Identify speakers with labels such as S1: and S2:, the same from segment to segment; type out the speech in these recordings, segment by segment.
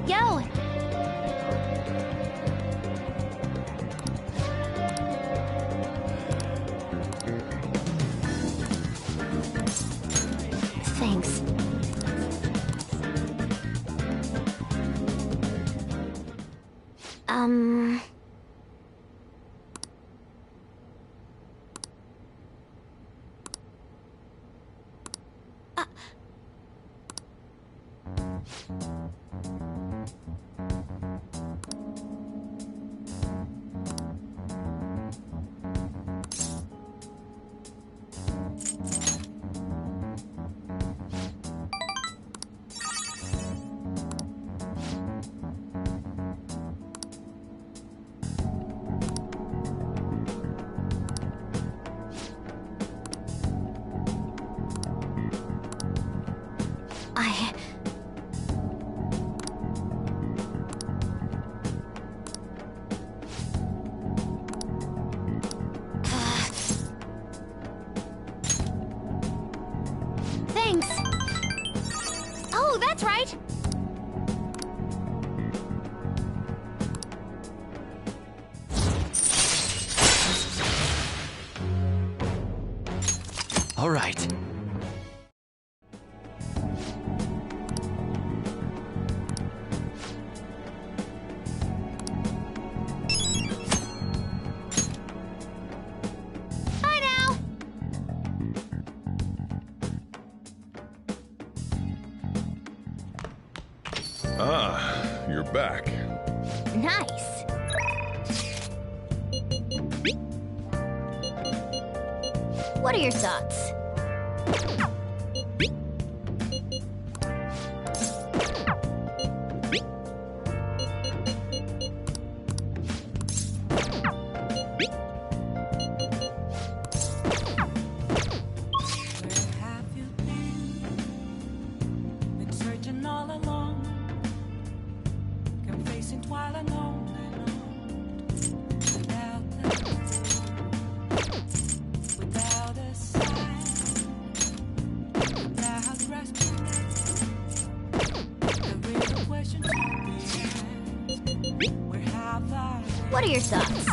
S1: Yo! Thanks. Thanks. Oh, that's right.
S2: All right.
S1: Bye now.
S3: Ah, you're back.
S1: Nice. What are your thoughts? What are your thoughts?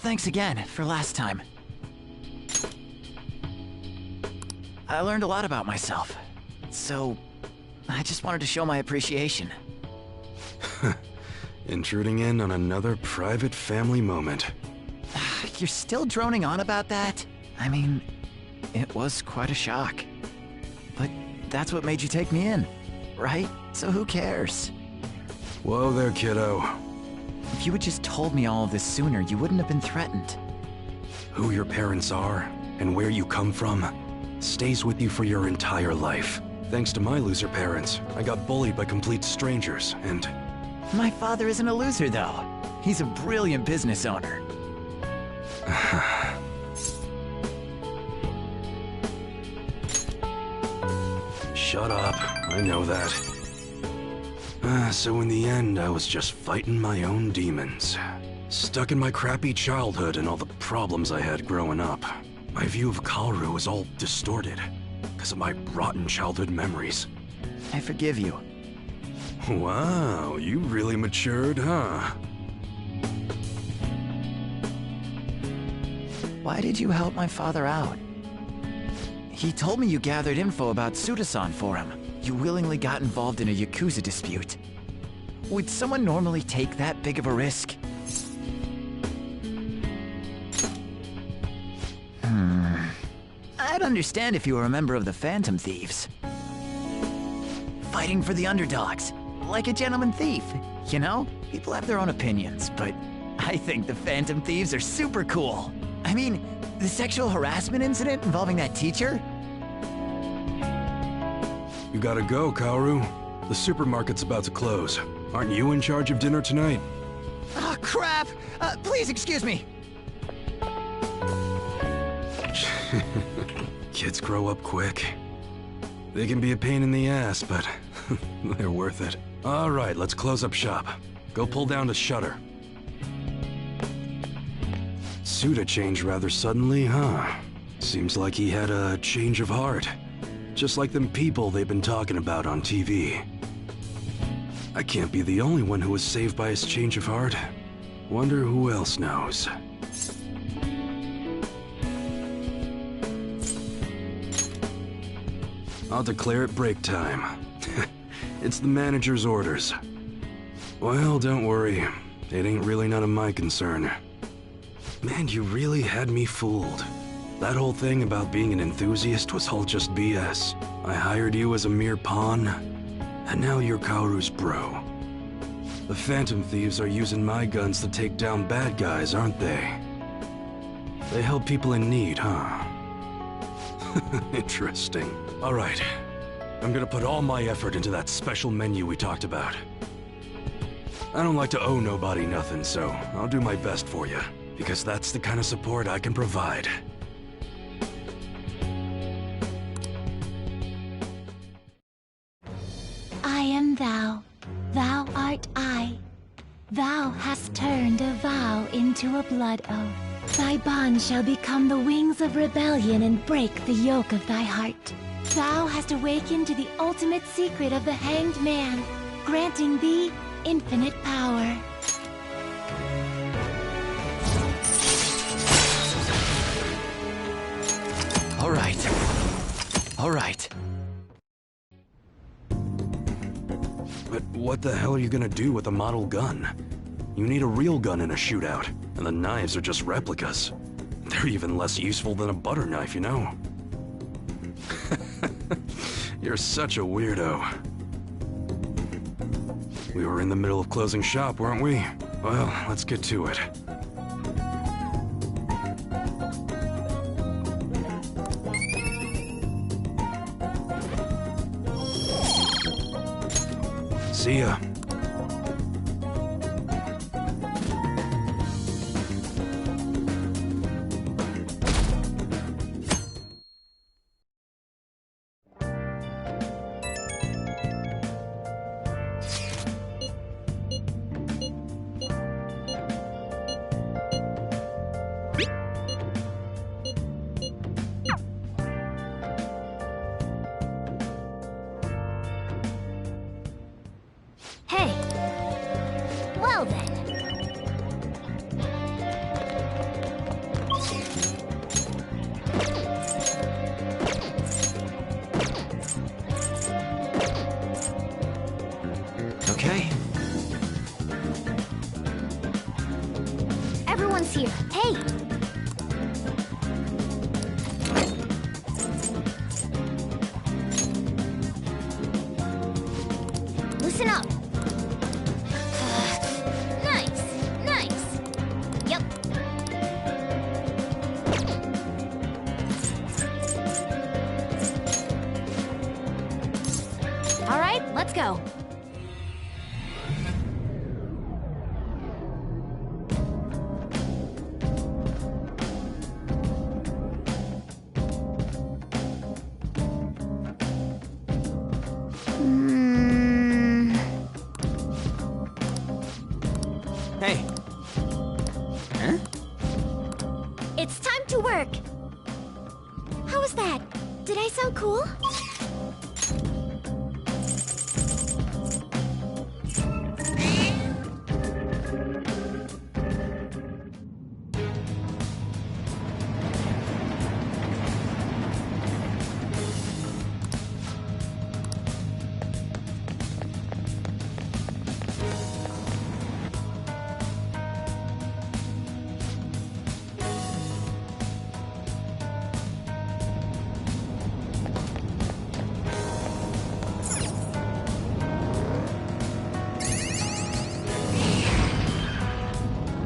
S2: Thanks again for last time. I learned a lot about myself, so I just wanted to show my appreciation.
S4: Intruding in on another private family moment.
S2: You're still droning on about that? I mean, it was quite a shock. But that's what made you take me in, right? So who cares?
S4: Whoa there, kiddo.
S2: If you had just told me all of this sooner, you wouldn't have been threatened.
S4: Who your parents are and where you come from stays with you for your entire life. Thanks to my loser parents, I got bullied by complete strangers, and...
S2: My father isn't a loser, though. He's a brilliant business owner.
S4: Shut up, I know that. So in the end, I was just fighting my own demons. Stuck in my crappy childhood and all the problems I had growing up. My view of Kaoru was all distorted, because of my rotten childhood memories.
S2: I forgive you.
S4: Wow, you really matured, huh?
S2: Why did you help my father out? He told me you gathered info about Suda-san for him. You willingly got involved in a Yakuza dispute. Would someone normally take that big of a risk? I'd understand if you were a member of the Phantom Thieves. Fighting for the underdogs, like a gentleman thief. You know, people have their own opinions, but I think the Phantom Thieves are super cool. I mean, the sexual harassment incident involving that teacher?
S4: You gotta go, Kaoru. The supermarket's about to close. Aren't you in charge of dinner tonight?
S2: Oh, crap! Please excuse me.
S4: Kids grow up quick. They can be a pain in the ass, but they're worth it. All right, let's close up shop. Go pull down the shutter. Suda changed rather suddenly, huh? Seems like he had a change of heart. Just like them people they've been talking about on TV. I can't be the only one who was saved by his change of heart. Wonder who else knows. I'll declare it break time. It's the manager's orders. Well, don't worry. It ain't really none of my concern. Man, you really had me fooled. That whole thing about being an enthusiast was all just BS. I hired you as a mere pawn, and now you're Kaoru's bro. The Phantom Thieves are using my guns to take down bad guys, aren't they? They help people in need, huh? Interesting. Alright. I'm gonna put all my effort into that special menu we talked about. I don't like to owe nobody nothing, so I'll do my best for you. Because that's the kind of support I can provide.
S5: I am thou, thou art I. Thou hast turned a vow into a blood oath. Thy bond shall become the wings of rebellion and break the yoke of thy heart. Thou hast awakened to the ultimate secret of the Hanged Man, granting thee infinite power.
S2: All right. All right.
S4: But what the hell are you gonna do with a model gun? You need a real gun in a shootout, and the knives are just replicas. They're even less useful than a butter knife, you know? You're such a weirdo. We were in the middle of closing shop, weren't we? Well, let's get to it. See ya.
S1: Hey! Well then.
S2: Okay.
S1: Everyone's here. Hey! Listen up. Nice, nice. Yep. All right, let's go.
S2: Hey. Huh?
S1: It's time to work. How was that? Did I sound cool?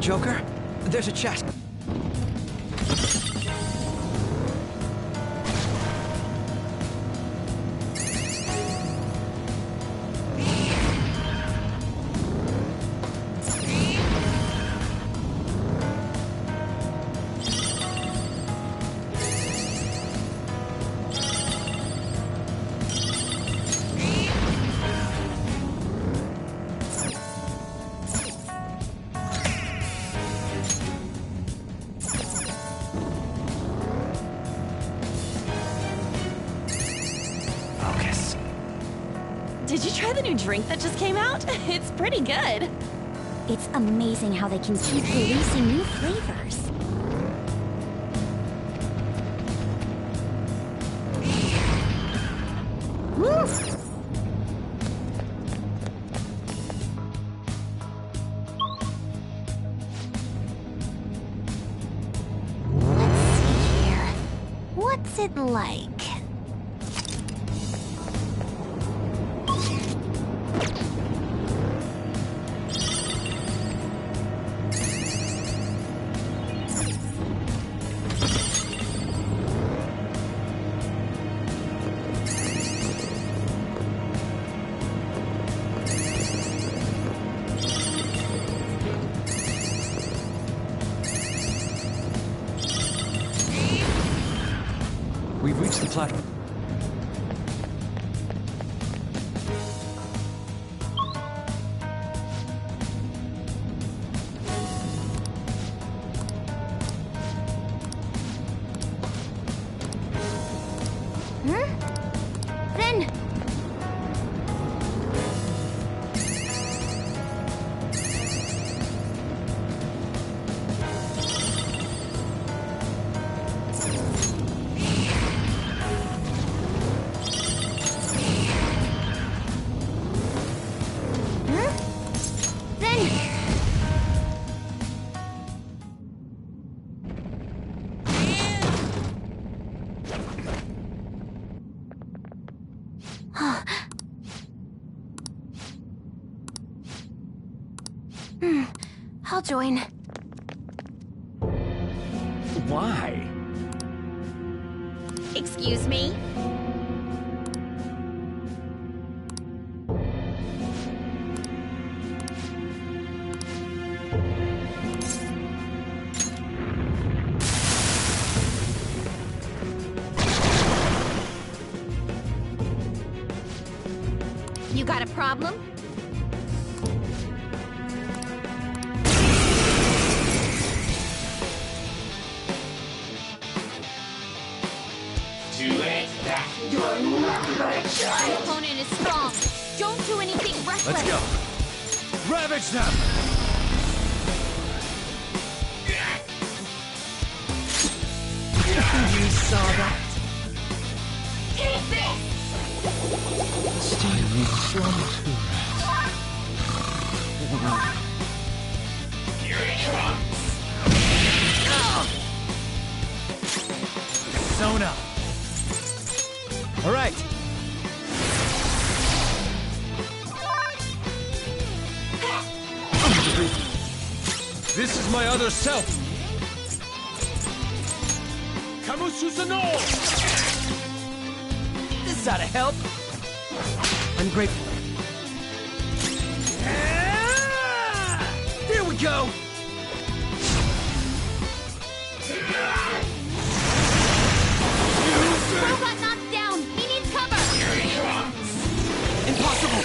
S2: Joker, there's a chest.
S6: Did you try the new drink that just came out? It's pretty good.
S1: It's amazing how they can keep releasing new flavors. Woo! Let's see here. What's it like?
S7: We've reached the platform.
S1: Then... I'll join.
S7: Why?
S1: Excuse me? You got a problem? Your opponent is strong. Don't do anything reckless.
S7: Let's go. Ravage them! You saw that?
S1: Take this!
S7: Steal me from
S1: Here it comes!
S2: Sona! Alright!
S7: This is my other self! Kamususano!
S2: This ought to help!
S7: I'm grateful.
S2: There we go!
S1: Bro got knocked down! He needs cover! Here he comes!
S2: Impossible!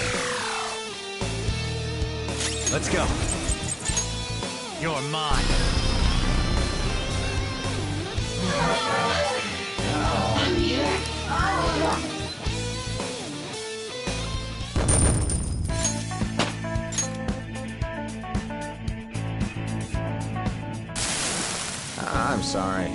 S2: Let's go. You're mine.
S8: I'm sorry.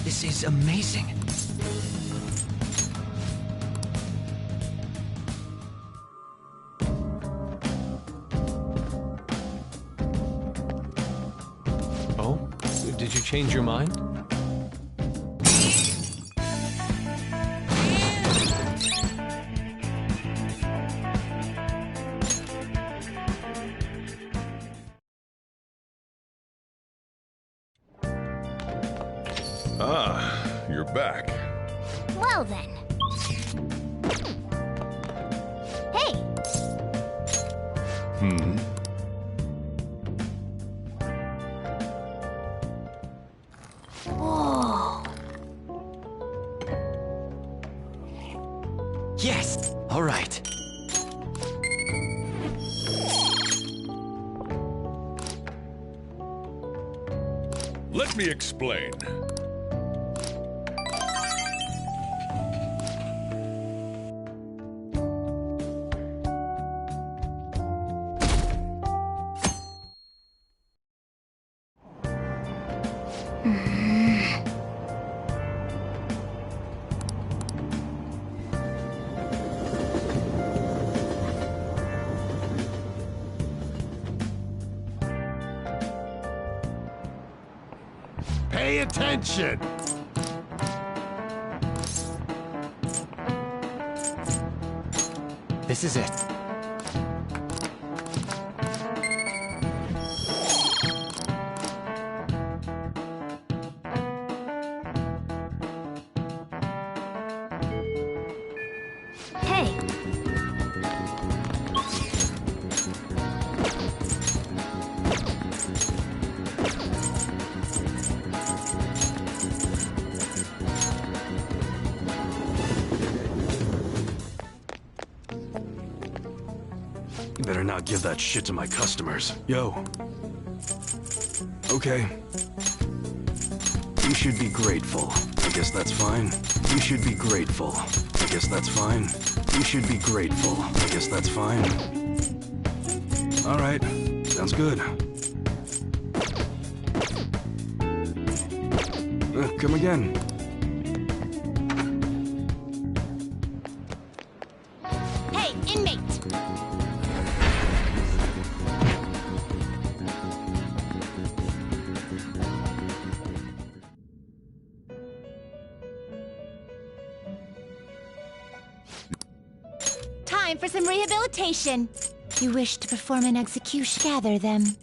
S2: This is amazing.
S7: Oh? Did you change your mind?
S3: Ah, you're back.
S1: Well then. Hey! Whoa.
S2: Yes! All right.
S3: Let me explain.
S9: Pay attention!
S2: This is it.
S1: Hey!
S4: You better not give that shit to my customers. Yo. Okay. You should be grateful. I guess that's fine. You should be grateful. I guess that's fine. You should be grateful. I guess that's fine. Alright. Sounds good. Come again.
S1: Hey, inmate! Time for some rehabilitation.
S5: You wish to perform an execution. Gather them.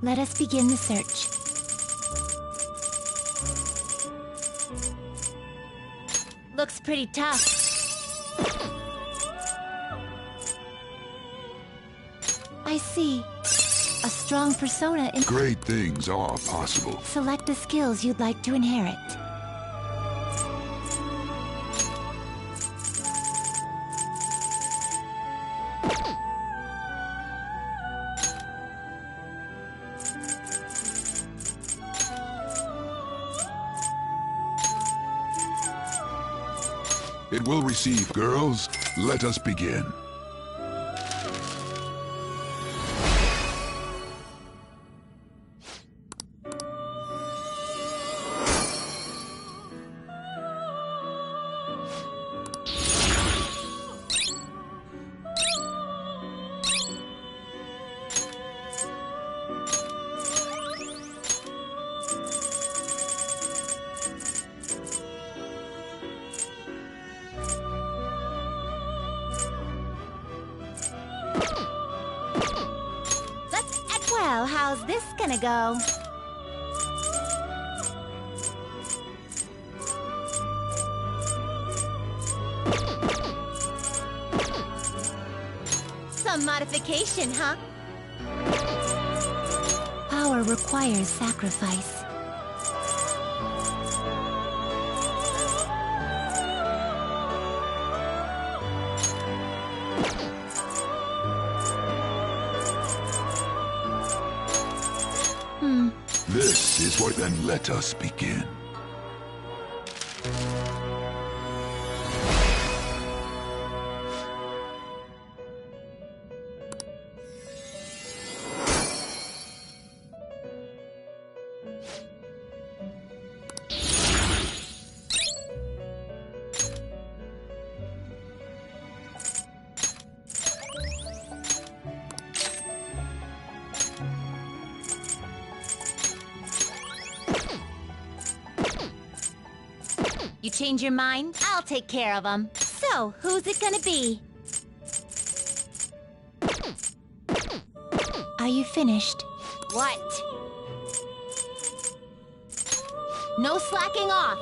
S5: Let us begin the search.
S1: Looks pretty tough.
S5: I see. A strong persona in...
S10: Great things are possible.
S5: Select the skills you'd like to inherit.
S10: It will receive. Girls, let us begin.
S1: Well, how's this gonna go? Some modification, huh?
S5: Power requires sacrifice.
S10: This is what then let us begin.
S1: You change your mind? I'll take care of them. So, who's it gonna be?
S5: Are you finished?
S1: What? No slacking off!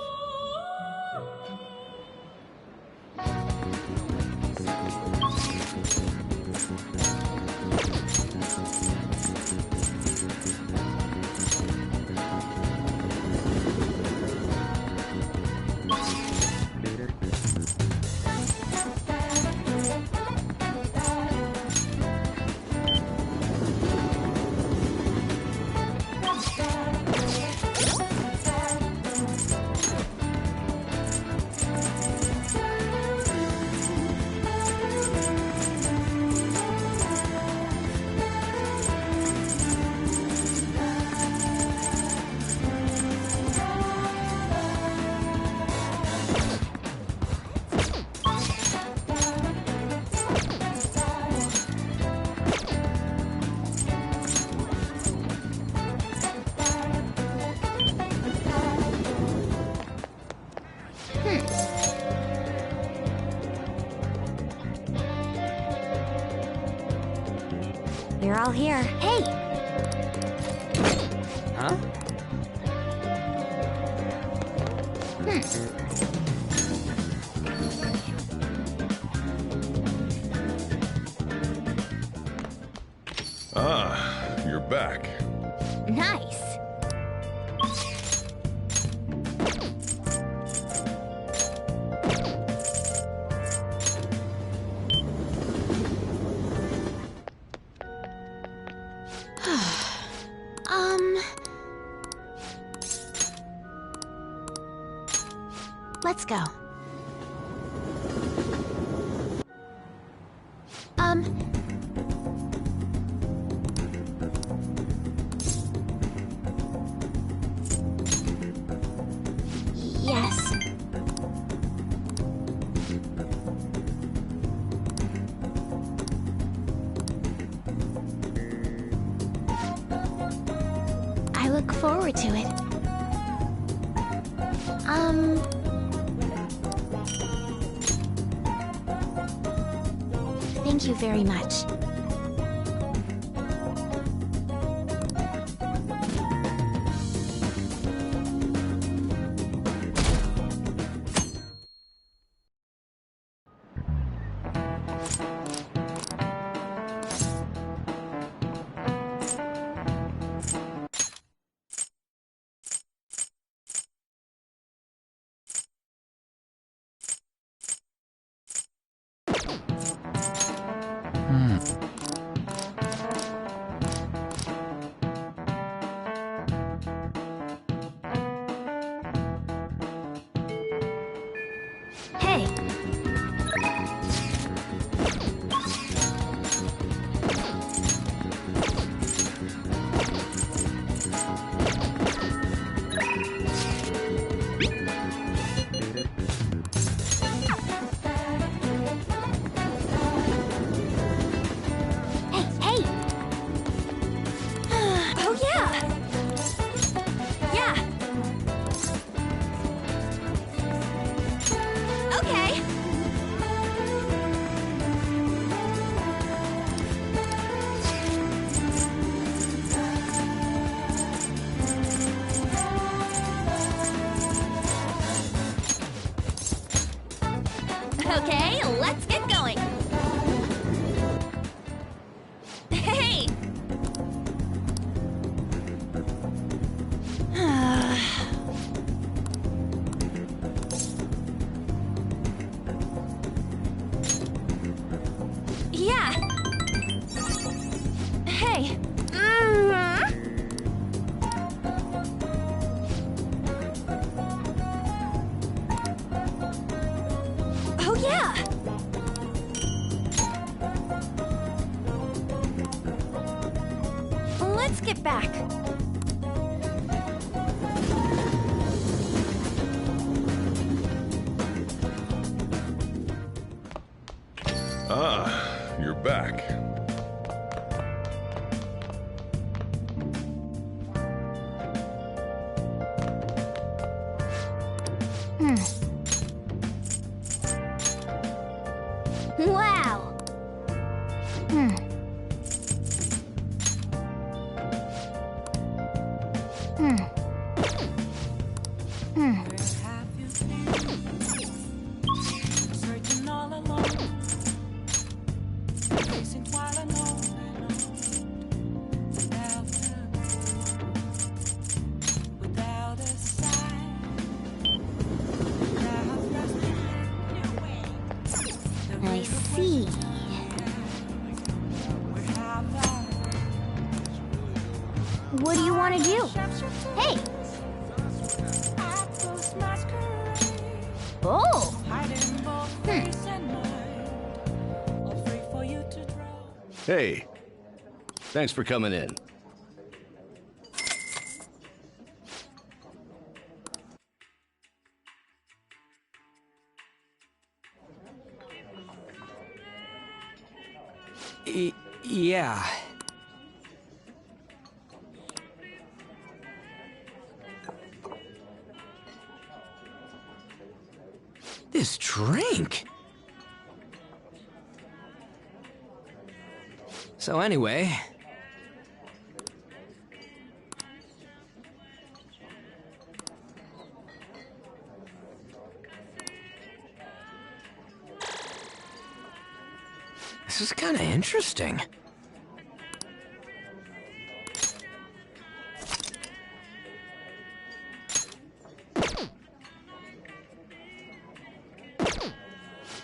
S1: You're all here. Hey!
S8: Huh?
S3: Ah, you're back.
S1: Nice!
S5: Let's go. Yes. I look forward to it. Thank you very much.
S1: Hey! Okay, let's get going! Hey! Yeah! Hey! Oh yeah! Let's get back.
S3: Ah, you're back.
S1: Hmm. want to do? Hey! Oh!
S11: Hey, thanks for coming in.
S12: Yeah. This drink. So anyway, this is kind of interesting.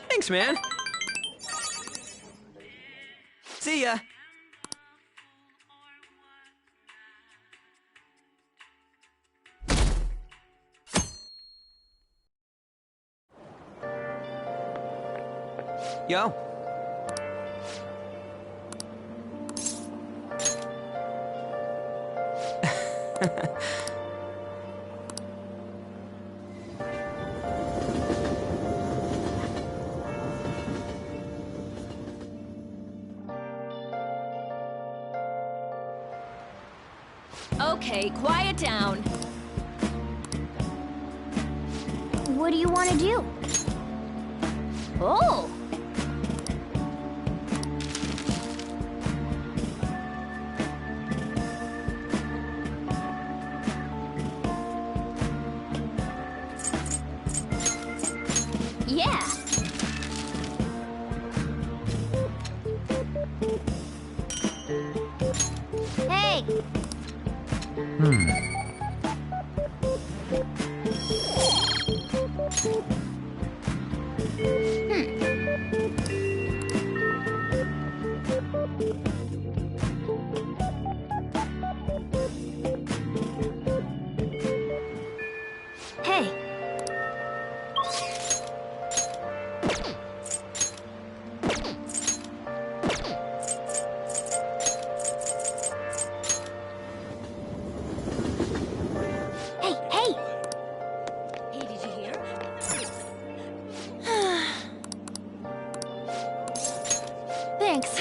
S12: Thanks, man. See ya. Yo.
S6: Okay, quiet down.
S1: What do you want to do? Oh! Yeah! Hey! Hey! Hey, hey!
S6: Hey, did you hear?
S1: Thanks.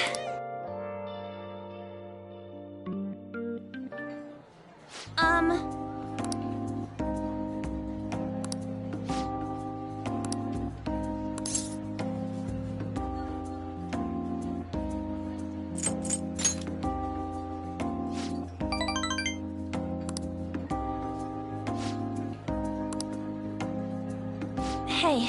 S1: Hey.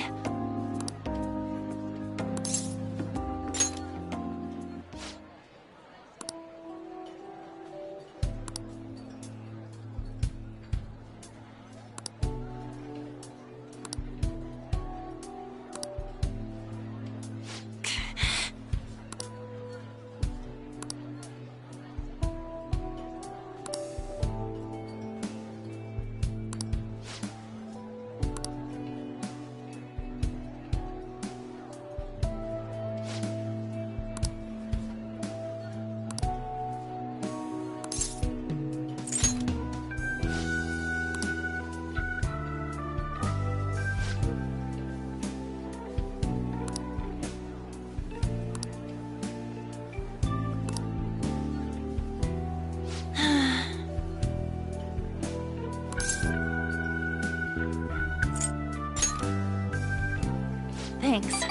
S1: Thanks.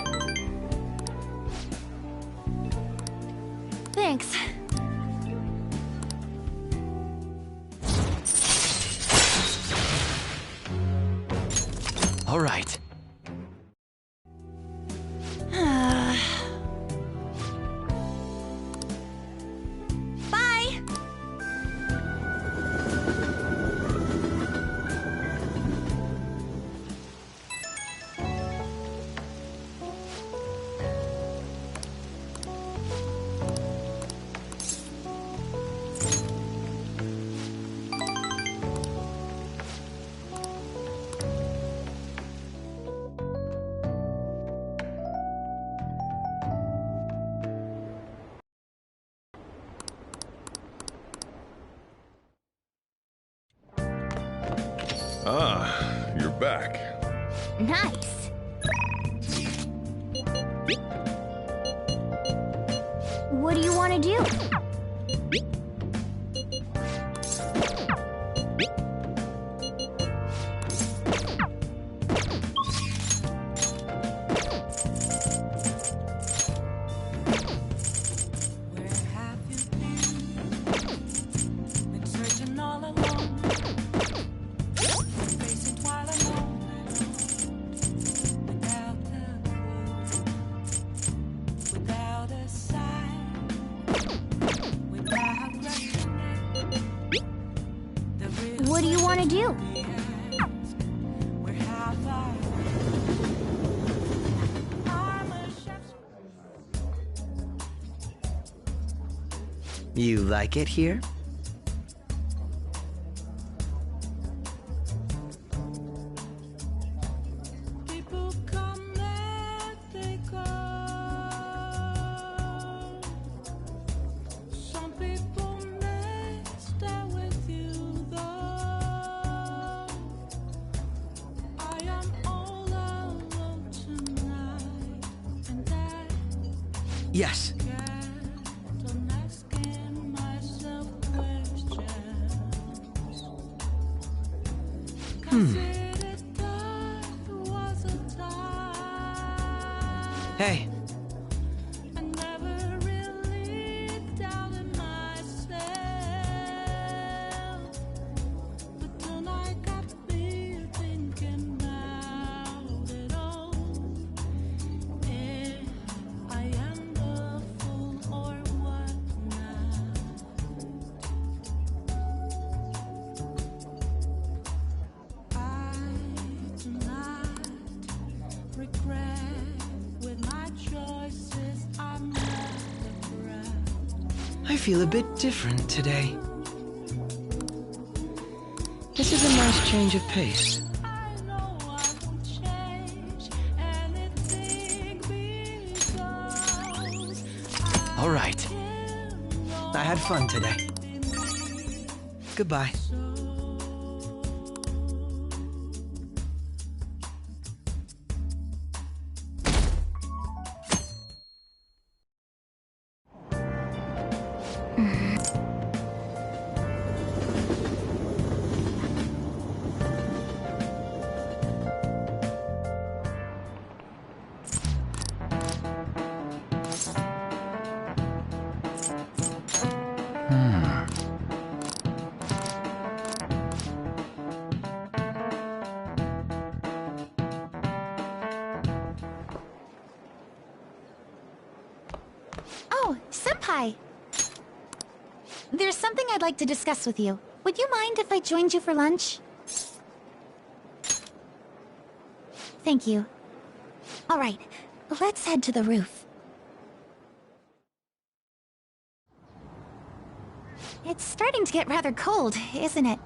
S1: Thanks.
S2: All right.
S6: Bye!
S3: You're back.
S1: Nice. What do you want to do? What do you want to do?
S12: You like it here? Yes. Hey. I feel a bit different today. This is a nice change of pace.
S2: All right.
S12: I had fun today. Goodbye.
S5: Oh, Senpai! There's something I'd like to discuss with you. Would you mind if I joined you for lunch? Thank you. All right, let's head to the roof. It's starting to get rather cold, isn't it?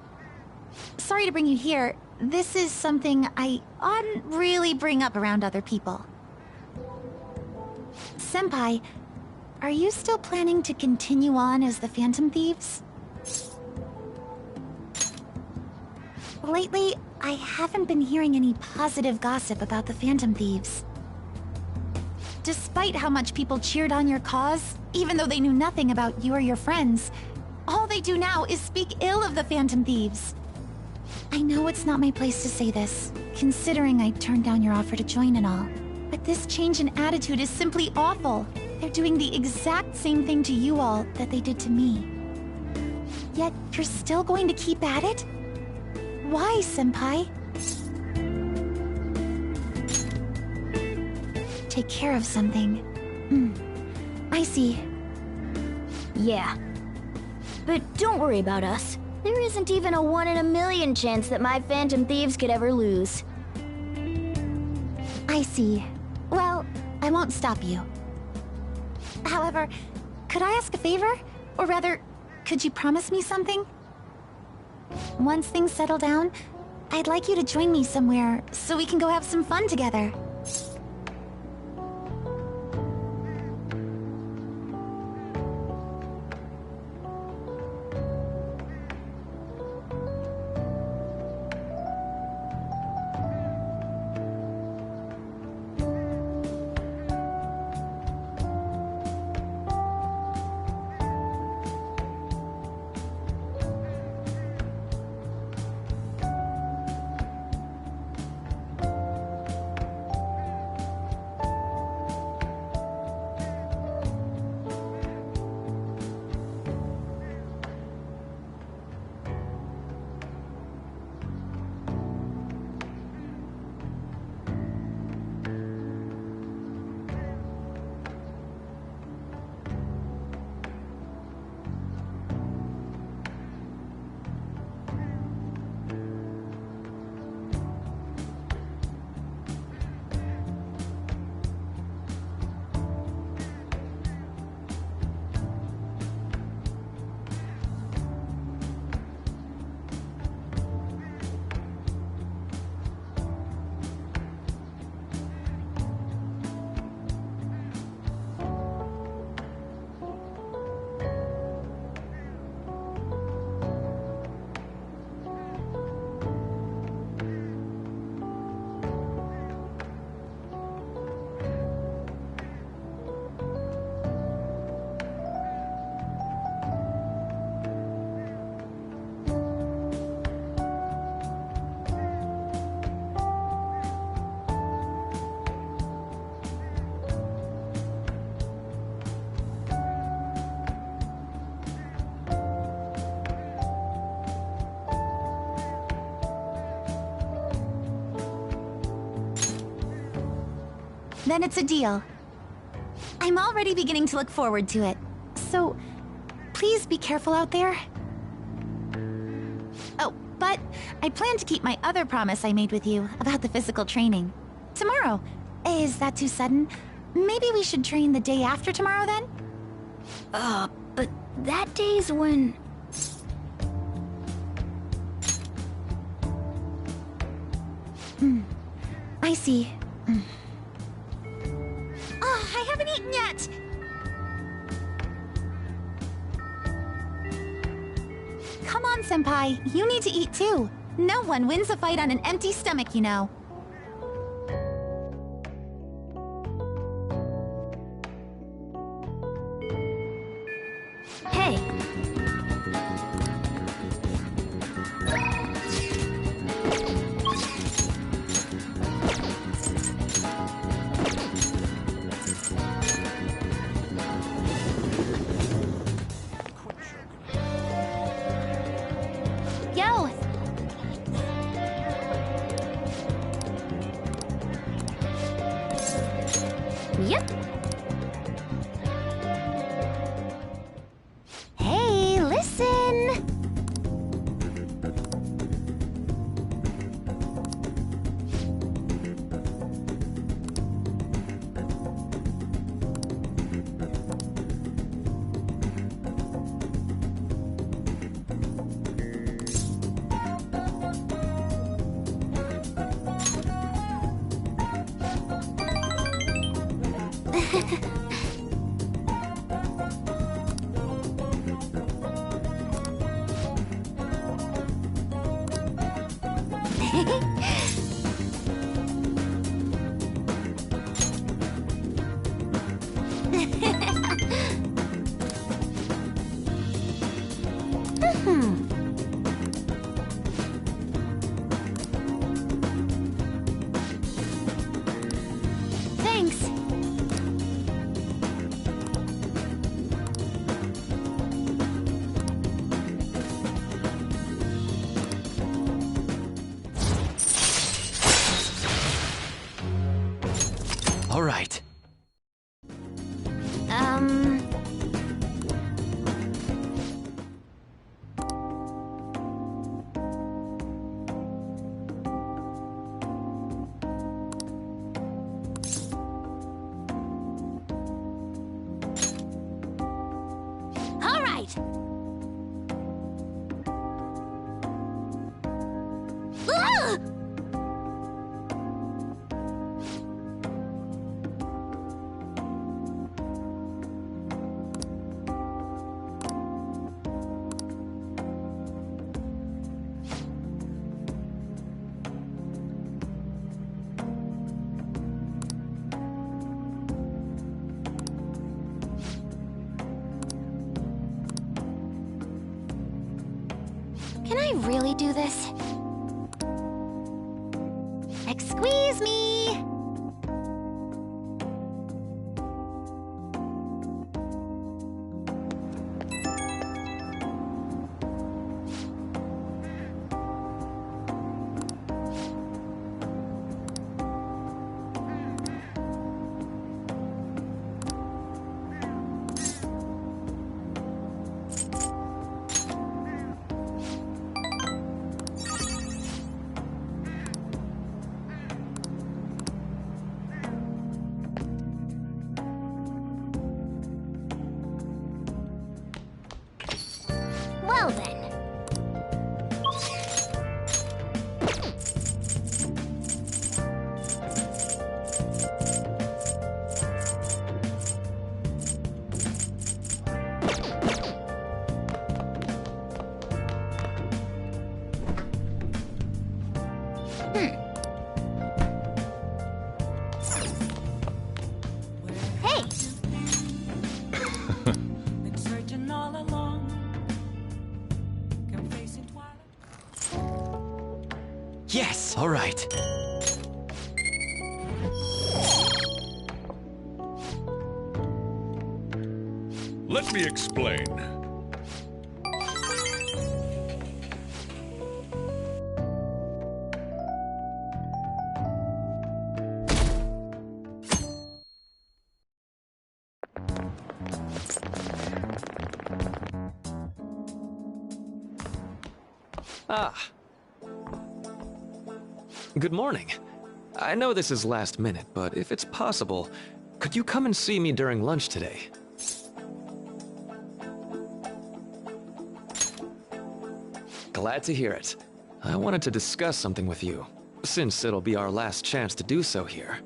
S5: Sorry to bring you here. This is something I oughtn't really bring up around other people. Senpai, are you still planning to continue on as the Phantom Thieves? Lately, I haven't been hearing any positive gossip about the Phantom Thieves. Despite how much people cheered on your cause, even though they knew nothing about you or your friends, all they do now is speak ill of the Phantom Thieves. I know it's not my place to say this, considering I turned down your offer to join and all. But this change in attitude is simply awful. They're doing the exact same thing to you all that they did to me. Yet, you're still going to keep at it? Why, Senpai? Take care of something. I see.
S1: Yeah. But don't worry about us. There isn't even a 1 in a million chance that my Phantom Thieves could ever lose.
S5: I see. Well, I won't stop you. However, could I ask a favor? Or rather, could you promise me something? Once things settle down, I'd like you to join me somewhere so we can go have some fun together. Then it's a deal. I'm already beginning to look forward to it. So, please be careful out there. Oh, but I plan to keep my other promise I made with you about the physical training. Tomorrow. Is that too sudden? Maybe we should train the day after tomorrow then?
S1: But that day's when...
S5: I see. Oh, I haven't eaten yet! Come on, Senpai. You need to eat too. No one wins a fight on an empty stomach, you know.
S1: Hey.
S5: Yo!
S1: Yep.
S5: Hey, listen! Thanks.
S2: All right.
S1: All right. Ah!
S5: Can I really do this? Squeeze me!
S1: Well then. Hey!
S13: Been searching all along. Can face it twilight.
S2: Yes! All right.
S3: Let me explain.
S7: Ah. Good morning. I know this is last minute, but if it's possible, could you come and see me during lunch today? Glad to hear it. I wanted to discuss something with you, since it'll be our last chance to do so here.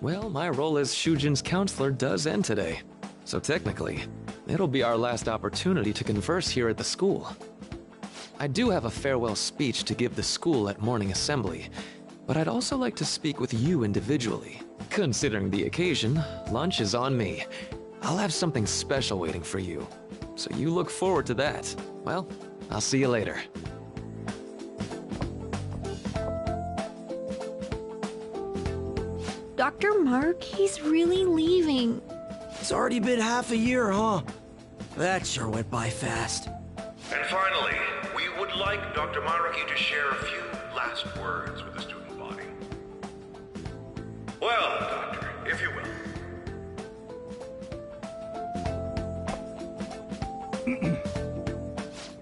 S7: Well, my role as Shujin's counselor does end today, so technically, it'll be our last opportunity to converse here at the school. I do have a farewell speech to give the school at morning assembly, but I'd also like to speak with you individually. Considering the occasion, lunch is on me. I'll have something special waiting for you, so you look forward to that. Well, I'll see you later.
S14: Dr. Mark, he's really leaving.
S12: It's already been half a year, huh? That sure went by fast.
S15: And finally, we would like Dr. Maruki to share a few last words with the student body. Well, Doctor, if you will.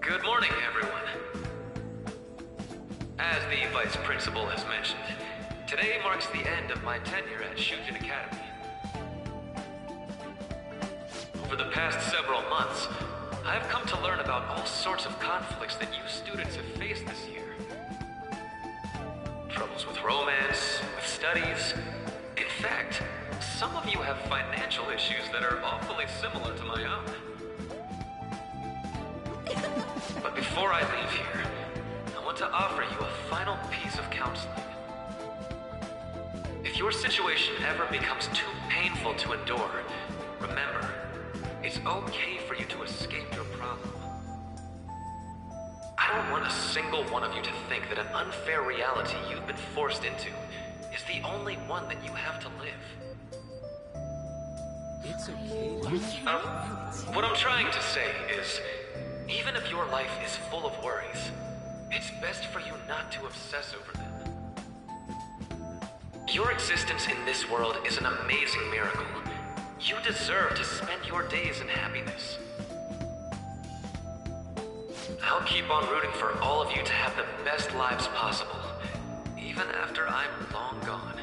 S16: Good morning, everyone. As the Vice Principal has mentioned, today marks the end of my tenure at Shujin Academy. Over the past several months, I've come to learn about all sorts of conflicts that you students have faced this year. Troubles with romance, with studies. In fact, some of you have financial issues that are awfully similar to my own. But before I leave here, I want to offer you a final piece of counseling. If your situation ever becomes too painful to endure, remember, it's okay for you to escape your problem. I don't want a single one of you to think that an unfair reality you've been forced into is the only one that you have to live.
S7: It's okay.
S16: What I'm trying to say is, even if your life is full of worries, it's best for you not to obsess over them. Your existence in this world is an amazing miracle. You deserve to spend your days in happiness. I'll keep on rooting for all of you to have the best lives possible, even after I'm long gone.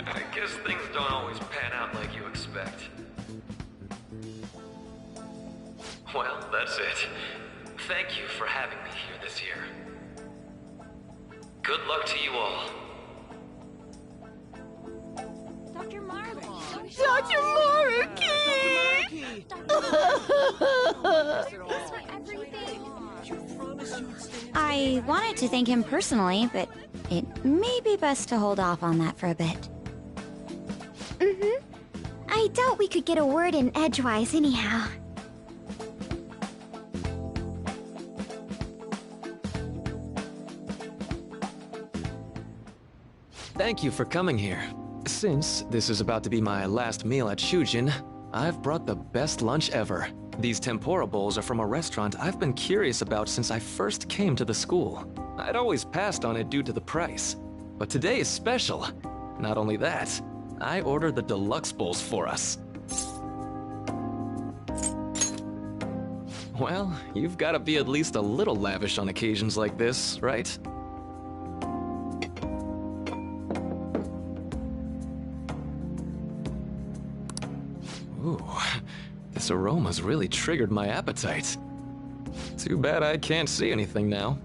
S16: I guess things don't always pan out like you expect. Well, that's it. Thank you for having me here this year. Good luck to you all.
S1: Dr. Maruki!
S14: Dr.
S17: I wanted to thank him personally, but it may be best to hold off on that for a bit.
S1: Mm-hmm. I doubt we could get a word in edgewise anyhow.
S7: Thank you for coming here. Since this is about to be my last meal at Shujin, I've brought the best lunch ever. These tempura bowls are from a restaurant I've been curious about since I first came to the school. I'd always passed on it due to the price. But today is special. Not only that, I ordered the deluxe bowls for us. Well, you've got to be at least a little lavish on occasions like this, right? Ooh, this aroma's really triggered my appetite. Too bad I can't see anything now.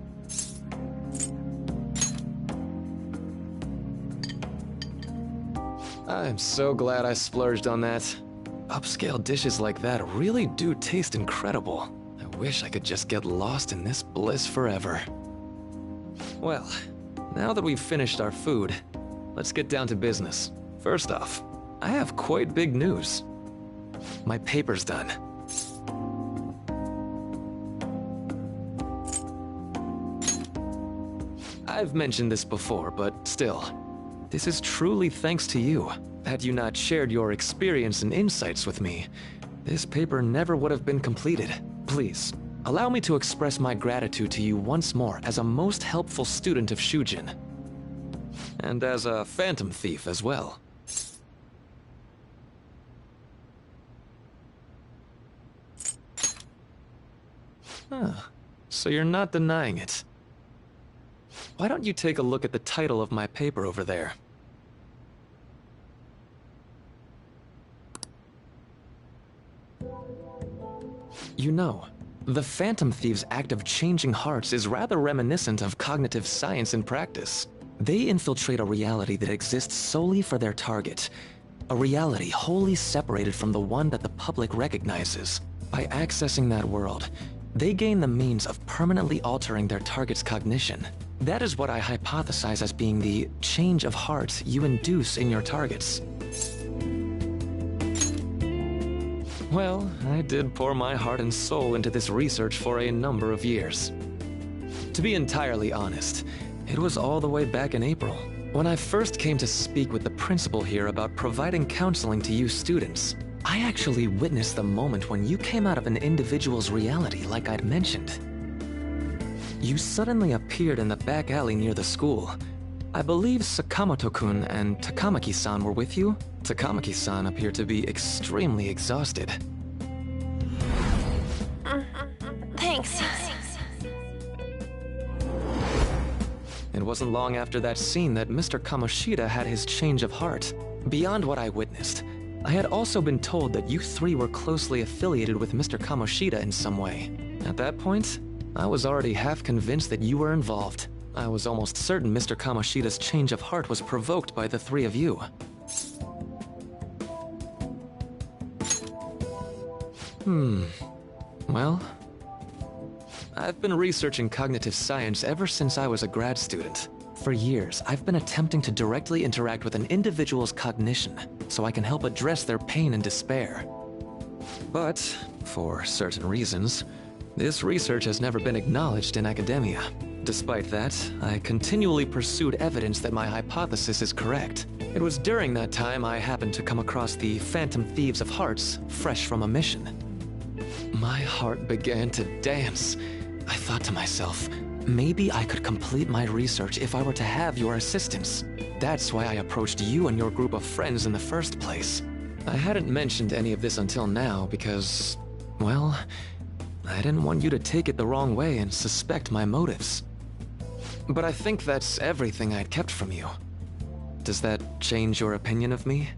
S7: I'm so glad I splurged on that. Upscale dishes like that really do taste incredible. I wish I could just get lost in this bliss forever. Well, now that we've finished our food, let's get down to business. First off, I have quite big news. My paper's done. I've mentioned this before, but still, this is truly thanks to you. Had you not shared your experience and insights with me, this paper never would have been completed. Please, allow me to express my gratitude to you once more as a most helpful student of Shujin. and as a phantom thief as well. Huh. So you're not denying it. Why don't you take a look at the title of my paper over there? You know, the Phantom Thieves' act of changing hearts is rather reminiscent of cognitive science in practice. They infiltrate a reality that exists solely for their target. A reality wholly separated from the one that the public recognizes. By accessing that world, they gain the means of permanently altering their target's cognition. That is what I hypothesize as being the change of heart you induce in your targets. Well, I did pour my heart and soul into this research for a number of years. To be entirely honest, it was all the way back in April, when I first came to speak with the principal here about providing counseling to you students. I actually witnessed the moment when you came out of an individual's reality like I'd mentioned. You suddenly appeared in the back alley near the school. I believe Sakamoto-kun and Takamaki-san were with you? Takamaki-san appeared to be extremely exhausted.
S14: Thanks.
S7: It wasn't long after that scene that Mr. Kamoshida had his change of heart. Beyond what I witnessed, I had also been told that you three were closely affiliated with Mr. Kamoshida in some way. At that point, I was already half convinced that you were involved. I was almost certain Mr. Kamoshida's change of heart was provoked by the three of you. Well, I've been researching cognitive science ever since I was a grad student. For years, I've been attempting to directly interact with an individual's cognition so I can help address their pain and despair. But, for certain reasons, this research has never been acknowledged in academia. Despite that, I continually pursued evidence that my hypothesis is correct. It was during that time I happened to come across the Phantom Thieves of Hearts, fresh from a mission. My heart began to dance. I thought to myself, maybe I could complete my research if I were to have your assistance. That's why I approached you and your group of friends in the first place. I hadn't mentioned any of this until now because, well, I didn't want you to take it the wrong way and suspect my motives. But I think that's everything I'd kept from you. Does that change your opinion of me?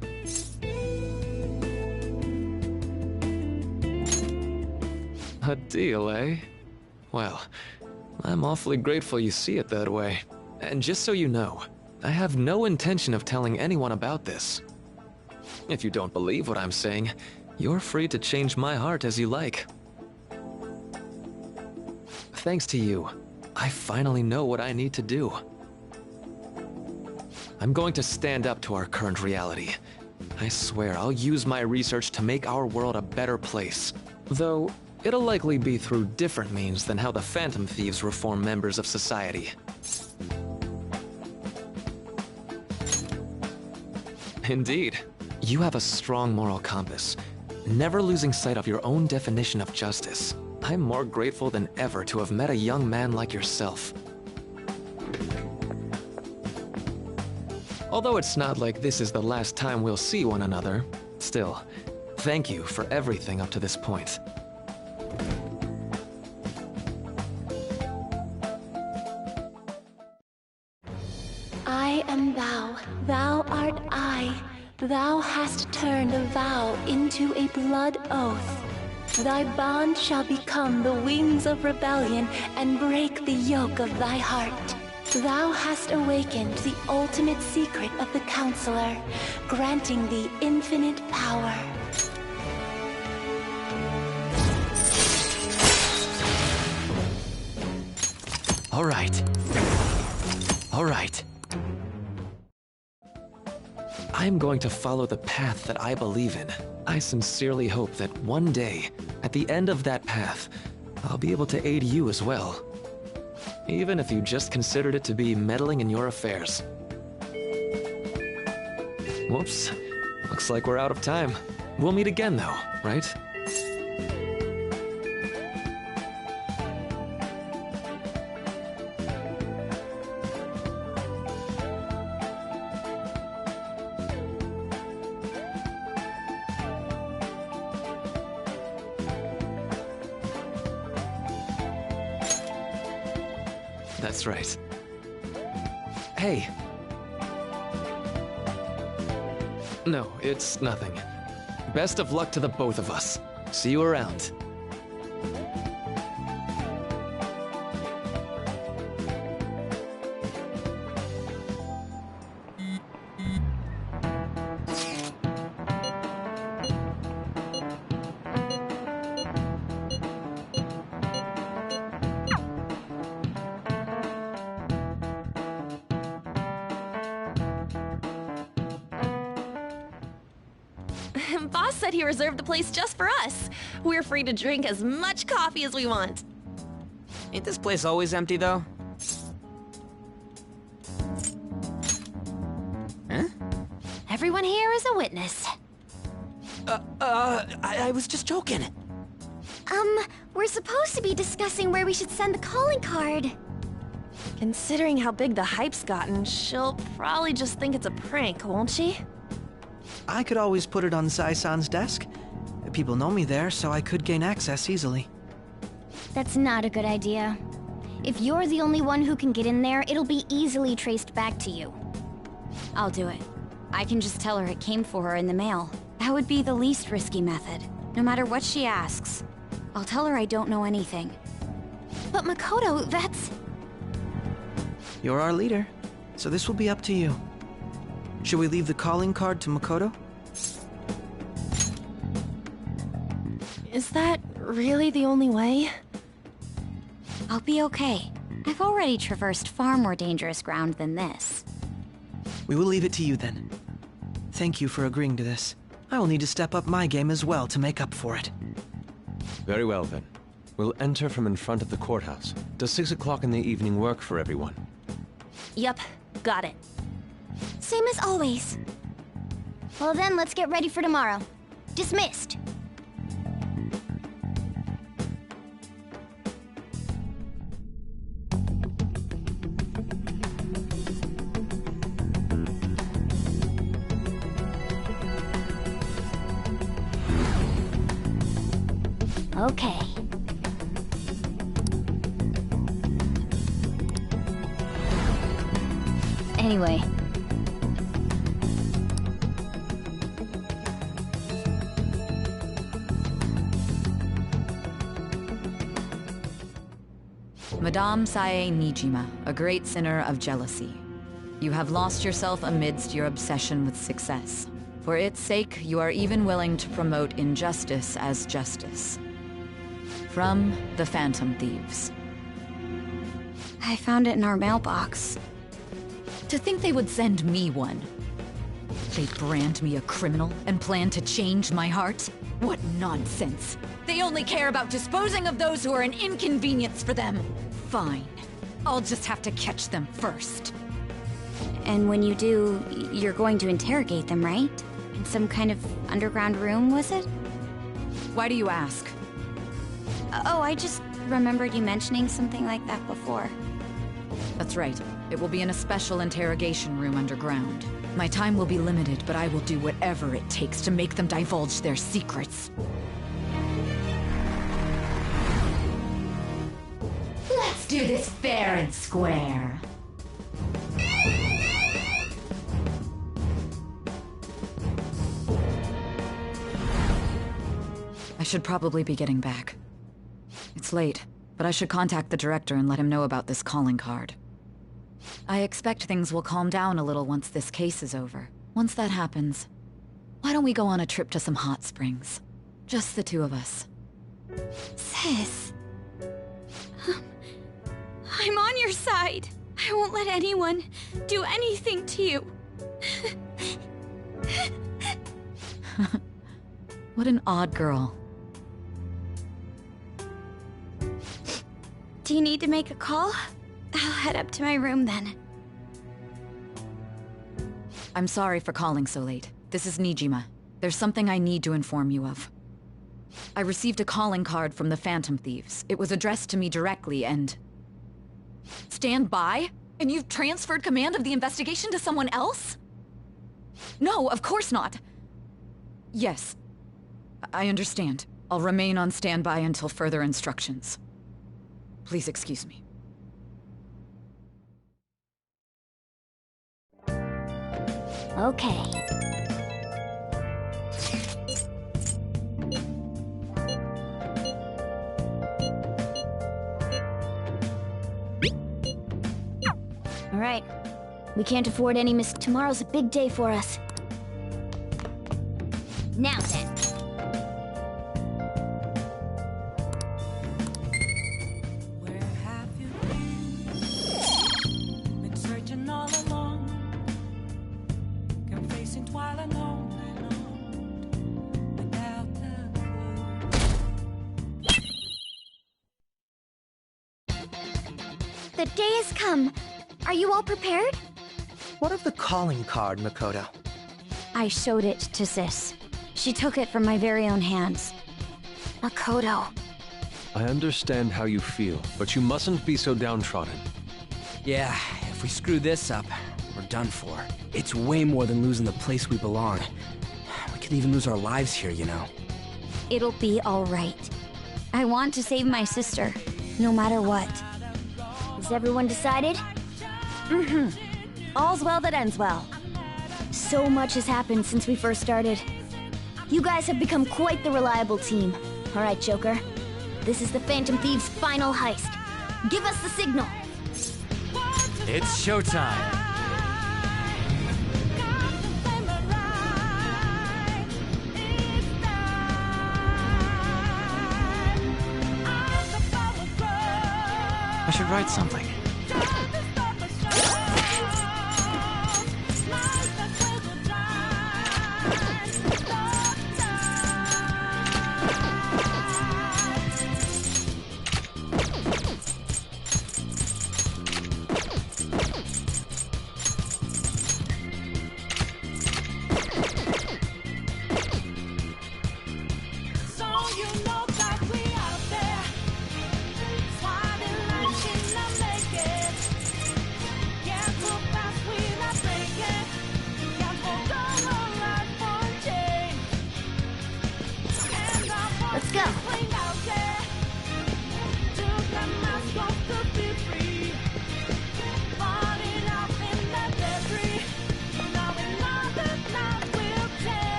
S7: A deal, eh? Well, I'm awfully grateful you see it that way. And just so you know, I have no intention of telling anyone about this. If you don't believe what I'm saying, you're free to change my heart as you like. Thanks to you, I finally know what I need to do. I'm going to stand up to our current reality. I swear I'll use my research to make our world a better place. Though, it'll likely be through different means than how the Phantom Thieves reform members of society. Indeed. You have a strong moral compass, never losing sight of your own definition of justice. I'm more grateful than ever to have met a young man like yourself. Although it's not like this is the last time we'll see one another, still, thank you for everything up to this point.
S5: I am thou, thou art I. Thou hast turned a vow into a blood oath. Thy bond shall become the wings of rebellion and break the yoke of thy heart. Thou hast awakened the ultimate secret of the Counselor, granting thee infinite power.
S2: All right.
S7: I'm going to follow the path that I believe in. I sincerely hope that one day, at the end of that path, I'll be able to aid you as well. Even if you just considered it to be meddling in your affairs. Whoops. Looks like we're out of time. We'll meet again though, right? That's right. Hey. No, it's nothing. Best of luck to the both of us. See you around.
S14: Boss said he reserved the place just for us. We're free to drink as much coffee as we want.
S12: Ain't this place always empty, though? Huh?
S5: Everyone here is a witness.
S12: I was just joking.
S1: We're supposed to be discussing where we should send the calling card.
S14: Considering how big the hype's gotten, she'll probably just think it's a prank, won't she?
S12: I could always put it on Sai-san's desk. People know me there, so I could gain access easily.
S1: That's not a good idea. If you're the only one who can get in there, it'll be easily traced back to you.
S17: I'll do it. I can just tell her it came for her in the mail. That would be the least risky method. No matter what she asks, I'll tell her I don't know anything.
S5: But Makoto, that's...
S12: You're our leader, so this will be up to you. Should we leave the calling card to Makoto?
S14: Is that really the only way?
S17: I'll be okay. I've already traversed far more dangerous ground than this.
S12: We will leave it to you then. Thank you for agreeing to this. I will need to step up my game as well to make up for it.
S18: Very well then. We'll enter from in front of the courthouse. Does 6 o'clock in the evening work for everyone?
S14: Yep, got it.
S5: Same as always.
S1: Well then, let's get ready for tomorrow. Dismissed. Okay. Anyway.
S19: Madame Sae Nijima, a great sinner of jealousy. You have lost yourself amidst your obsession with success. For its sake, you are even willing to promote injustice as justice. From the Phantom Thieves.
S17: I found it in our mailbox.
S19: To think they would send me one. They brand me a criminal and plan to change my heart? What nonsense! They only care about disposing of those who are an inconvenience for them. Fine. I'll just have to catch them first.
S17: And when you do, you're going to interrogate them, right? In some kind of underground room, was it?
S19: Why do you ask?
S17: Oh, I just remembered you mentioning something like that before.
S19: That's right. It will be in a special interrogation room underground. My time will be limited, but I will do whatever it takes to make them divulge their secrets.
S5: Let's do this fair and square.
S19: I should probably be getting back. It's late, but I should contact the director and let him know about this calling card. I expect things will calm down a little once this case is over. Once that happens, why don't we go on a trip to some hot springs? Just the two of us.
S5: Sis. I'm on your side. I won't let anyone do anything to you.
S19: What an odd girl.
S17: Do you need to make a call? I'll head up to my room then.
S19: I'm sorry for calling so late. This is Nijima. There's something I need to inform you of. I received a calling card from the Phantom Thieves. It was addressed to me directly and... Stand by? And you've transferred command of the investigation to someone else? No, of course not. Yes. I understand. I'll remain on standby until further instructions. Please excuse me.
S1: Okay. All right. We can't afford any miss. Tomorrow's a big day for us. Now then.
S13: Where have you been? Been searching all along. Confessing twilight alone and on. Without a clue.
S1: The day has come. Are you all prepared?
S12: What of the calling card, Makoto?
S1: I showed it to Sis. She took it from my very own hands. Makoto.
S18: I understand how you feel, but you mustn't be so downtrodden.
S20: Yeah, if we screw this up, we're done for. It's way more than losing the place we belong. We could even lose our lives here, you know.
S1: It'll be all right. I want to save my sister, no matter what. Is everyone decided?
S6: Mm-hmm. All's well that ends well.
S1: So much has happened since we first started. You guys have become quite the reliable team. All right, Joker. This is the Phantom Thieves' final heist. Give us the signal.
S2: It's showtime. I should write something.
S1: Let's go.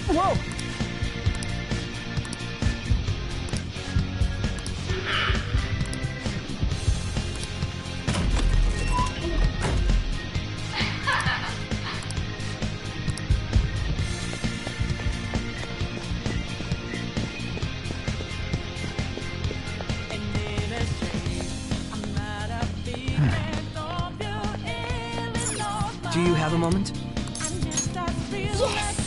S12: Whoa! Do you have a moment?
S1: Yes!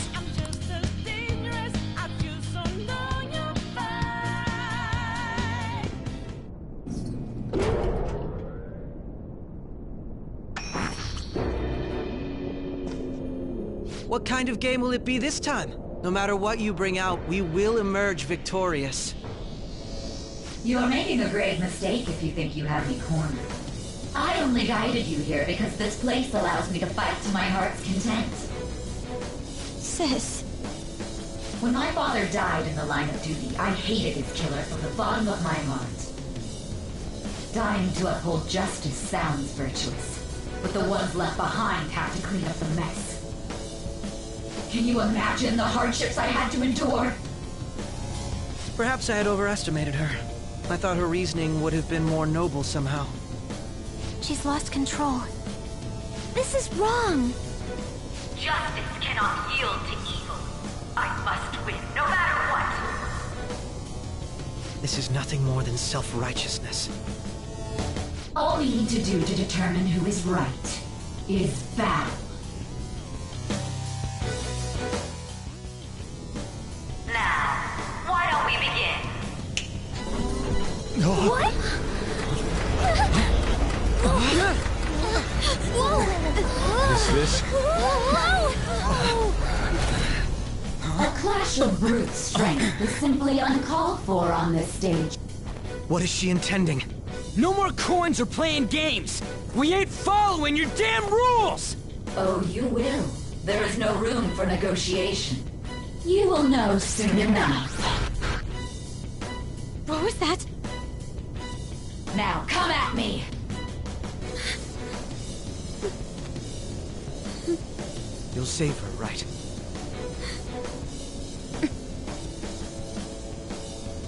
S12: What kind of game will it be this time? No matter what you bring out, we will emerge victorious.
S19: You're making a grave mistake if you think you have me cornered. I only guided you here because this place allows me to fight to my heart's content.
S1: Sis.
S19: When my father died in the line of duty, I hated his killer from the bottom of my heart. Dying to uphold justice sounds virtuous, but the ones left behind have to clean up the mess. Can you imagine the hardships I had to endure?
S12: Perhaps I had overestimated her. I thought her reasoning would have been more noble somehow.
S1: She's lost control. This is wrong.
S19: Justice cannot yield to evil. I must win, no matter what.
S12: This is nothing more than self-righteousness.
S19: All we need to do to determine who is right is battle. Now, why don't we begin?
S1: What?
S18: Is this?
S19: A clash of brute strength is simply uncalled for on this stage.
S12: What is she intending?
S20: No more coins or playing games! We ain't following your damn rules!
S19: Oh, you will. There is no room for negotiation. You will know soon enough.
S14: What was that?
S19: Now come at me!
S12: You'll save her, right?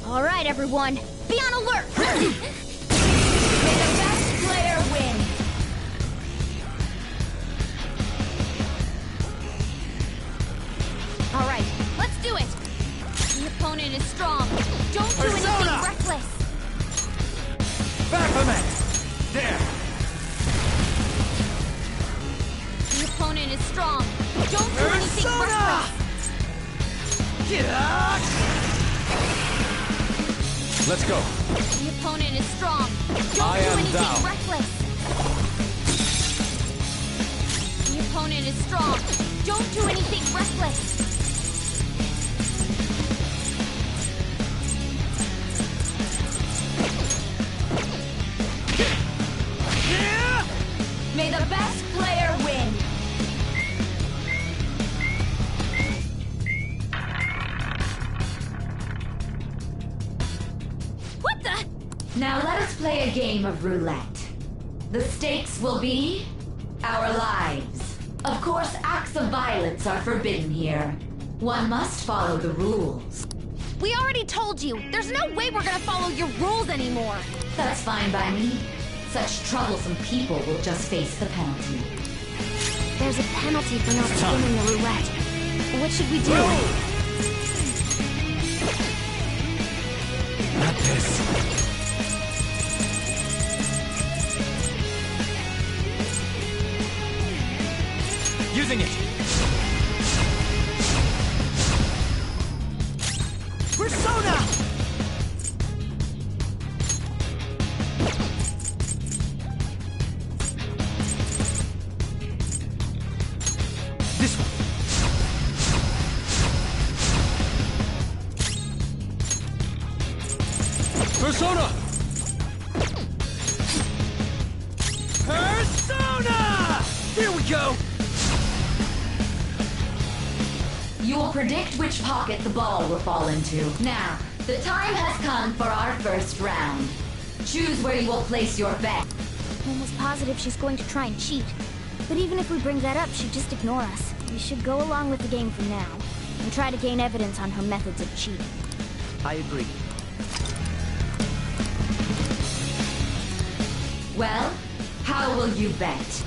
S1: All right, everyone, be on alert!
S19: May the best player win!
S1: All right, let's do it! The opponent is strong. Don't do anything reckless.
S2: Baphomet! There!
S1: The opponent is strong. Don't do anything reckless.
S2: Get out! Let's go.
S1: The opponent is strong. Don't do anything reckless. The opponent is strong. Don't do anything reckless.
S19: May the best player win!
S1: What the?
S19: Now let us play a game of roulette. The stakes will be our lives. Of course, acts of violence are forbidden here. One must follow the rules.
S1: We already told you. There's no way we're gonna follow your rules anymore.
S19: That's fine by me. Such troublesome people will just face the penalty.
S1: There's a penalty for not spinning the roulette. What should we do?
S2: Not this. Using it. Persona! This one. Persona! Persona! Here we go!
S19: You will predict which pocket the ball will fall into. Now, the time has come for our first round. Choose where you will place your bet.
S1: I'm almost positive she's going to try and cheat. But even if we bring that up, she'd just ignore us. We should go along with the game for now, and try to gain evidence on her methods of cheating.
S12: I agree.
S19: Well, how will you bet?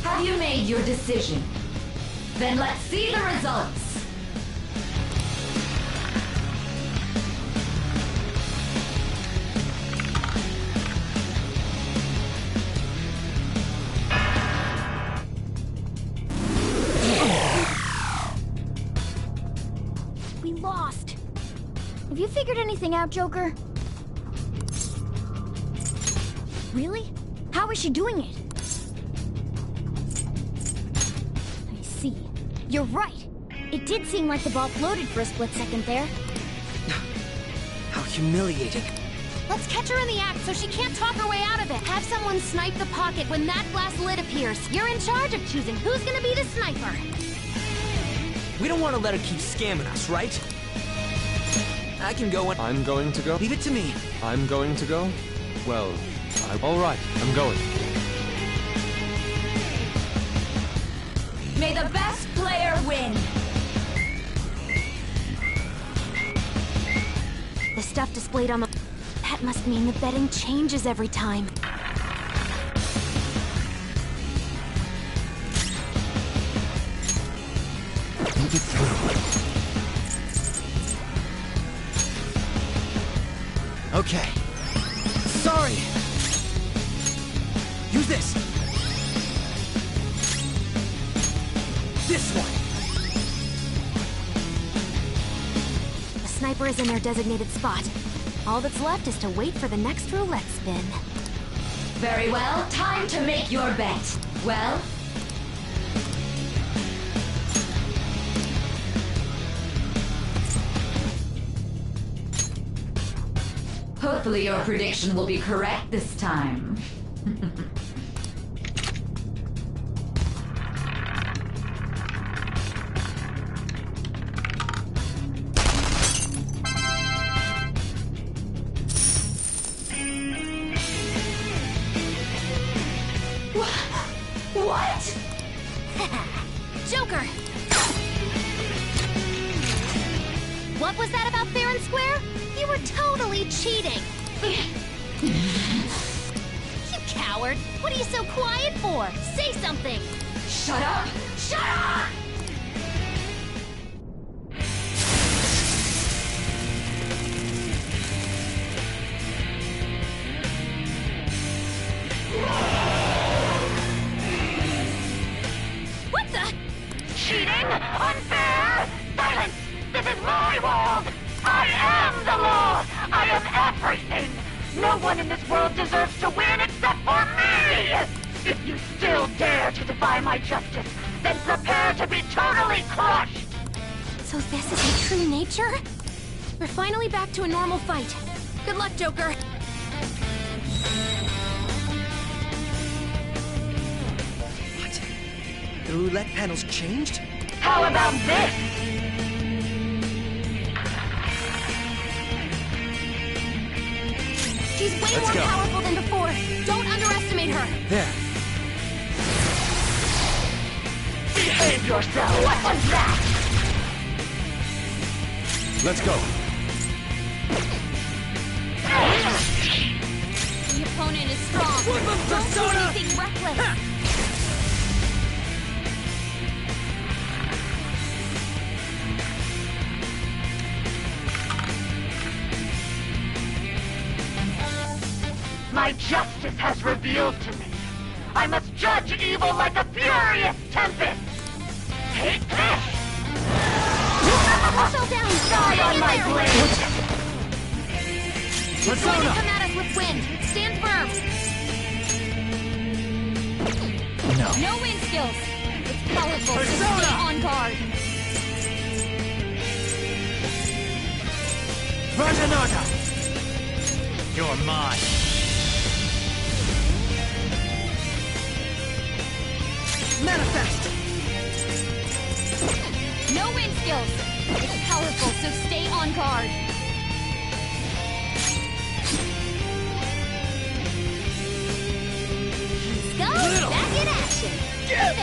S19: Have you made your decision? Then let's see the results.
S1: We lost. Have you figured anything out, Joker? Really? How is she doing it? I see. You're right. It did seem like the ball floated for a split second there.
S12: How humiliating.
S1: Let's catch her in the act so she can't talk her way out of it. Have someone snipe the pocket when that glass lid appears. You're in charge of choosing who's gonna be the sniper.
S20: We don't want to let her keep scamming us, right? I can go and...
S18: I'm going to go?
S12: Leave it to me.
S18: I'm going to go? Well, all right, I'm going.
S19: May the best player win!
S1: The stuff displayed on the... That must mean the betting changes every time.
S2: Move it through. Okay. Sorry! Use this! This one!
S1: The sniper is in their designated spot. All that's left is to wait for the next roulette spin.
S19: Very well, time to make your bet. Well? Hopefully your prediction will be correct this time.
S1: What was that about fair and square? You were totally cheating. You coward! What are you so quiet for? Say something!
S6: Shut up! Shut up!
S1: What the?
S6: Cheating? Unfair? Silence! This is my world! I am the law! I am everything! No one in this world deserves to win except for me! If you still dare to defy my justice, then prepare to be totally crushed!
S1: So this is your true nature? We're finally back to a normal fight. Good luck, Joker.
S12: What? The roulette panel's changed?
S6: How about this?
S1: She's way more powerful than before. Don't underestimate her.
S12: There.
S6: Behave yourself! What was that?
S11: Let's go.
S1: The opponent is strong. Don't do anything reckless.
S6: My justice has revealed to me. I must judge evil like a furious tempest. Take this!
S1: Fell down.
S6: Die on my blade!
S1: She's going to come at us with wind. Stand firm.
S2: No.
S1: No wind skills. It's powerful, so stay on guard.
S2: Rajanata! You're mine.
S12: Manifest!
S1: No wind skills. It's powerful, so stay on guard. Let's go! Back in action!
S6: Get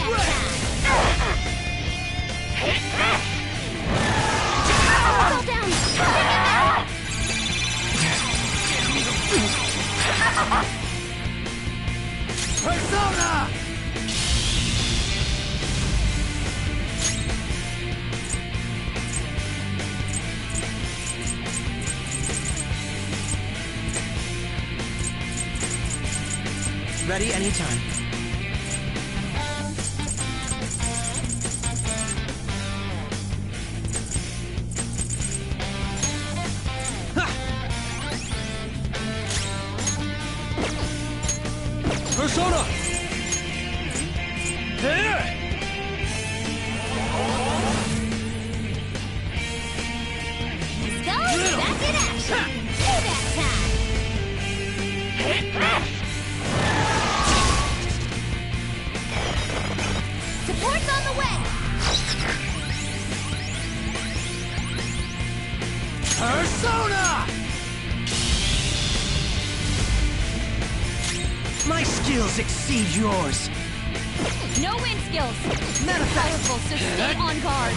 S1: Fall down!
S9: Persona!
S12: Ready anytime.
S11: Persona! There!
S1: Let's go! Back in action! Payback time!
S6: Take this!
S1: Support's on the way!
S9: Persona!
S12: My skills exceed yours.
S1: No wind skills.
S12: Manifest.
S1: Powerful, so stay on guard.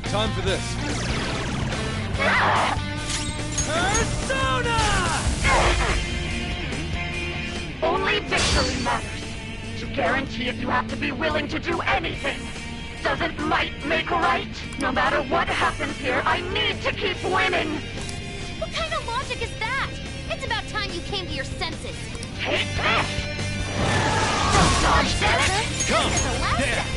S11: Time for this.
S9: Persona!
S6: Only victory matters. To guarantee it, you have to be willing to do anything. Doesn't might make right? No matter what happens here, I need to keep winning.
S1: What kind of logic is that? It's about time you came to your senses.
S6: Take this! Don't dodge that!
S1: This is the last
S11: There.
S1: second.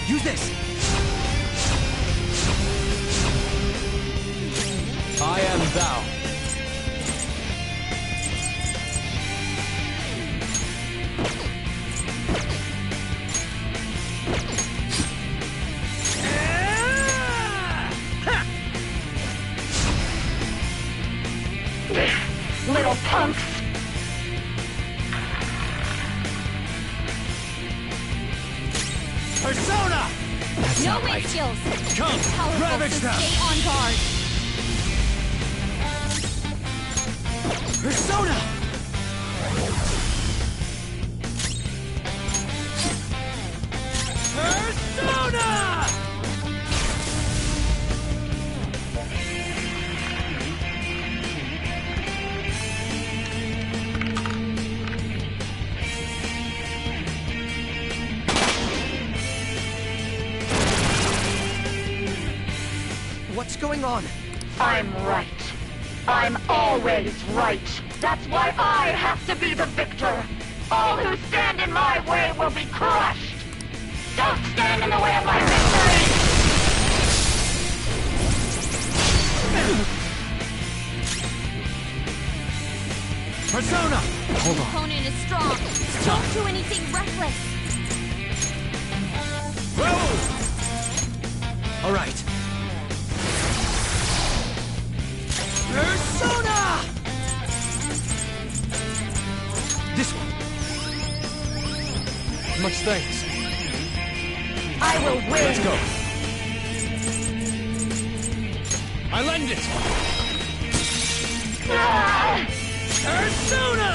S12: Use this.
S11: I am thou.
S6: Little punks!
S9: Persona!
S11: That's
S14: No
S11: not
S14: wing
S11: right.
S14: skills.
S11: Come,
S14: Powerful,
S11: ravage
S14: so
S11: them!
S14: stay on guard.
S9: Persona! Persona!
S12: What's going on?
S6: I'm right. I'm always right. That's why I have to be the victor. All who stand in my way will be crushed. Don't stand in the way of my victory!
S9: Persona!
S11: Hold
S14: Your
S11: on.
S14: opponent is strong. Don't do anything reckless.
S12: All right.
S9: Persona!
S12: This one.
S11: Much thanks.
S6: I will win!
S11: Let's go. I lend it!
S6: Ah!
S9: Persona!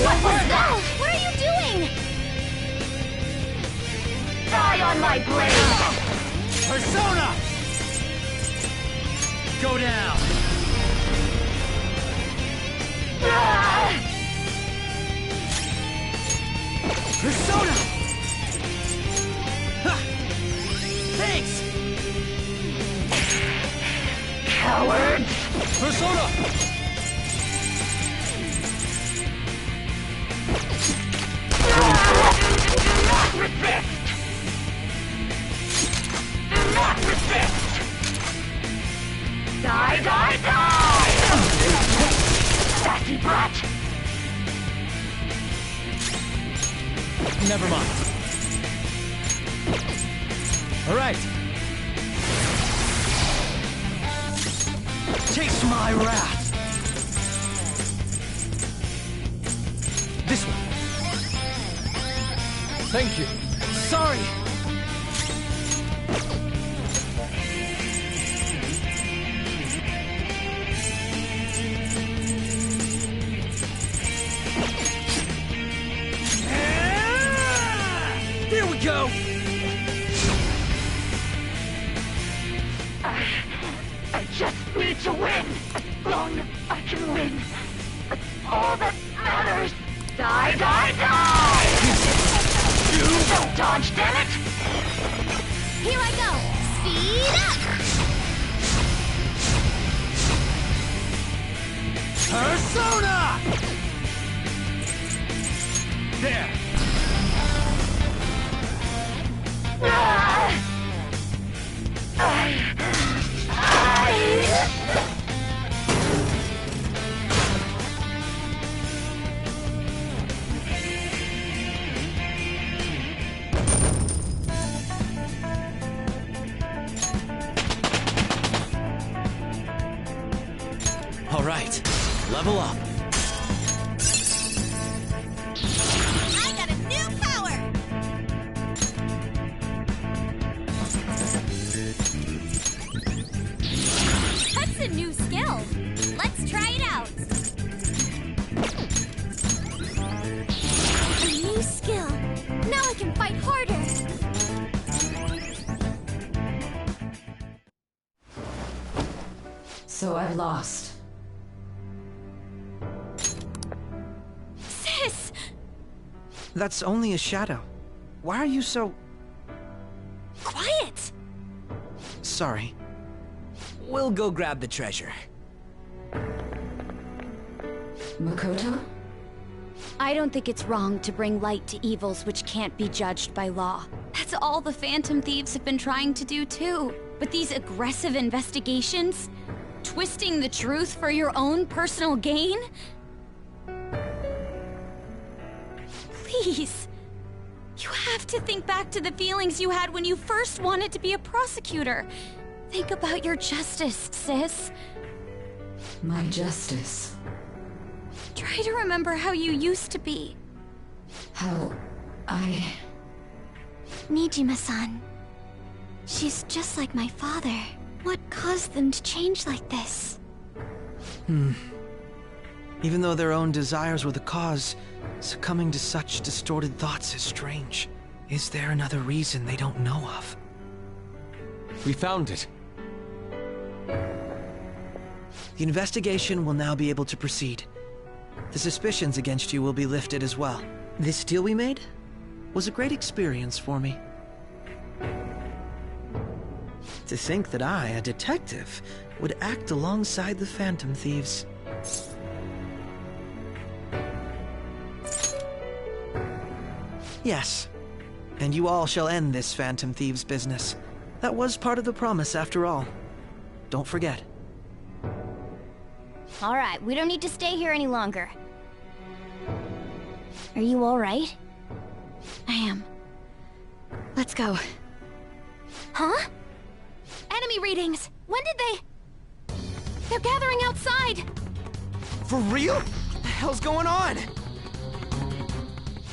S6: What was that?
S1: What are you doing?
S6: Die on my blade!
S9: Persona! Go down!
S6: Ah!
S9: Persona! Ha! Thanks!
S6: Cowards!
S11: Persona!
S6: Do not resist! Do not resist! Die, die, die! Sassy brat!
S9: Never mind. All right. Taste my wrath.
S12: This one.
S11: Thank you.
S9: Sorry. Here we go.
S6: I just need to win. As long as I can win. That's all that matters. Die, die, die! Don't dodge, damn it!
S1: Here I go. Speed up.
S9: Persona! There.
S6: Ah!
S2: All right, level up.
S14: I got a new power! That's a new skill. Let's try it out.
S1: A new skill. Now I can fight harder.
S19: So I've lost.
S14: Sis!
S12: That's only a shadow. Why are you so...
S14: Quiet!
S12: sorry?
S20: We'll go grab the treasure.
S19: Makoto?
S1: I don't think it's wrong to bring light to evils which can't be judged by law.
S14: That's all the Phantom Thieves have been trying to do too.
S1: But these aggressive investigations? Twisting the truth for your own personal gain? Please. You have to think back to the feelings you had when you first wanted to be a prosecutor. Think about your justice, sis.
S19: My justice.
S1: Try to remember how you used to be.
S19: How I...
S1: Nijima-san. She's just like my father. What caused them to change like this?
S12: Even though their own desires were the cause, succumbing to such distorted thoughts is strange. Is there another reason they don't know of?
S18: We found it.
S12: The investigation will now be able to proceed. The suspicions against you will be lifted as well. This deal we made was a great experience for me. To think that I, a detective, would act alongside the Phantom Thieves. Yes, and you all shall end this Phantom Thieves business. That was part of the promise after all. Don't forget.
S1: Alright, we don't need to stay here any longer. Are you alright?
S19: I am. Let's go.
S14: Huh? Enemy readings! When did they... They're gathering outside!
S9: For real? What the hell's going on?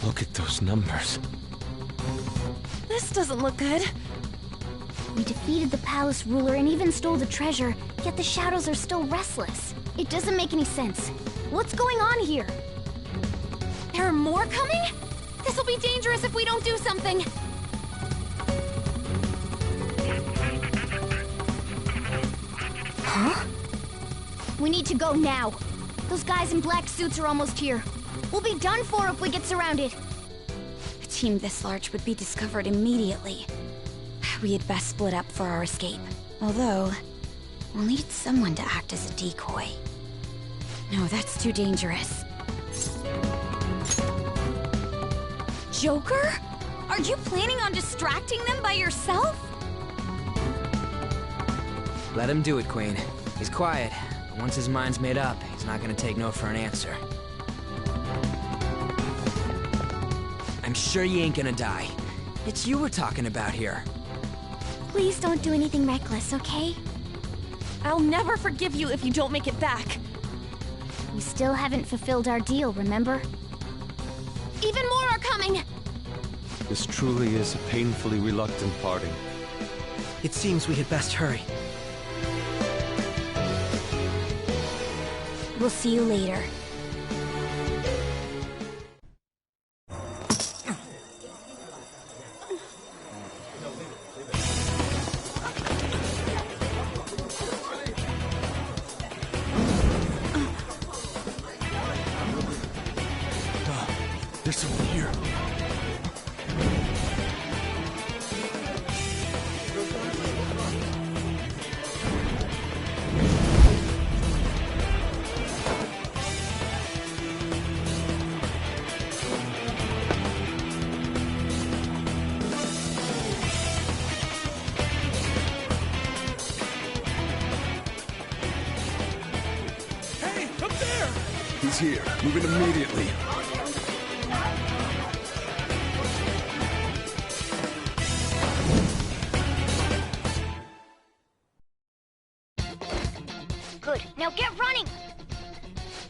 S18: Look at those numbers.
S14: This doesn't look good.
S1: We defeated the palace ruler and even stole the treasure, yet the shadows are still restless. It doesn't make any sense. What's going on here?
S14: There are more coming? This'll be dangerous if we don't do something!
S1: Huh? We need to go now. Those guys in black suits are almost here. We'll be done for if we get surrounded.
S17: A team this large would be discovered immediately. We had best split up for our escape. Although, we'll need someone to act as a decoy. No, that's too dangerous.
S14: Joker? Are you planning on distracting them by yourself?
S20: Let him do it, Queen. He's quiet, but once his mind's made up, he's not gonna take no for an answer. I'm sure you ain't gonna die. It's you we're talking about here.
S1: Please don't do anything reckless, okay?
S14: I'll never forgive you if you don't make it back.
S1: We still haven't fulfilled our deal, remember?
S14: Even more are coming!
S18: This truly is a painfully reluctant parting.
S12: It seems we had best hurry.
S1: We'll see you later.
S9: There's someone here. Hey, up there!
S10: He's here. Move it immediately.
S1: Good. Now get running!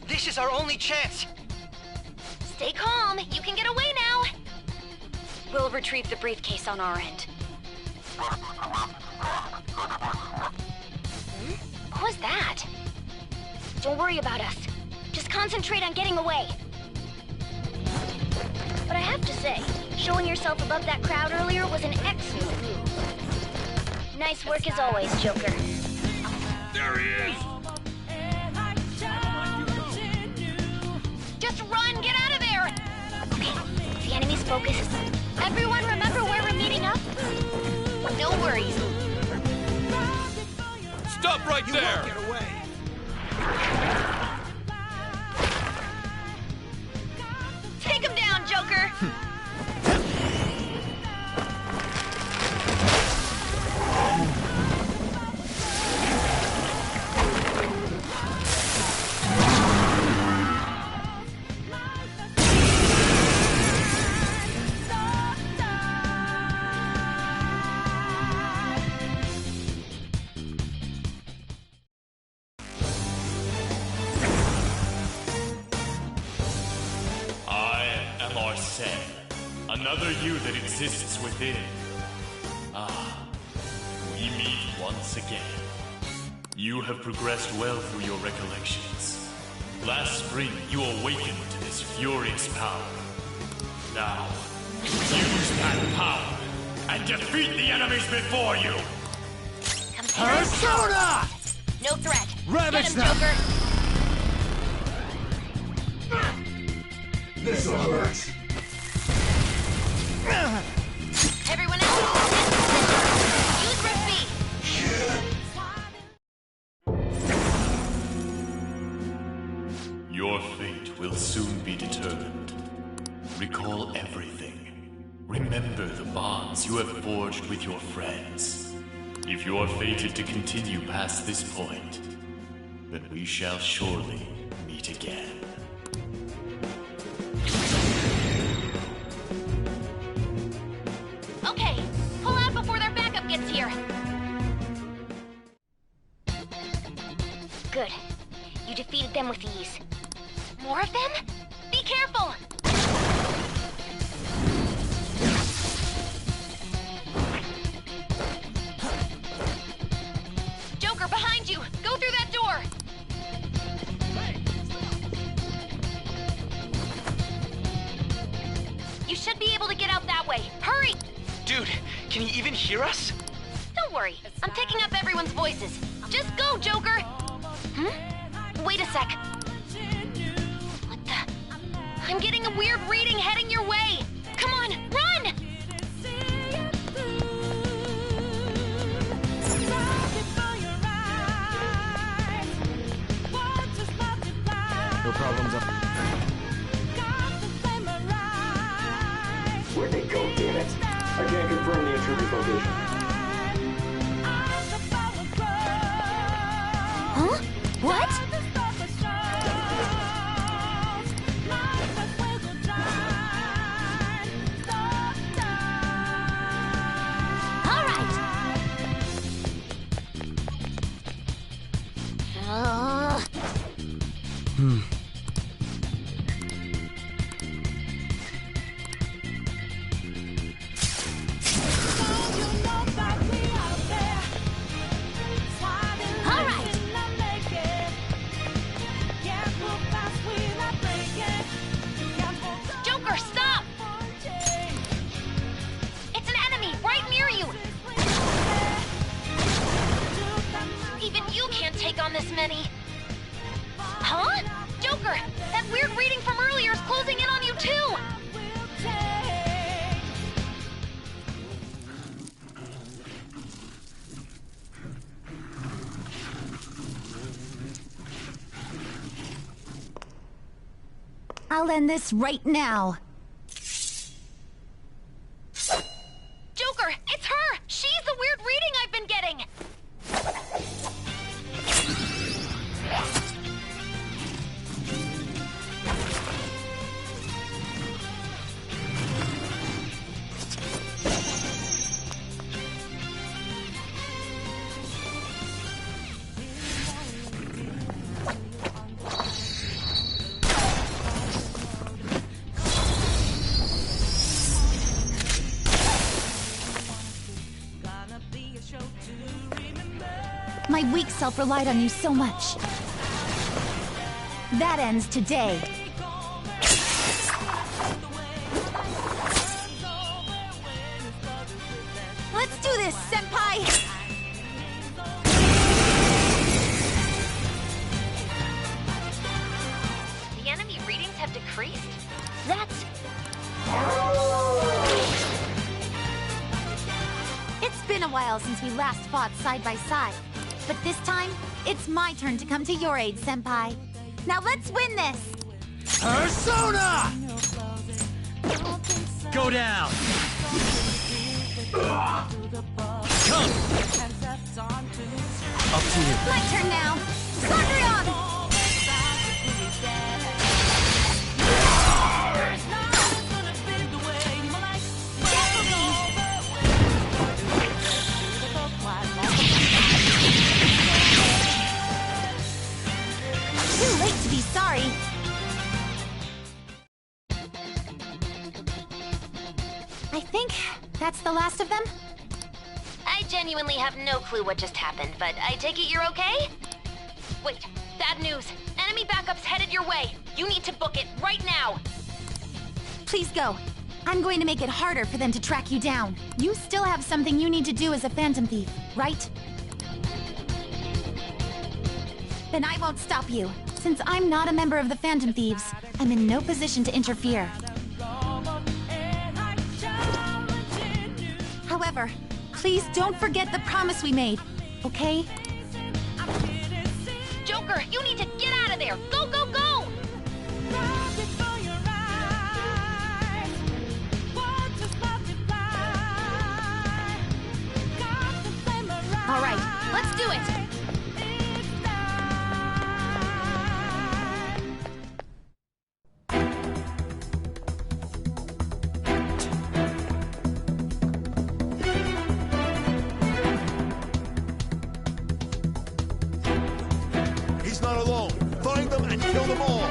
S12: This is our only chance!
S14: Stay calm. You can get away now.
S17: We'll retrieve the briefcase on our end.
S1: What was that? Don't worry about us. Just concentrate on getting away. But I have to say, showing yourself above that crowd earlier was an excellent move. Nice work as always, Joker.
S3: There he is!
S14: Just run! Get out of there!
S1: Okay, the enemy's focused.
S14: Everyone remember where we're meeting up?
S1: No worries.
S3: Stop right there!
S9: Get away!
S14: Take him down, Joker!
S21: I am Arsene, a Another you that exists within. We meet once again. You have progressed well through your recollections. Last spring, you awakened to this furious power. Now, use that power and defeat the enemies before you!
S6: Persona! No threat.
S11: Ravage
S6: Get him, Joker!
S10: This'll hurt.
S6: Everyone else, use Rift B!
S21: Your fate will soon be determined. Recall everything. Remember the bonds you have forged with your friends. If you are fated to continue past this point, then we shall surely meet again.
S6: Okay, pull out before their backup gets here. Good. You defeated them with ease. More of them? Be careful! Joker, behind you! Go through that door! You should be able to get out that way. Hurry!
S9: Dude, can he even hear us?
S6: Don't worry. I'm picking up everyone's voices. Just go, Joker! Wait a sec. What the? I'm getting a weird reading heading your way. Come on, run!
S18: No problems up.
S10: Where'd they go, damn it? I can't confirm the intruder's location.
S1: Huh? What? All right.
S6: Joker, stop! It's an enemy right near you! Even you can't take on this many. Huh? Joker, that weird reading from earlier is closing in on you too!
S1: I'll end this right now.
S6: Joker, it's her! She's the weird reading I've been getting!
S1: My weak self relied on you so much. That ends today. Let's do this, Senpai!
S6: The enemy readings have decreased? That's...
S1: It's been a while since we last fought side by side. But this time, it's my turn to come to your aid, Senpai. Now let's win this!
S11: Persona! Go down! Come! Up to you.
S1: My turn now! Thunderion! Too late to be sorry.
S5: I think that's the last of them.
S14: I genuinely have no clue what just happened, but I take it you're okay? Wait, bad news. Enemy backup's headed your way. You need to book it right now.
S5: Please go. I'm going to make it harder for them to track you down. You still have something you need to do as a Phantom Thief, right? Then I won't stop you. Since I'm not a member of the Phantom Thieves, I'm in no position to interfere. However, please don't forget the promise we made, okay?
S14: Joker, you need to get out of there! Go, go, go! All right, let's do it!
S3: He's not alone. Find them and kill them all.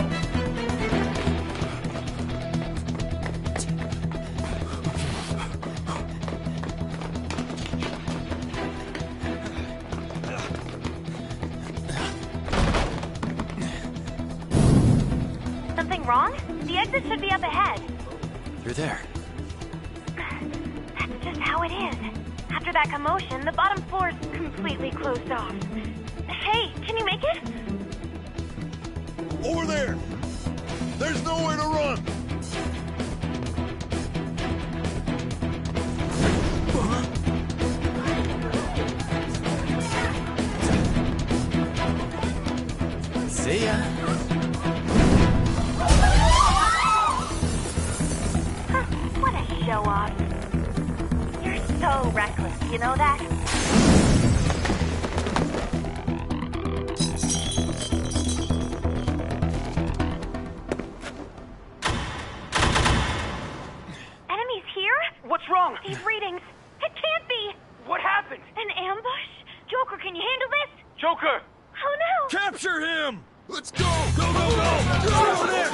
S6: Something wrong? The exit should be up ahead.
S2: You're there.
S6: That's just how it is. After that commotion, the bottom floor's completely closed off. Hey, can you make it?
S3: Over there! There's nowhere to run!
S2: See ya.
S6: What a show-off. You're so reckless, you know that? Enemies here?
S9: What's wrong?
S6: These readings. It can't be!
S9: What happened?
S6: An ambush? Joker, can you handle this?
S9: Joker!
S6: Oh no!
S3: Capture him! Let's go! Go, go, go! Get over there!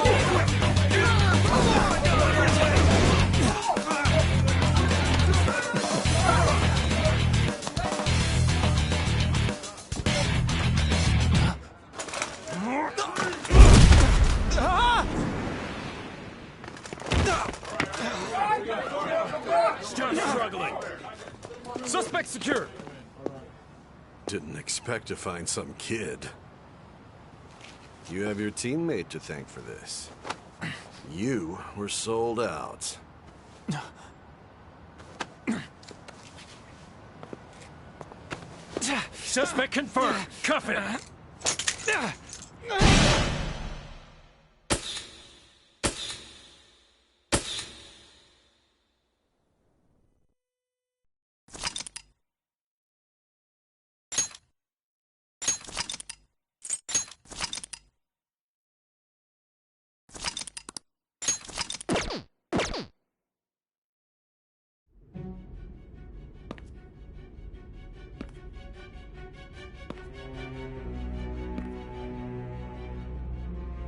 S11: Still struggling. Suspect secure.
S3: Didn't expect to find some kid. You have your teammate to thank for this. You were sold out.
S11: Suspect confirmed. Cuff him.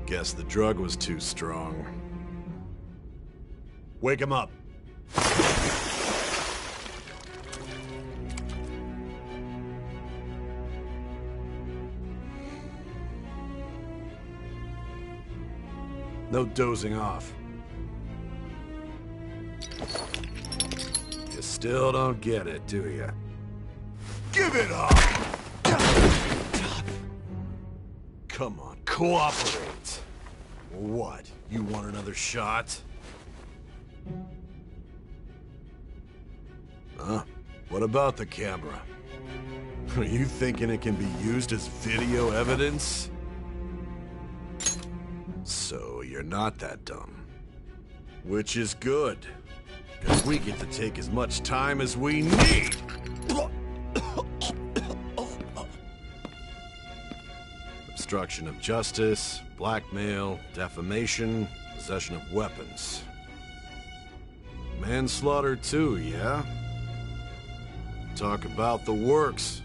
S3: Guess the drug was too strong. Wake him up. No dozing off. You still don't get it, do you? Give it up! Come on, cooperate. What? You want another shot? Huh? What about the camera? Are you thinking it can be used as video evidence? So you're not that dumb. Which is good. Because we get to take as much time as we need. Obstruction of justice, blackmail, defamation, possession of weapons. Manslaughter too, yeah? Talk about the works.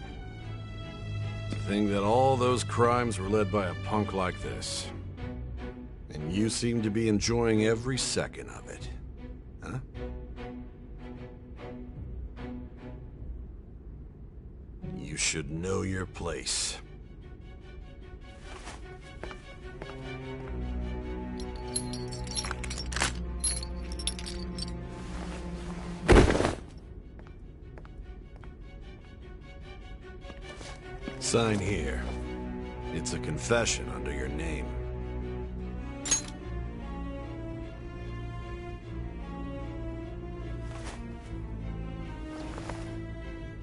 S3: To think that all those crimes were led by a punk like this. And you seem to be enjoying every second of it. Huh? You should know your place. Sign here. It's a confession under your name.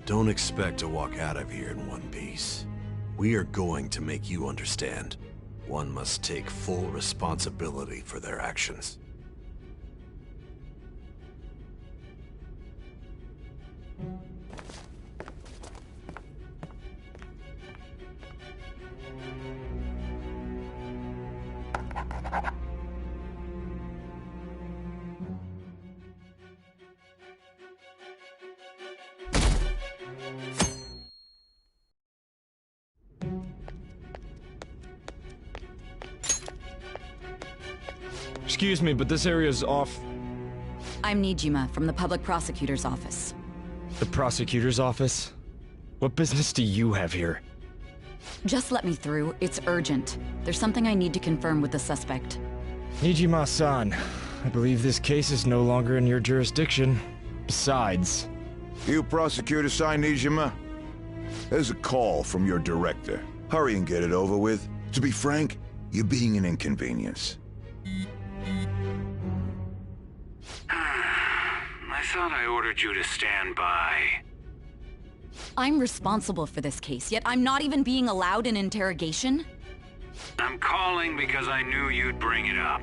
S3: Don't expect to walk out of here in one piece. We are going to make you understand. One must take full responsibility for their actions.
S11: Excuse me, but this area's off.
S19: I'm Nijima from the Public Prosecutor's Office.
S11: The Prosecutor's Office? What business do you have here?
S19: Just let me through. It's urgent. There's something I need to confirm with the suspect.
S11: Nijima-san, I believe this case is no longer in your jurisdiction. Besides...
S4: You Prosecutor-san, Nijima? There's a call from your director. Hurry and get it over with. To be frank, you're being an inconvenience.
S22: I thought I ordered you to stand by.
S19: I'm responsible for this case, yet I'm not even being allowed an interrogation?
S22: I'm calling because I knew you'd bring it up.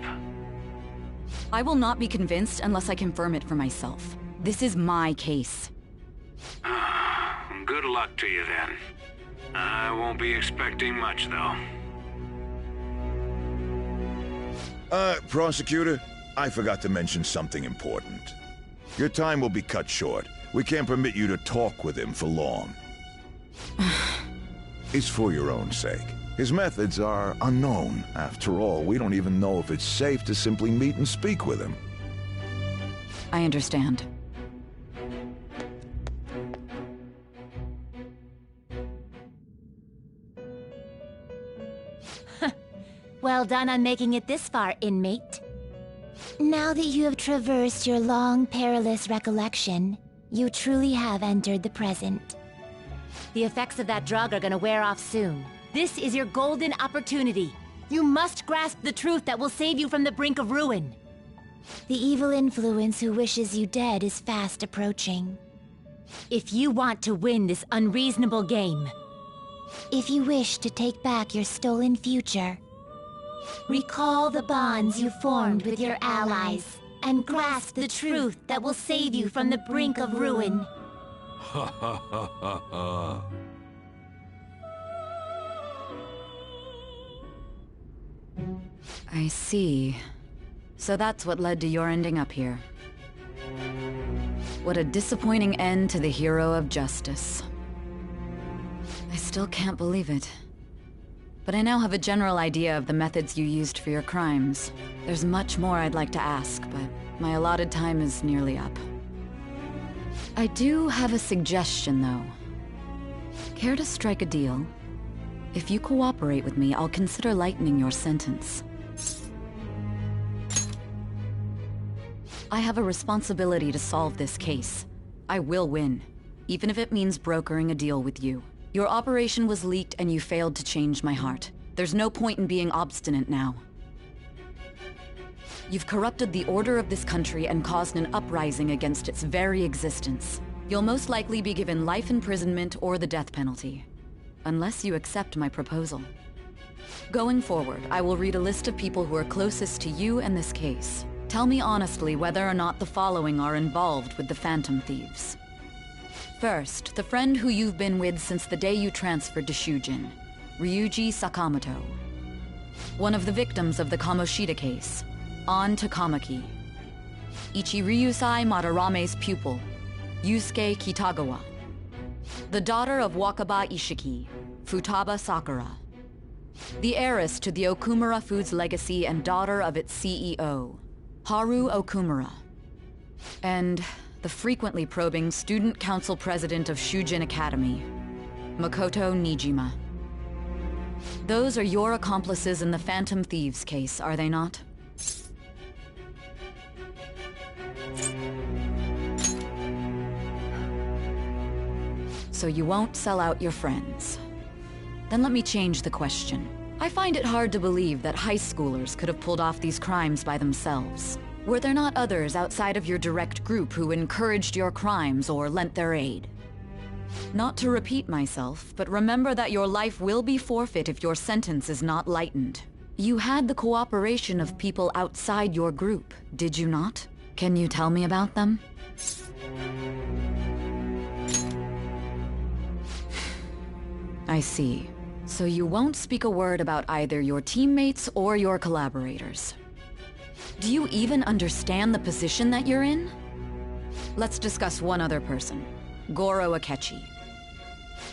S19: I will not be convinced unless I confirm it for myself. This is my case.
S22: Good luck to you then. I won't be expecting much, though.
S4: Prosecutor, I forgot to mention something important. Your time will be cut short. We can't permit you to talk with him for long. It's for your own sake. His methods are unknown. After all, we don't even know if it's safe to simply meet and speak with him.
S19: I understand.
S5: Well done on making it this far, inmate. Now that you have traversed your long, perilous recollection, you truly have entered the present. The effects of that drug are gonna wear off soon. This is your golden opportunity. You must grasp the truth that will save you from the brink of ruin. The evil influence who wishes you dead is fast approaching. If you want to win this unreasonable game, if you wish to take back your stolen future, recall the bonds you formed with your allies, and grasp the truth that will save you from the brink of ruin.
S3: Ha ha ha ha ha.
S19: I see. So that's what led to your ending up here. What a disappointing end to the hero of justice. I still can't believe it. But I now have a general idea of the methods you used for your crimes. There's much more I'd like to ask, but my allotted time is nearly up. I do have a suggestion, though. Care to strike a deal? If you cooperate with me, I'll consider lightening your sentence. I have a responsibility to solve this case. I will win, even if it means brokering a deal with you. Your operation was leaked and you failed to change my heart. There's no point in being obstinate now. You've corrupted the order of this country and caused an uprising against its very existence. You'll most likely be given life imprisonment or the death penalty, unless you accept my proposal. Going forward, I will read a list of people who are closest to you and this case. Tell me honestly whether or not the following are involved with the Phantom Thieves. First, the friend who you've been with since the day you transferred to Shujin, Ryuji Sakamoto. One of the victims of the Kamoshida case, An Takamaki. Ichiryusai Madarame's pupil, Yusuke Kitagawa. The daughter of Wakaba Ishiki, Futaba Sakura. The heiress to the Okumura Foods legacy and daughter of its CEO, Haru Okumura. And the frequently probing student council president of Shujin Academy, Makoto Nijima. Those are your accomplices in the Phantom Thieves case, are they not? So you won't sell out your friends. Then let me change the question. I find it hard to believe that high schoolers could have pulled off these crimes by themselves. Were there not others outside of your direct group who encouraged your crimes or lent their aid? Not to repeat myself, but remember that your life will be forfeit if your sentence is not lightened. You had the cooperation of people outside your group, did you not? Can you tell me about them? I see. So you won't speak a word about either your teammates or your collaborators. Do you even understand the position that you're in? Let's discuss one other person, Goro Akechi.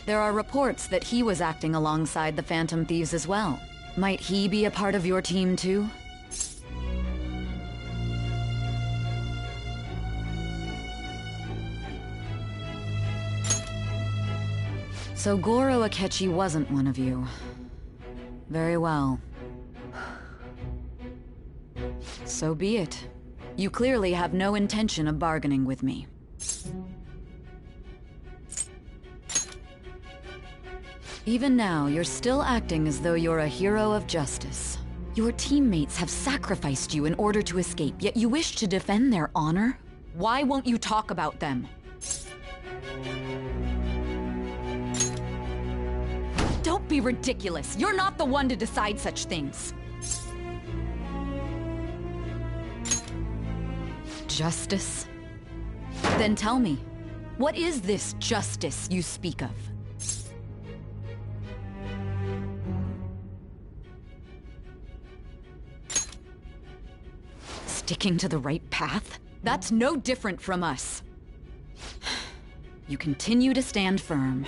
S19: There are reports that he was acting alongside the Phantom Thieves as well. Might he be a part of your team too? So Goro Akechi wasn't one of you. Very well. So be it. You clearly have no intention of bargaining with me. Even now, you're still acting as though you're a hero of justice. Your teammates have sacrificed you in order to escape, yet you wish to defend their honor? Why won't you talk about them? Don't be ridiculous. You're not the one to decide such things. Justice? Then tell me, what is this justice you speak of? Sticking to the right path? That's no different from us. You continue to stand firm.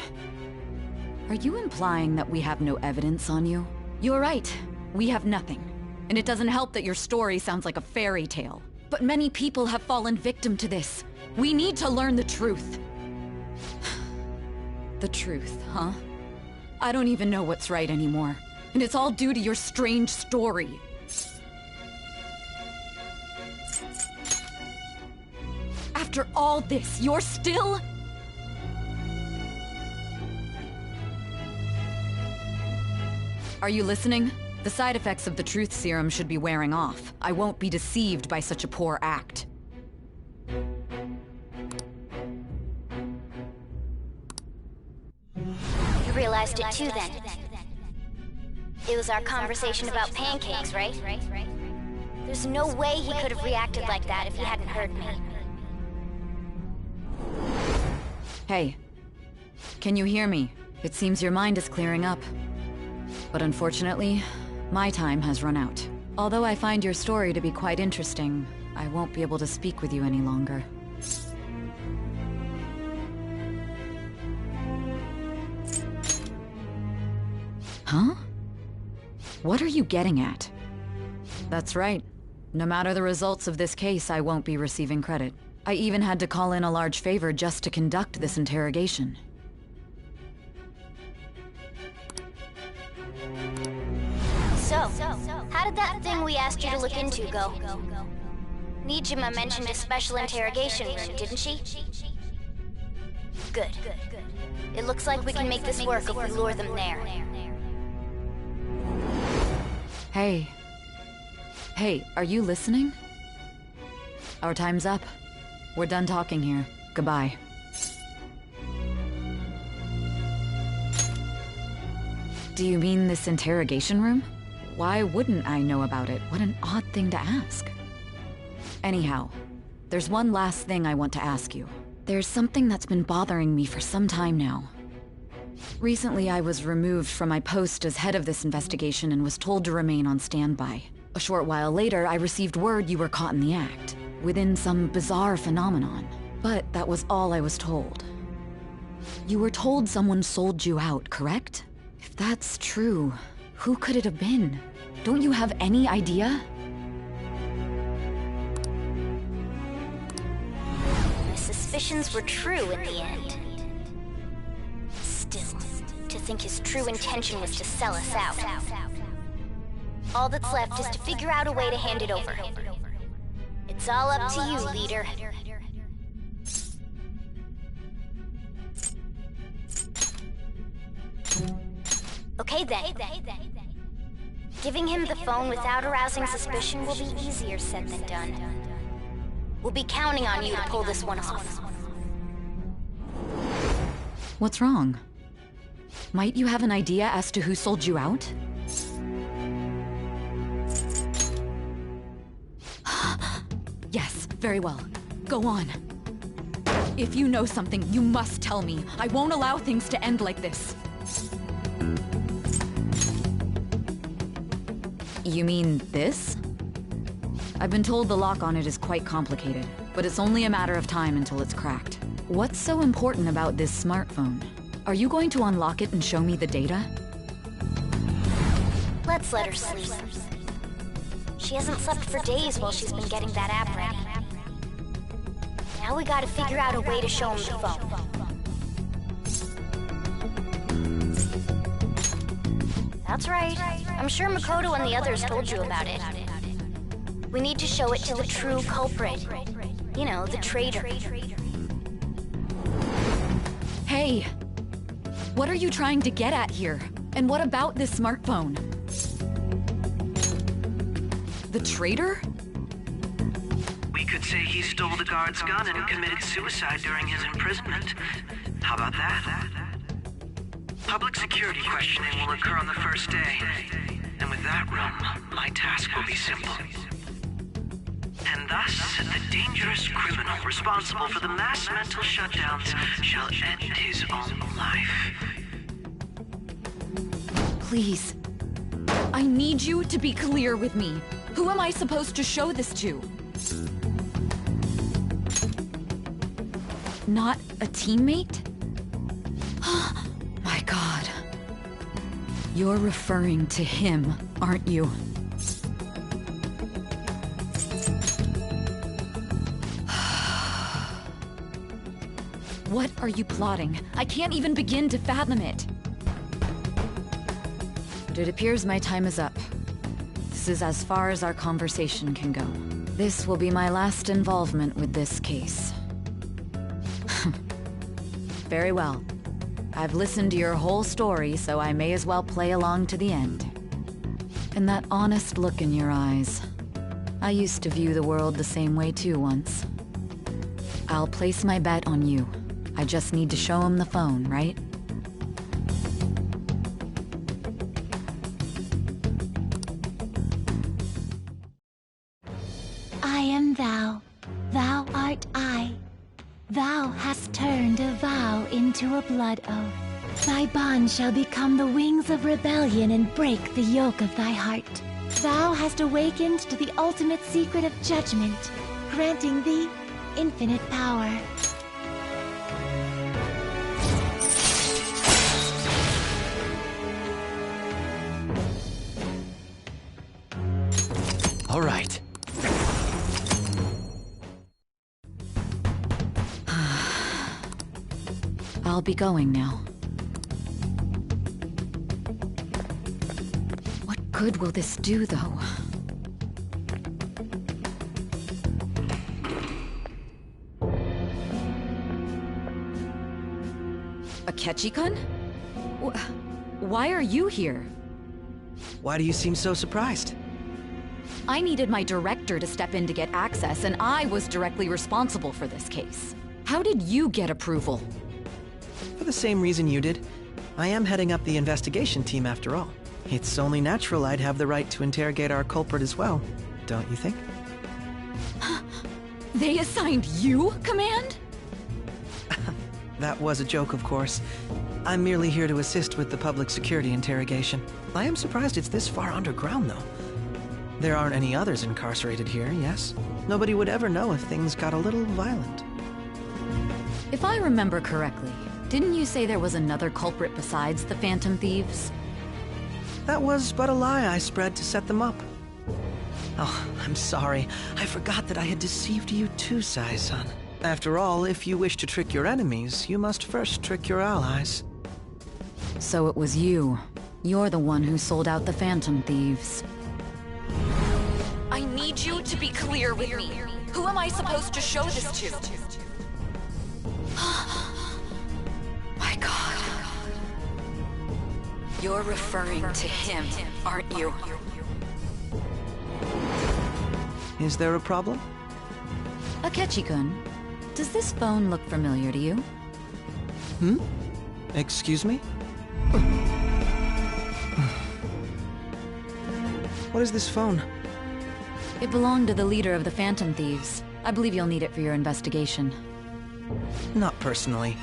S19: Are you implying that we have no evidence on you? You're right. We have nothing. And it doesn't help that your story sounds like a fairy tale. But many people have fallen victim to this. We need to learn the truth. The truth, huh? I don't even know what's right anymore. And it's all due to your strange story. After all this, you're still... Are you listening? The side effects of the truth serum should be wearing off. I won't be deceived by such a poor act.
S1: You realized it too then. It was our conversation about pancakes, right? There's no way he could have reacted like that if he hadn't heard me.
S19: Hey. Can you hear me? It seems your mind is clearing up. But unfortunately, my time has run out. Although I find your story to be quite interesting, I won't be able to speak with you any longer. Huh? What are you getting at? That's right. No matter the results of this case, I won't be receiving credit. I even had to call in a large favor just to conduct this interrogation.
S1: So, how did that thing we asked you to look into go? Nijima mentioned a special interrogation room, didn't she? Good. It looks like we can make this work if we lure them there.
S19: Hey. Hey, are you listening? Our time's up. We're done talking here. Goodbye. Do you mean this interrogation room? Why wouldn't I know about it? What an odd thing to ask. Anyhow, there's one last thing I want to ask you. There's something that's been bothering me for some time now. Recently, I was removed from my post as head of this investigation and was told to remain on standby. A short while later, I received word you were caught in the act, within some bizarre phenomenon. But that was all I was told. You were told someone sold you out, correct? If that's true, who could it have been? Don't you have any idea?
S1: My suspicions were true in the end. Still, think his true intention was to sell us out. All that's left is to figure out a way to hand it over. It's all up to you, leader. Okay then. Giving him the phone without arousing suspicion will be easier said than done. We'll be counting on you to pull this one off.
S19: What's wrong? Might you have an idea as to who sold you out? Yes, very well. Go on. If you know something, you must tell me. I won't allow things to end like this. You mean this? I've been told the lock on it is quite complicated, but it's only a matter of time until it's cracked. What's so important about this smartphone? Are you going to unlock it and show me the data?
S1: Let's let her sleep. She hasn't slept for days while she's been getting that app ready. Now we gotta figure out a way to show him the phone. That's right. I'm sure Makoto and the others told you about it. We need to show it to the true culprit. You know, the traitor.
S19: Hey! What are you trying to get at here? And what about this smartphone? The traitor?
S12: We could say he stole the guard's gun and committed suicide during his imprisonment. How about that? Public security questioning will occur on the first day. And with that room, my task will be simple. And thus, the dangerous criminal responsible for the mass mental shutdowns shall end his own life.
S19: Please. I need you to be clear with me. Who am I supposed to show this to? Not a teammate? My God. You're referring to him, aren't you? What are you plotting? I can't even begin to fathom it. But it appears my time is up. This is as far as our conversation can go. This will be my last involvement with this case. Very well. I've listened to your whole story, so I may as well play along to the end. And that honest look in your eyes. I used to view the world the same way too once. I'll place my bet on you. I just need to show him the phone, right?
S5: I am thou. Thou art I. Thou hast turned a vow into a blood oath. Thy bond shall become the wings of rebellion and break the yoke of thy heart. Thou hast awakened to the ultimate secret of judgment, granting thee infinite power.
S2: All right.
S19: I'll be going now. What good will this do, though? Akechi-kun? Why are you here?
S12: Why do you seem so surprised?
S19: I needed my director to step in to get access, and I was directly responsible for this case. How did you get approval?
S12: For the same reason you did. I am heading up the investigation team after all. It's only natural I'd have the right to interrogate our culprit as well, don't you think?
S19: They assigned you command?
S12: That was a joke, of course. I'm merely here to assist with the public security interrogation. I am surprised it's this far underground, though. There aren't any others incarcerated here, yes? Nobody would ever know if things got a little violent.
S19: If I remember correctly, didn't you say there was another culprit besides the Phantom Thieves?
S12: That was but a lie I spread to set them up. Oh, I'm sorry. I forgot that I had deceived you too, Sai-san. After all, if you wish to trick your enemies, you must first trick your allies.
S19: So it was you. You're the one who sold out the Phantom Thieves.
S8: I need you to be clear with me. Who am I supposed to show this to? My God. You're referring to him, aren't you?
S20: Is there a problem?
S19: Akechi-kun, does this phone look familiar to you?
S20: Hmm? Excuse me? What is this phone?
S19: It belonged to the leader of the Phantom Thieves. I believe you'll need it for your investigation.
S20: Not personally.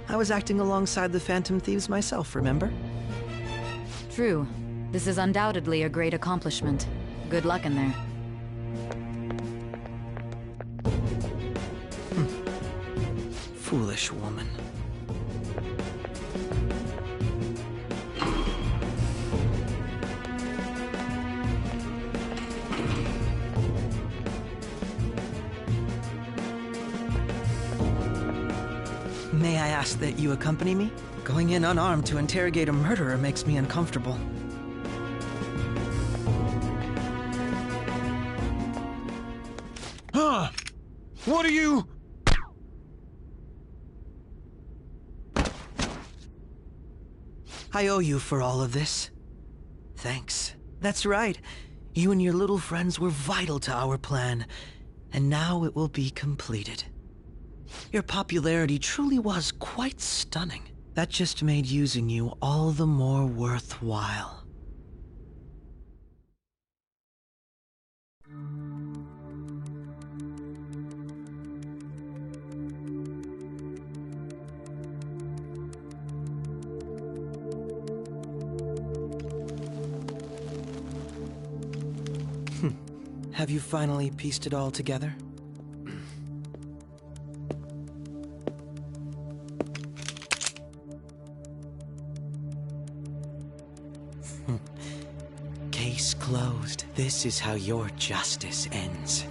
S20: I was acting alongside the Phantom Thieves myself, remember?
S19: True. This is undoubtedly a great accomplishment. Good luck in there.
S20: Foolish woman. May I ask that you accompany me? Going in unarmed to interrogate a murderer makes me uncomfortable.
S4: Huh? What are you...
S20: I owe you for all of this. Thanks. That's right. You and your little friends were vital to our plan, and now it will be completed. Your popularity truly was quite stunning. That just made using you all the more worthwhile. Have you finally pieced it all together? Case closed. This is how your justice ends.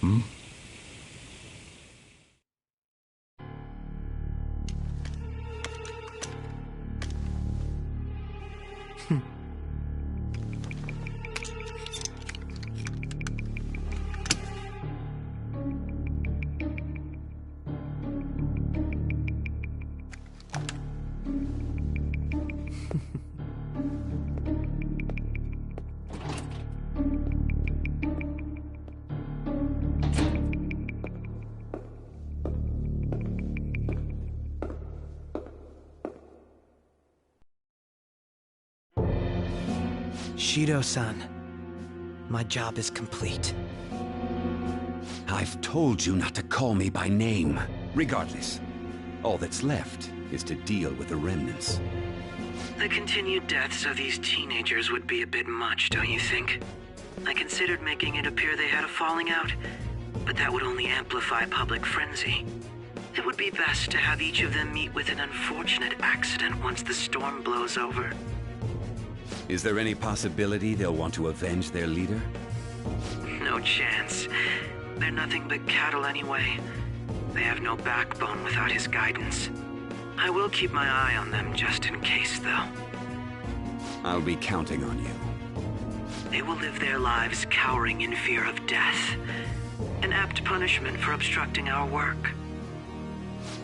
S4: Hmm?
S20: Shido-san, my job is complete.
S15: I've told you not to call me by name. Regardless, all that's left is to deal with the remnants.
S12: The continued deaths of these teenagers would be a bit much, don't you think? I considered making it appear they had a falling out, but that would only amplify public frenzy. It would be best to have each of them meet with an unfortunate accident once the storm blows over.
S15: Is there any possibility they'll want to avenge their leader?
S12: No chance. They're nothing but cattle anyway. They have no backbone without his guidance. I will keep my eye on them just in case, though.
S15: I'll be counting on you.
S12: They will live their lives cowering in fear of death. An apt punishment for obstructing our work.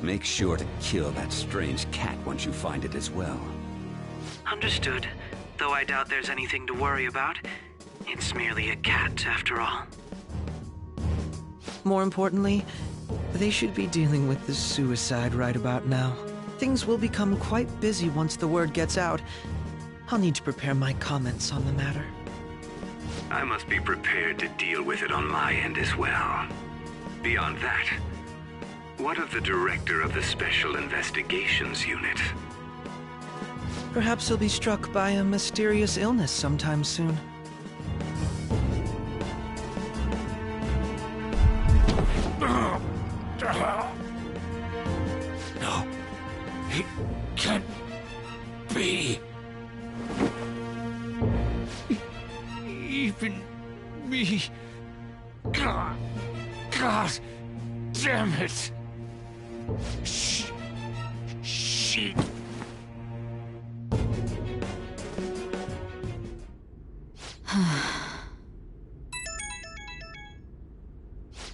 S15: Make sure to kill that strange cat once you find it as well.
S12: Understood. Though I doubt there's anything to worry about. It's merely a cat, after all.
S20: More importantly, they should be dealing with the suicide right about now. Things will become quite busy once the word gets out. I'll need to prepare my comments on the matter.
S22: I must be prepared to deal with it on my end as well. Beyond that, what of the director of the Special Investigations Unit?
S20: Perhaps he'll be struck by a mysterious illness sometime soon.
S7: No. He can't be. Even me. God damn it. She.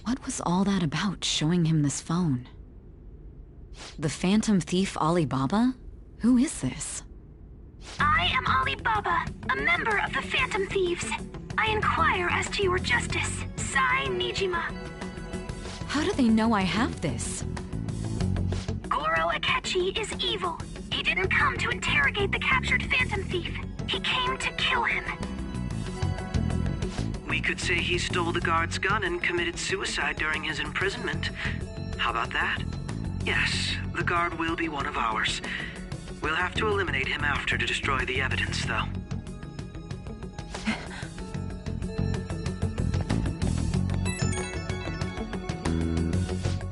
S19: What was all that about, showing him this phone? The Phantom Thief Alibaba? Who is this?
S16: I am Alibaba, a member of the Phantom Thieves. I inquire as to your justice, Sai Nijima.
S19: How do they know I have this?
S16: Goro Akechi is evil. He didn't come to interrogate the captured Phantom Thief. He came to kill him.
S12: We could say he stole the guard's gun and committed suicide during his imprisonment. How about that? Yes, the guard will be one of ours. We'll have to eliminate him after to destroy the evidence, though.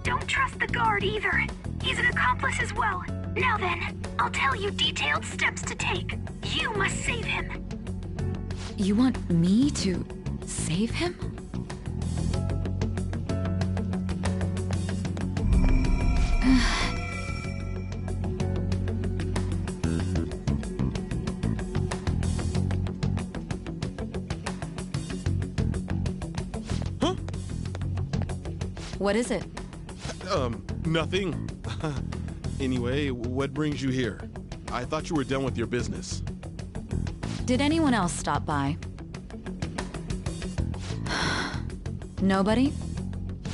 S16: Don't trust the guard either. He's an accomplice as well. Now then, I'll tell you detailed steps to take. You must save him.
S19: You want me to save him?
S23: Huh?
S19: What is it?
S23: Nothing. Anyway, what brings you here? I thought you were done with your business.
S19: Did anyone else stop by? Nobody?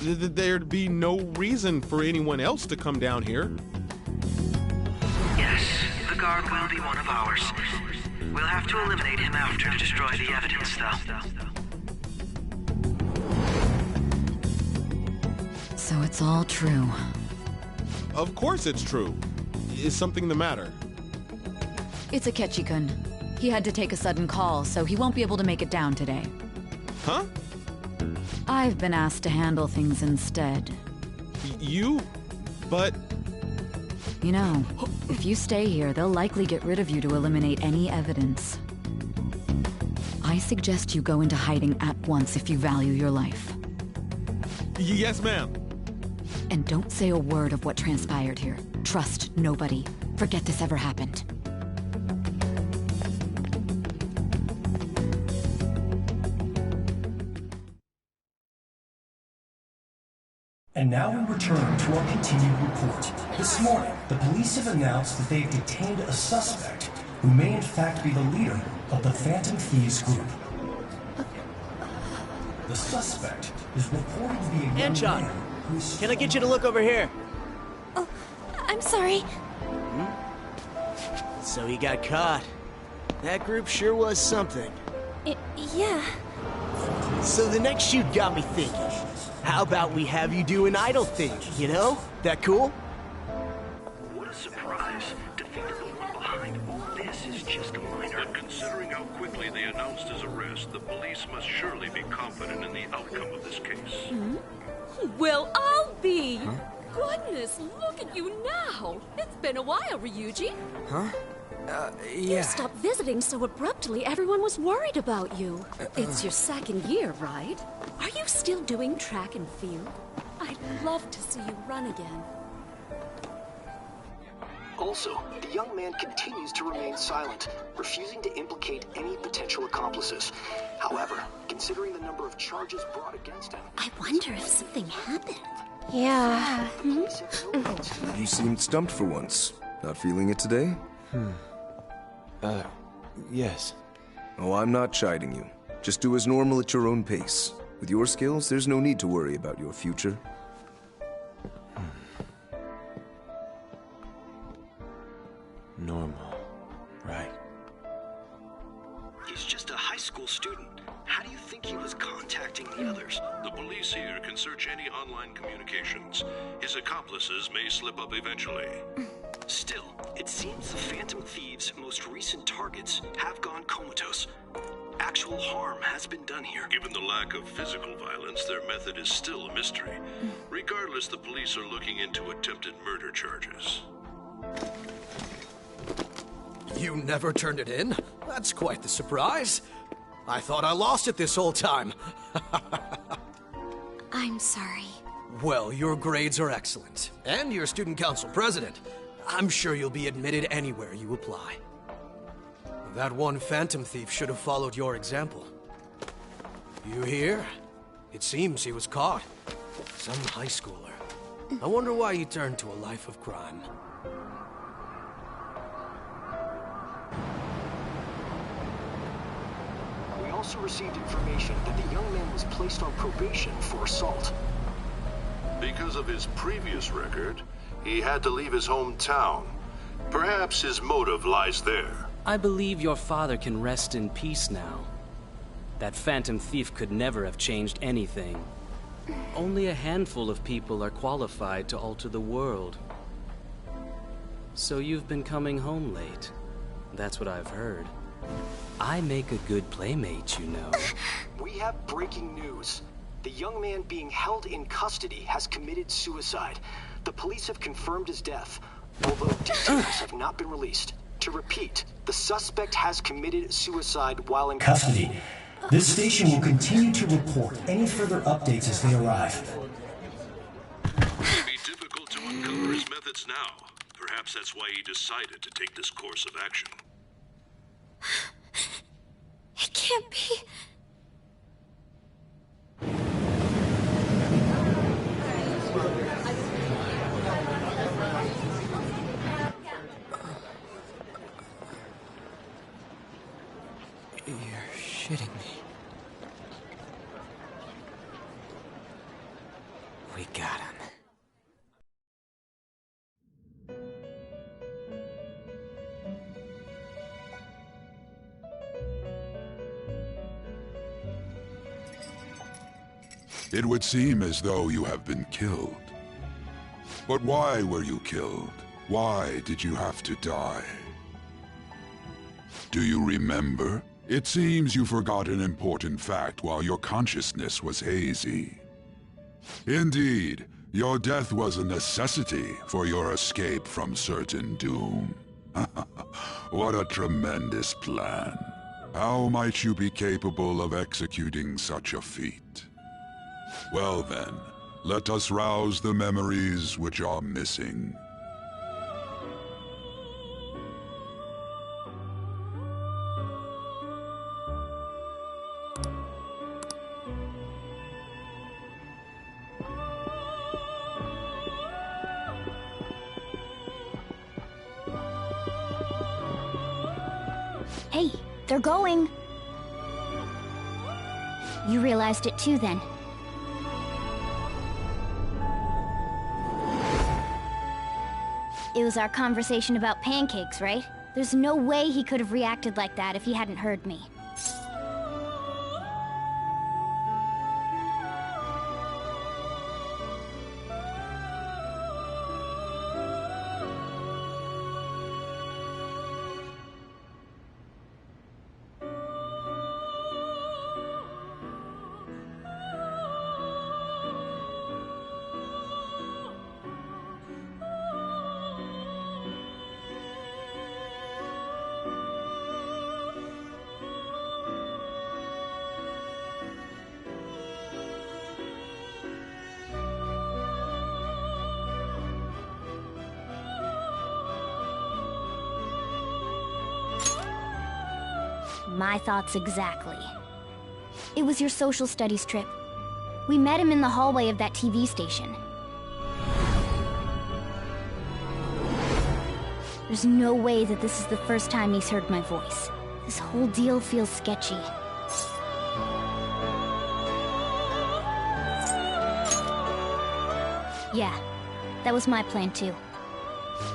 S23: There'd be no reason for anyone else to come down here.
S12: Yes, the guard will be one of ours. We'll have to eliminate him after to destroy the evidence, though.
S19: So it's all true.
S23: Of course it's true. Is something the matter?
S19: It's Akechi-kun. He had to take a sudden call, so he won't be able to make it down today.
S23: Huh?
S19: I've been asked to handle things instead.
S23: You? But...
S19: You know, if you stay here, they'll likely get rid of you to eliminate any evidence. I suggest you go into hiding at once if you value your life.
S23: Yes, ma'am.
S19: And don't say a word of what transpired here. Trust nobody. Forget this ever happened.
S24: And now we return to our continued report. This morning, the police have announced that they've detained a suspect who may in fact be the leader of the Phantom Thieves group. The suspect is reported to be a young man who is...
S25: Can I get you to look over here?
S5: Oh, I'm sorry.
S25: So he got caught. That group sure was something.
S5: Yeah.
S25: So the next shoot got me thinking. How about we have you do an idol thing, you know? That cool?
S12: What a surprise. To figure the one behind all this is just a minor.
S26: But considering how quickly they announced his arrest, the police must surely be confident in the outcome of this case.
S27: Well, I'll be! Goodness, look at you now! It's been a while, Ryuji.
S25: Huh?
S27: You stopped visiting so abruptly, everyone was worried about you. It's your second year, right? Are you still doing track and field? I'd love to see you run again.
S28: Also, the young man continues to remain silent, refusing to implicate any potential accomplices. However, considering the number of charges brought against him...
S5: I wonder if something happened.
S29: Yeah.
S30: You seemed stumped for once. Not feeling it today?
S18: Yes.
S30: Oh, I'm not chiding you. Just do as normal at your own pace. With your skills, there's no need to worry about your future.
S18: Normal. Right.
S28: He's just a high school student. How do you think he was contacting the others?
S26: The police here can search any online communications. His accomplices may slip up eventually.
S28: Still, it seems the Phantom Thieves' most recent targets have gone comatose. Actual harm has been done here.
S26: Given the lack of physical violence, their method is still a mystery. Regardless, the police are looking into attempted murder charges.
S25: You never turned it in? That's quite the surprise. I thought I lost it this whole time.
S27: I'm sorry.
S25: Well, your grades are excellent. And you're student council president. I'm sure you'll be admitted anywhere you apply. That one Phantom Thief should have followed your example. You hear? It seems he was caught. Some high schooler. I wonder why he turned to a life of crime.
S28: We also received information that the young man was placed on probation for assault.
S26: Because of his previous record, he had to leave his hometown. Perhaps his motive lies there.
S3: I believe your father can rest in peace now. That Phantom Thief could never have changed anything. Only a handful of people are qualified to alter the world. So you've been coming home late. That's what I've heard. I make a good playmate, you know.
S28: We have breaking news. The young man being held in custody has committed suicide. The police have confirmed his death, although details have not been released. To repeat, the suspect has committed suicide while in
S24: custody. This station will continue to report any further updates as they arrive.
S26: It would be difficult to uncover his methods now. Perhaps that's why he decided to take this course of action.
S27: It can't be.
S20: You're shitting me. We got him.
S6: It would seem as though you have been killed. But why were you killed? Why did you have to die? Do you remember? It seems you forgot an important fact while your consciousness was hazy. Indeed, your death was a necessity for your escape from certain doom. What a tremendous plan. How might you be capable of executing such a feat? Well then, let us rouse the memories which are missing.
S1: Hey, they're going. You realized it too, then. It was our conversation about pancakes, right? There's no way he could have reacted like that if he hadn't heard me. My thoughts exactly. It was your social studies trip. We met him in the hallway of that TV station. There's no way that this is the first time he's heard my voice. This whole deal feels sketchy. Yeah, that was my plan too.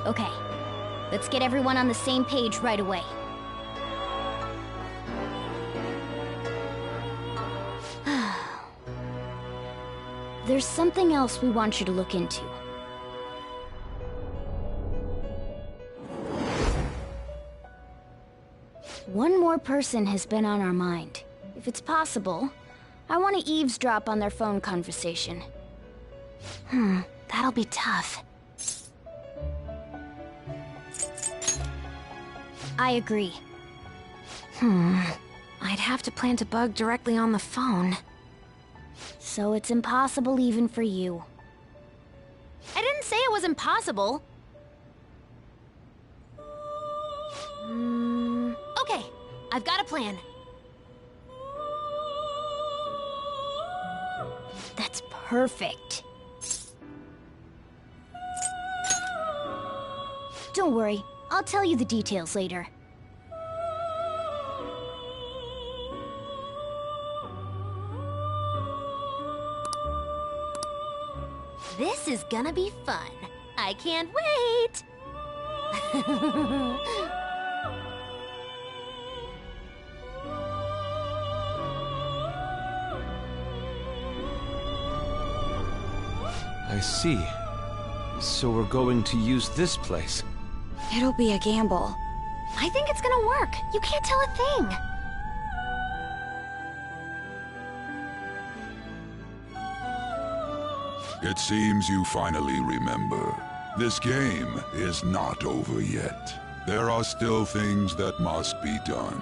S1: Okay, let's get everyone on the same page right away. There's something else we want you to look into. One more person has been on our mind. If it's possible, I want to eavesdrop on their phone conversation.
S5: That'll be tough.
S1: I agree.
S5: I'd have to plant a bug directly on the phone.
S1: So it's impossible even for you.
S5: I didn't say it was impossible. Okay, I've got a plan.
S1: That's perfect. Don't worry, I'll tell you the details later.
S5: This is gonna be fun. I can't wait!
S18: I see. So we're going to use this place.
S5: It'll be a gamble. I think it's gonna work. You can't tell a thing.
S6: It seems you finally remember. This game is not over yet. There are still things that must be done.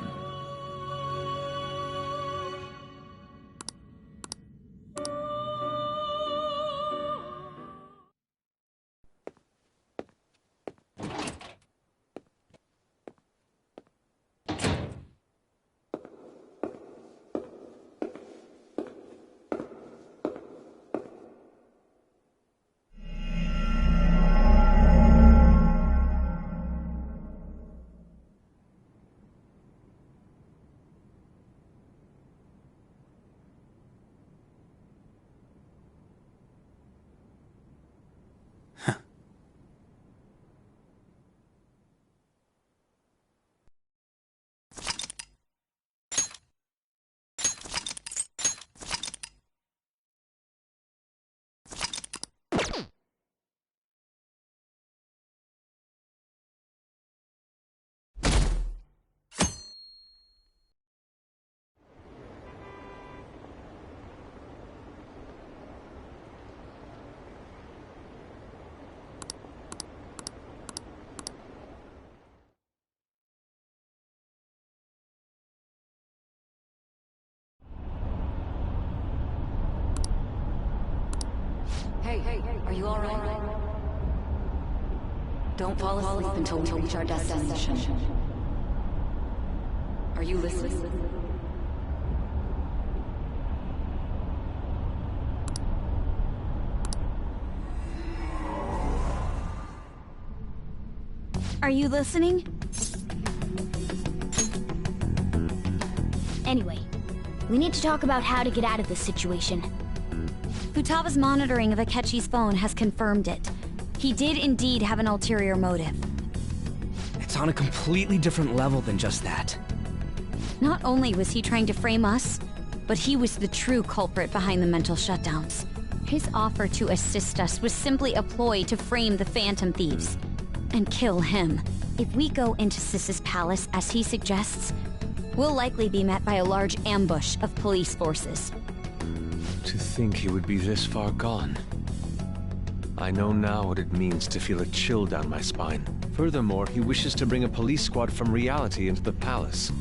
S19: Hey, are you alright? Don't fall asleep until we reach our destination. Are you listening?
S1: Are you listening? Anyway, we need to talk about how to get out of this situation.
S2: Futaba's monitoring of Akechi's phone has confirmed it. He did indeed have an ulterior motive.
S8: It's on a completely different level than just that.
S2: Not only was he trying to frame us, but he was the true culprit behind the mental shutdowns. His offer to assist us was simply a ploy to frame the Phantom Thieves and kill him. If we go into Sis's palace as he suggests, we'll likely be met by a large ambush of police forces.
S18: To think he would be this far gone. I know now what it means to feel a chill down my spine. Furthermore, he wishes to bring a police squad from reality into the palace.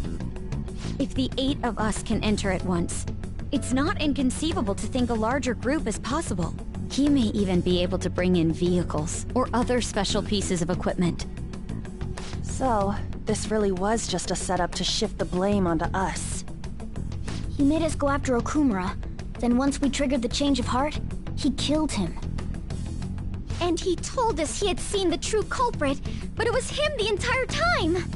S2: If the 8 of us can enter at once, it's not inconceivable to think a larger group is possible. He may even be able to bring in vehicles or other special pieces of equipment.
S9: So, this really was just a setup to shift the blame onto us.
S1: He made us go after Okumura. Then once we triggered the change of heart, he killed him.
S2: And he told us he had seen the true culprit, but it was him the entire time!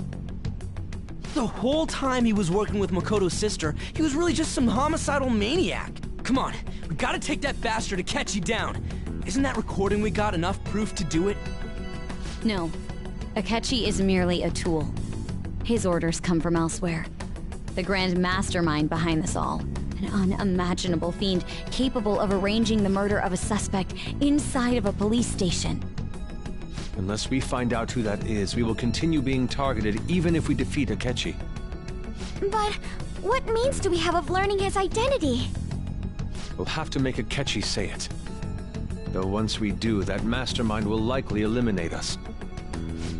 S8: The whole time he was working with Makoto's sister, he was really just some homicidal maniac. Come on, we gotta take that bastard Akechi down. Isn't that recording we got enough proof to do it?
S2: No. Akechi is merely a tool. His orders come from elsewhere. The grand mastermind behind this all. An unimaginable fiend capable of arranging the murder of a suspect inside of a police station.
S18: Unless we find out who that is, we will continue being targeted even if we defeat Akechi.
S1: But what means do we have of learning his identity?
S18: We'll have to make Akechi say it. Though once we do, that mastermind will likely eliminate us.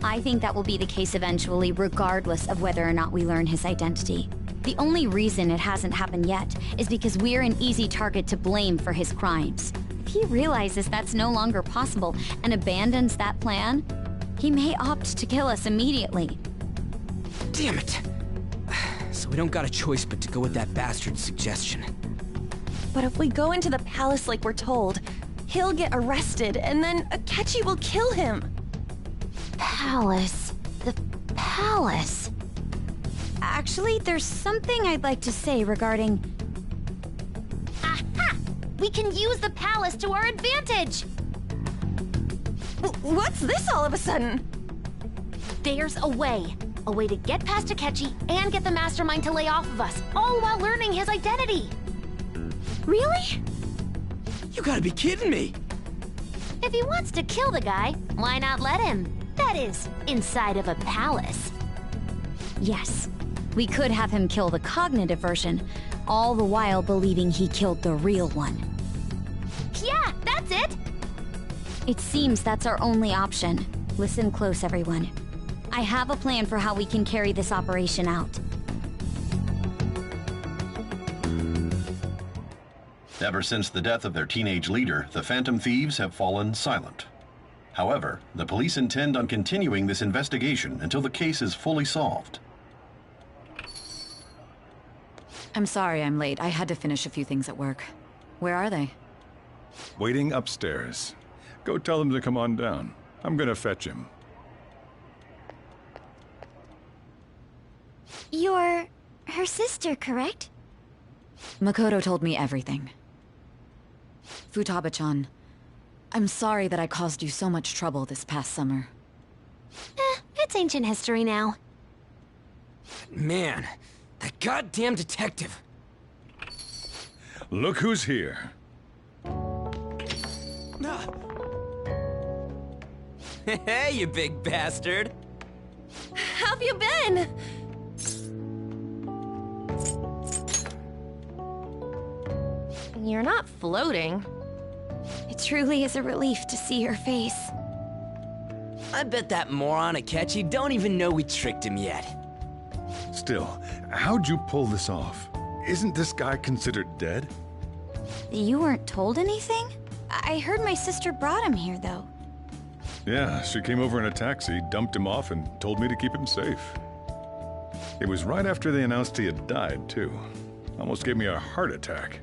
S2: I think that will be the case eventually, regardless of whether or not we learn his identity. The only reason it hasn't happened yet is because we're an easy target to blame for his crimes. If he realizes that's no longer possible and abandons that plan, he may opt to kill us immediately.
S8: Damn it! So we don't got a choice but to go with that bastard's suggestion.
S9: But if we go into the palace like we're told, he'll get arrested, and then Akechi will kill him.
S2: Palace. The palace. Actually, there's something I'd like to say regarding...
S1: Aha! We can use the palace to our advantage!
S9: What's this all of a sudden?
S1: There's a way. A way to get past Akechi and get the mastermind to lay off of us, all while learning his identity. Really?
S8: You gotta be kidding me!
S1: If he wants to kill the guy, why not let him? That is, inside of a palace.
S2: Yes, we could have him kill the cognitive version, all the while believing he killed the real one.
S1: Yeah, that's it!
S2: It seems that's our only option. Listen close, everyone. I have a plan for how we can carry this operation out.
S4: Ever since the death of their teenage leader, the Phantom Thieves have fallen silent. However, the police intend on continuing this investigation until the case is fully solved.
S19: I'm sorry I'm late. I had to finish a few things at work. Where are they?
S10: Waiting upstairs. Go tell them to come on down. I'm gonna fetch him.
S1: You're her sister, correct?
S19: Makoto told me everything. Futaba-chan, I'm sorry that I caused you so much trouble this past summer.
S1: It's ancient history now.
S8: Man, that goddamn detective.
S10: Look who's here.
S8: Hey, you big bastard.
S9: How have you been? You're not floating.
S2: It truly is a relief to see your face.
S8: I bet that moron Akechi don't even know we tricked him yet.
S10: Still, how'd you pull this off? Isn't this guy considered dead?
S2: You weren't told anything? I heard my sister brought him here, though.
S10: Yeah, she came over in a taxi, dumped him off, and told me to keep him safe. It was right after they announced he had died, too. Almost gave me a heart attack.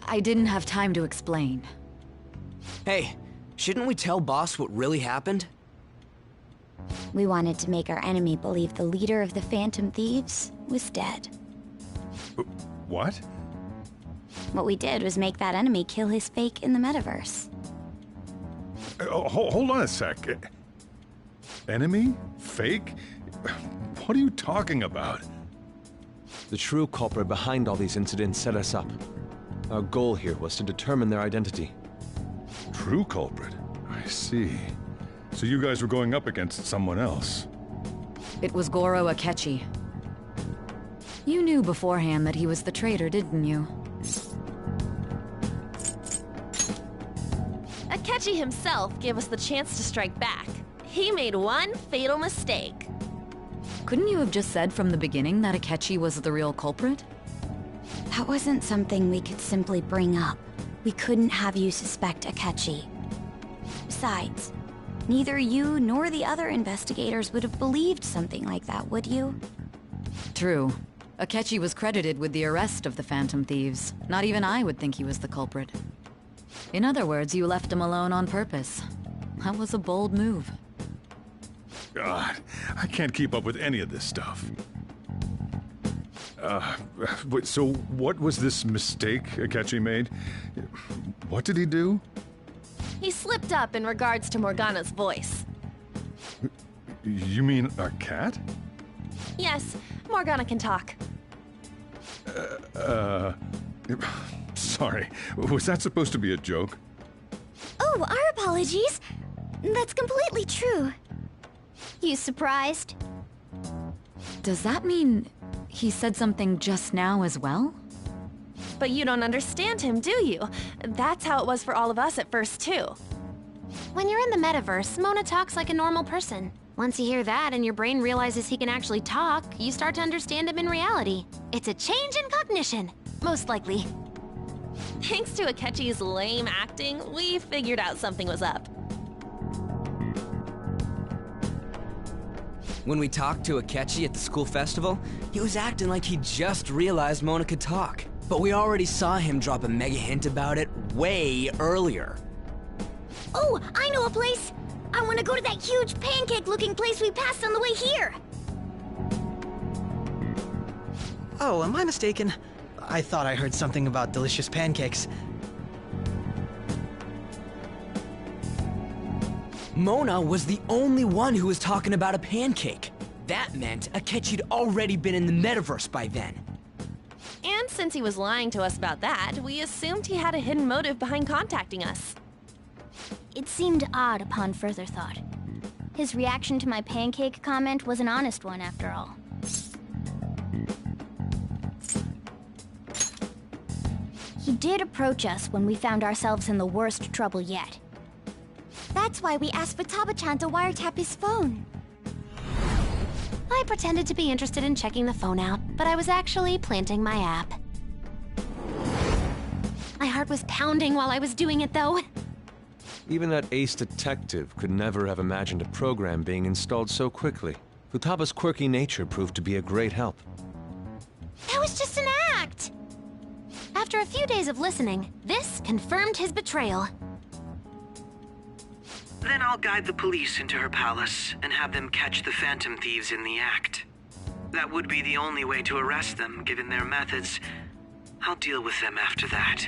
S19: I didn't have time to explain.
S8: Hey, shouldn't we tell Boss what really happened?
S2: We wanted to make our enemy believe the leader of the Phantom Thieves was dead.
S10: What?
S2: What we did was make that enemy kill his fake in the metaverse.
S10: Hold on a sec. Enemy? Fake? What are you talking about?
S18: The true culprit behind all these incidents set us up. Our goal here was to determine their identity.
S10: True culprit? I see. So you guys were going up against someone else?
S19: It was Goro Akechi. You knew beforehand that he was the traitor, didn't you?
S9: Akechi himself gave us the chance to strike back. He made one fatal mistake.
S19: Couldn't you have just said from the beginning that Akechi was the real culprit?
S2: That wasn't something we could simply bring up. We couldn't have you suspect Akechi. Besides, neither you nor the other investigators would have believed something like that, would you?
S19: True. Akechi was credited with the arrest of the Phantom Thieves. Not even I would think he was the culprit. In other words, you left him alone on purpose. That was a bold move.
S10: God, I can't keep up with any of this stuff. So what was this mistake Akechi made? What did he do?
S9: He slipped up in regards to Morgana's voice.
S10: You mean a cat?
S9: Yes, Morgana can talk.
S10: Sorry, was that supposed to be a joke?
S1: Oh, our apologies. That's completely true. You surprised?
S19: Does that mean He said something just now as well?
S9: But you don't understand him, do you? That's how it was for all of us at first, too.
S7: When you're in the metaverse, Mona talks like a normal person. Once you hear that and your brain realizes he can actually talk, you start to understand him in reality. It's a change in cognition, most likely.
S9: Thanks to Akechi's lame acting, we figured out something was up.
S8: When we talked to Akechi at the school festival, he was acting like he just realized Mona could talk. But we already saw him drop a mega hint about it way earlier.
S1: Oh, I know a place! I want to go to that huge pancake-looking place we passed on the way here!
S20: Oh, am I mistaken? I thought I heard something about delicious pancakes.
S8: Mona was the only one who was talking about a pancake. That meant Akechi'd already been in the metaverse by then.
S9: And since he was lying to us about that, we assumed he had a hidden motive behind contacting us.
S1: It seemed odd upon further thought. His reaction to my pancake comment was an honest one, after all. He did approach us when we found ourselves in the worst trouble yet. That's why we asked Futaba-chan to wiretap his phone.
S7: I pretended to be interested in checking the phone out, but I was actually planting my app. My heart was pounding while I was doing it, though.
S18: Even that ace detective could never have imagined a program being installed so quickly. Futaba's quirky nature proved to be a great help.
S7: That was just an act! After a few days of listening, this confirmed his betrayal.
S12: Then I'll guide the police into her palace and have them catch the Phantom Thieves in the act. That would be the only way to arrest them, given their methods. I'll deal with them after that.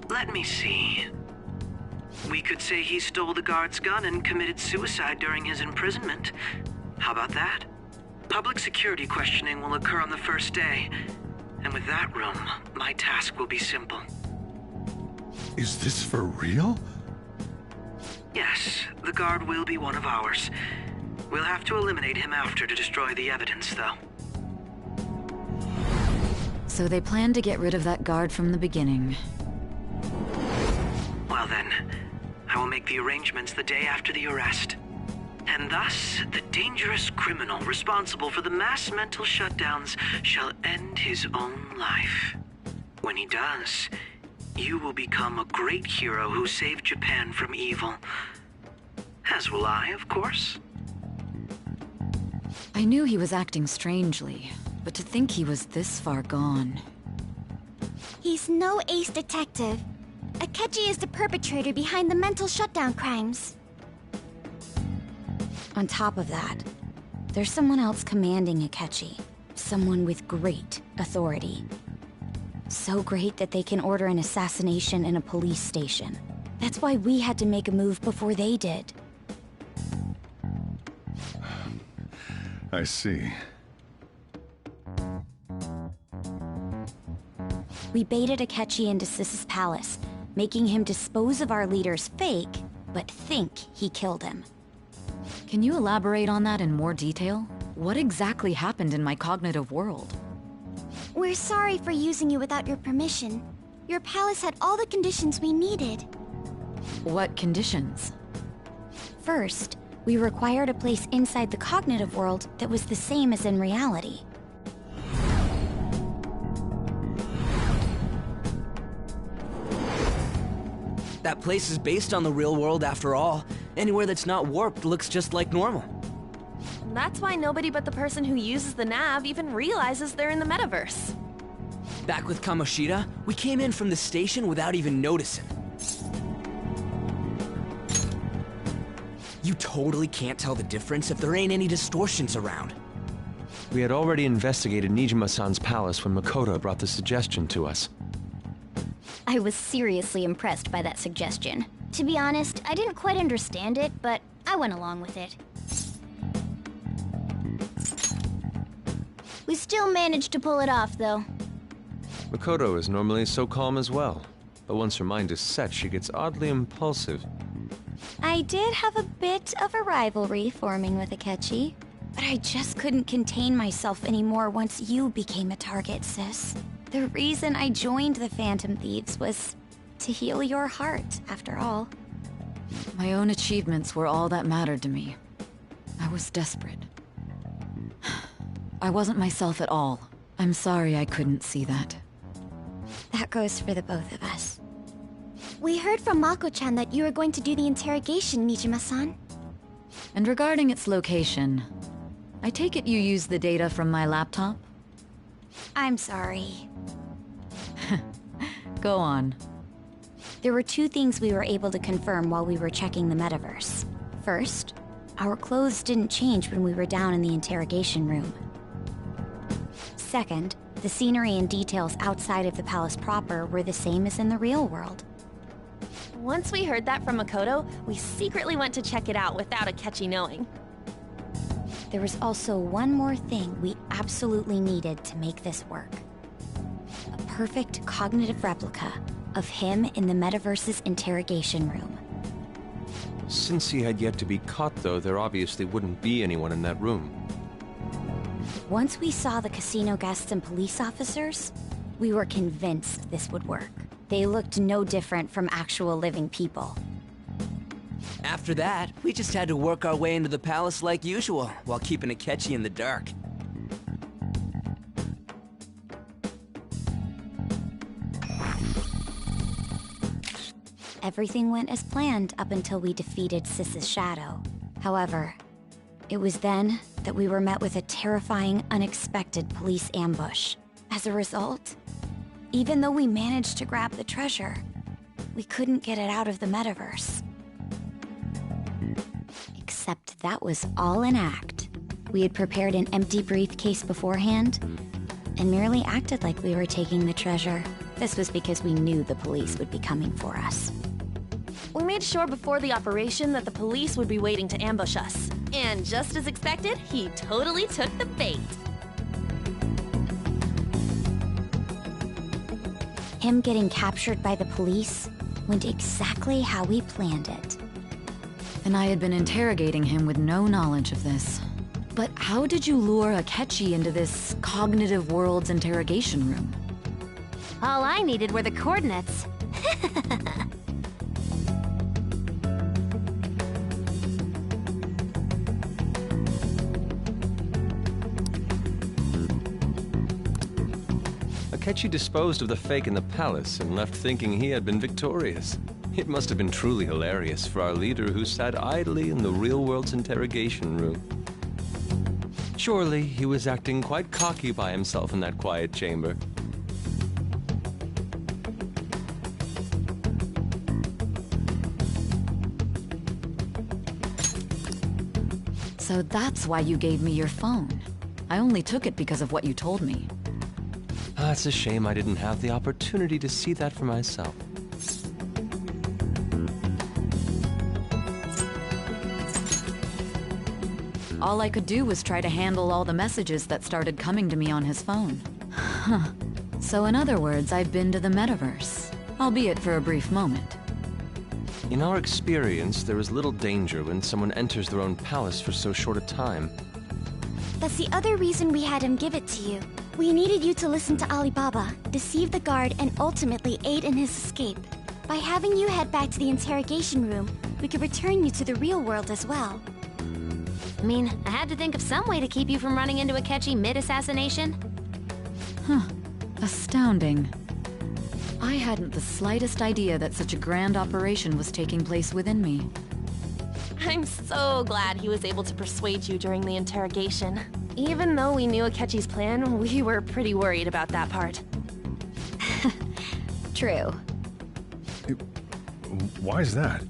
S12: Let me see. We could say he stole the guard's gun and committed suicide during his imprisonment. How about that? Public security questioning will occur on the first day. And with that room, my task will be simple.
S6: Is this for real?
S12: Yes, the guard will be one of ours. We'll have to eliminate him after to destroy the evidence, though.
S19: So they planned to get rid of that guard from the beginning.
S12: Well then, I will make the arrangements the day after the arrest. And thus, the dangerous criminal responsible for the mass mental shutdowns shall end his own life. When he does, you will become a great hero who saved Japan from evil. As will I, of course.
S19: I knew he was acting strangely, but to think he was this far gone.
S1: He's no ace detective. Akechi is the perpetrator behind the mental shutdown crimes.
S2: On top of that, there's someone else commanding Akechi. Someone with great authority. So great that they can order an assassination in a police station. That's why we had to make a move before they did.
S10: I see.
S2: We baited Akechi into Sis's palace, making him dispose of our leader's fake, but think he killed him.
S19: Can you elaborate on that in more detail? What exactly happened in my cognitive world?
S1: We're sorry for using you without your permission. Your palace had all the conditions we needed.
S19: What conditions?
S2: First, we required a place inside the cognitive world that was the same as in reality.
S8: That place is based on the real world after all. Anywhere that's not warped looks just like normal.
S9: That's why nobody but the person who uses the nav even realizes they're in the metaverse.
S8: Back with Kamoshida, we came in from the station without even noticing. You totally can't tell the difference if there ain't any distortions around.
S18: We had already investigated Nijima-san's palace when Makoto brought the suggestion to us.
S1: I was seriously impressed by that suggestion. To be honest, I didn't quite understand it, but I went along with it. We still managed to pull it off, though.
S18: Makoto is normally so calm as well, but once her mind is set, she gets oddly impulsive.
S2: I did have a bit of a rivalry forming with Akechi. But I just couldn't contain myself anymore once you became a target, sis. The reason I joined the Phantom Thieves was to heal your heart, after all.
S19: My own achievements were all that mattered to me. I was desperate. I wasn't myself at all. I'm sorry I couldn't see that.
S2: That goes for the both of us.
S1: We heard from Mako-chan that you were going to do the interrogation, Nijima-san.
S19: And regarding its location, I take it you used the data from my laptop?
S2: I'm sorry.
S19: Go on.
S2: There were two things we were able to confirm while we were checking the metaverse. First, our clothes didn't change when we were down in the interrogation room. Second, the scenery and details outside of the palace proper were the same as in the real world.
S9: Once we heard that from Makoto, we secretly went to check it out without Akechi knowing.
S2: There was also one more thing we absolutely needed to make this work. A perfect cognitive replica of him in the metaverse's interrogation room.
S18: Since he had yet to be caught, though, there obviously wouldn't be anyone in that room.
S2: Once we saw the casino guests and police officers, we were convinced this would work. They looked no different from actual living people.
S8: After that, we just had to work our way into the palace like usual, while keeping Akechi in the dark.
S2: Everything went as planned up until we defeated Sis's shadow. However, it was then that we were met with a terrifying, unexpected police ambush. As a result, even though we managed to grab the treasure, we couldn't get it out of the metaverse. Except that was all an act. We had prepared an empty briefcase beforehand, and merely acted like we were taking the treasure. This was because we knew the police would be coming for us.
S9: We made sure before the operation that the police would be waiting to ambush us. And just as expected, he totally took the bait.
S2: Him getting captured by the police went exactly how we planned it.
S19: And I had been interrogating him with no knowledge of this. But how did you lure Akechi into this cognitive world's interrogation room?
S7: All I needed were the coordinates.
S18: Akechi disposed of the fake in the palace and left thinking he had been victorious. It must have been truly hilarious for our leader who sat idly in the real world's interrogation room. Surely he was acting quite cocky by himself in that quiet chamber.
S19: So that's why you gave me your phone. I only took it because of what you told me.
S18: It's a shame I didn't have the opportunity to see that for myself.
S19: All I could do was try to handle all the messages that started coming to me on his phone. Huh. So in other words, I've been to the metaverse, albeit for a brief moment.
S18: In our experience, there is little danger when someone enters their own palace for so short a time.
S1: That's the other reason we had him give it to you. We needed you to listen to Alibaba, deceive the guard, and ultimately aid in his escape. By having you head back to the interrogation room, we could return you to the real world as well.
S7: I mean, I had to think of some way to keep you from running into Akechi mid-assassination.
S19: Huh. Astounding. I hadn't the slightest idea that such a grand operation was taking place within me.
S9: I'm so glad he was able to persuade you during the interrogation. Even though we knew Akechi's plan, we were pretty worried about that part.
S2: True.
S10: Why is that?